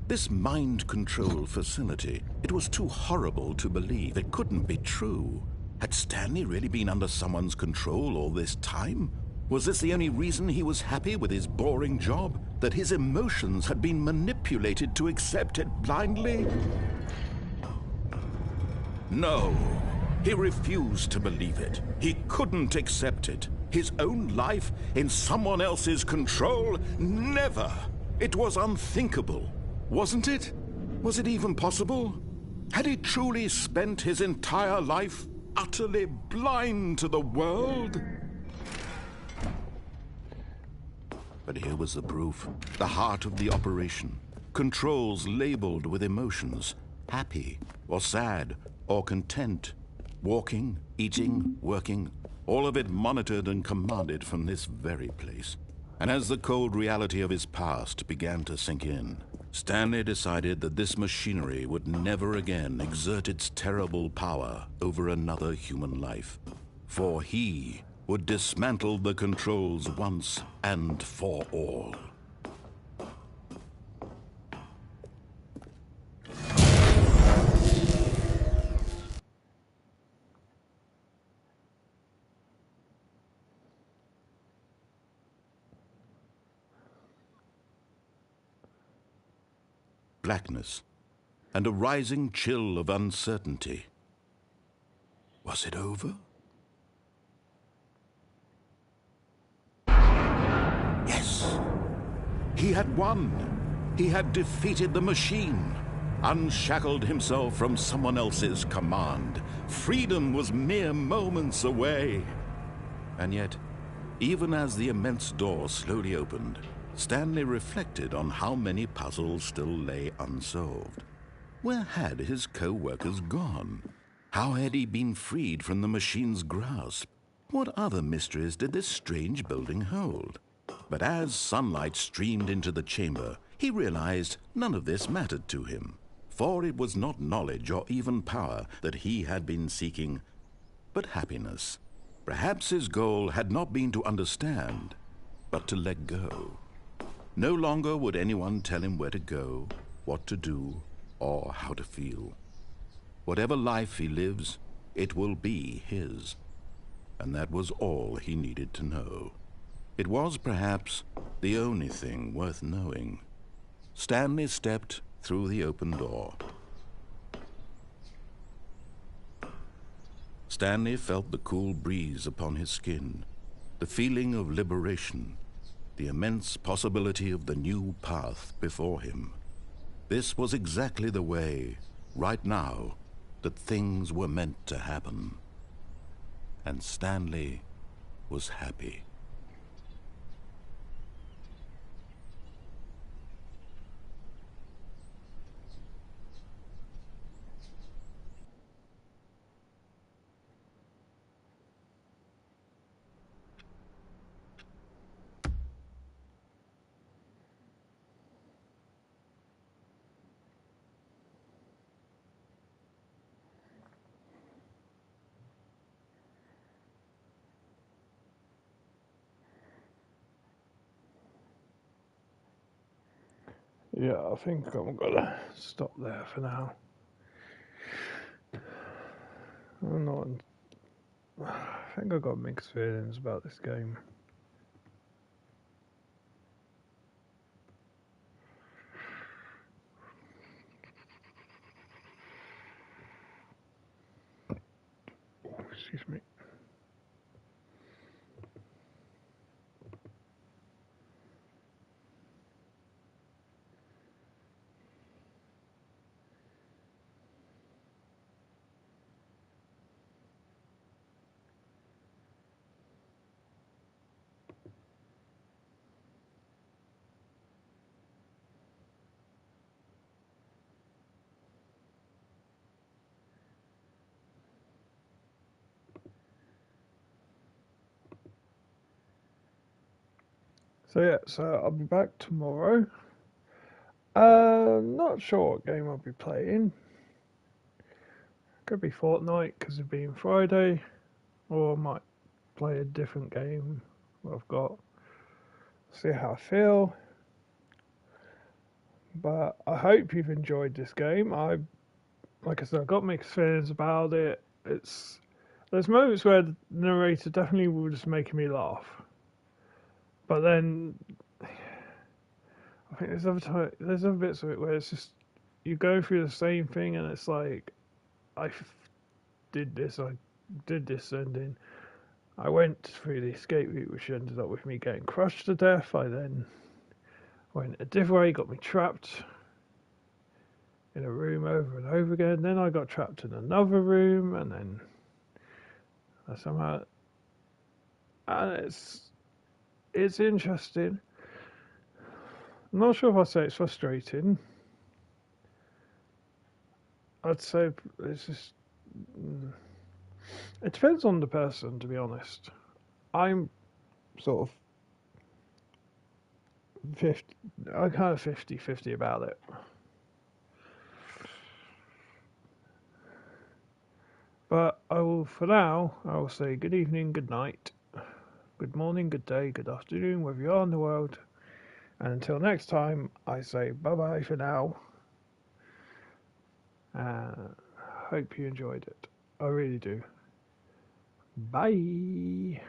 This mind control facility, it was too horrible to believe. It couldn't be true. Had Stanley really been under someone's control all this time? Was this the only reason he was happy with his boring job? That his emotions had been manipulated to accept it blindly? No, he refused to believe it. He couldn't accept it. His own life in someone else's control? Never! It was unthinkable. Wasn't it? Was it even possible? Had he truly spent his entire life utterly blind to the world? But here was the proof. The heart of the operation. Controls labeled with emotions. Happy, or sad, or content. Walking, eating, working. All of it monitored and commanded from this very place. And as the cold reality of his past began to sink in, Stanley decided that this machinery would never again exert its terrible power over another human life. For he would dismantle the controls once and for all. blackness and a rising chill of uncertainty. Was it over? Yes! He had won! He had defeated the machine, unshackled himself from someone else's command. Freedom was mere moments away. And yet, even as the immense door slowly opened, Stanley reflected on how many puzzles still lay unsolved. Where had his co-workers gone? How had he been freed from the machine's grasp? What other mysteries did this strange building hold? But as sunlight streamed into the chamber, he realized none of this mattered to him, for it was not knowledge or even power that he had been seeking, but happiness. Perhaps his goal had not been to understand, but to let go. No longer would anyone tell him where to go, what to do, or how to feel. Whatever life he lives, it will be his. And that was all he needed to know. It was perhaps the only thing worth knowing. Stanley stepped through the open door. Stanley felt the cool breeze upon his skin, the feeling of liberation, the immense possibility of the new path before him. This was exactly the way, right now, that things were meant to happen. And Stanley was happy. Yeah, I think I'm gonna stop there for now. I'm not. I think I've got mixed feelings about this game. Excuse me. So yeah, so I'll be back tomorrow. Not sure what game I'll be playing. Could be Fortnite because of being Friday, or I might play a different game I've got. See how I feel. But I hope you've enjoyed this game. Like I said, I got mixed feelings about it. There's moments where the narrator definitely was making me laugh, but then I think there's other bits of it where it's just you go through the same thing and it's like I did this ending. I went through the escape route, which ended up with me getting crushed to death. I then went a different way, got me trapped in a room over and over again. Then I got trapped in another room, and then somehow, and it's interesting. I'm not sure if I'd say it's frustrating. I'd say it's just. It depends on the person, to be honest. I'm sort of 50. I'm kind of 50-50 about it. But for now, I will say good evening, good night, good morning, good day, good afternoon, wherever you are in the world. And until next time, I say bye-bye for now. Hope you enjoyed it. I really do. Bye.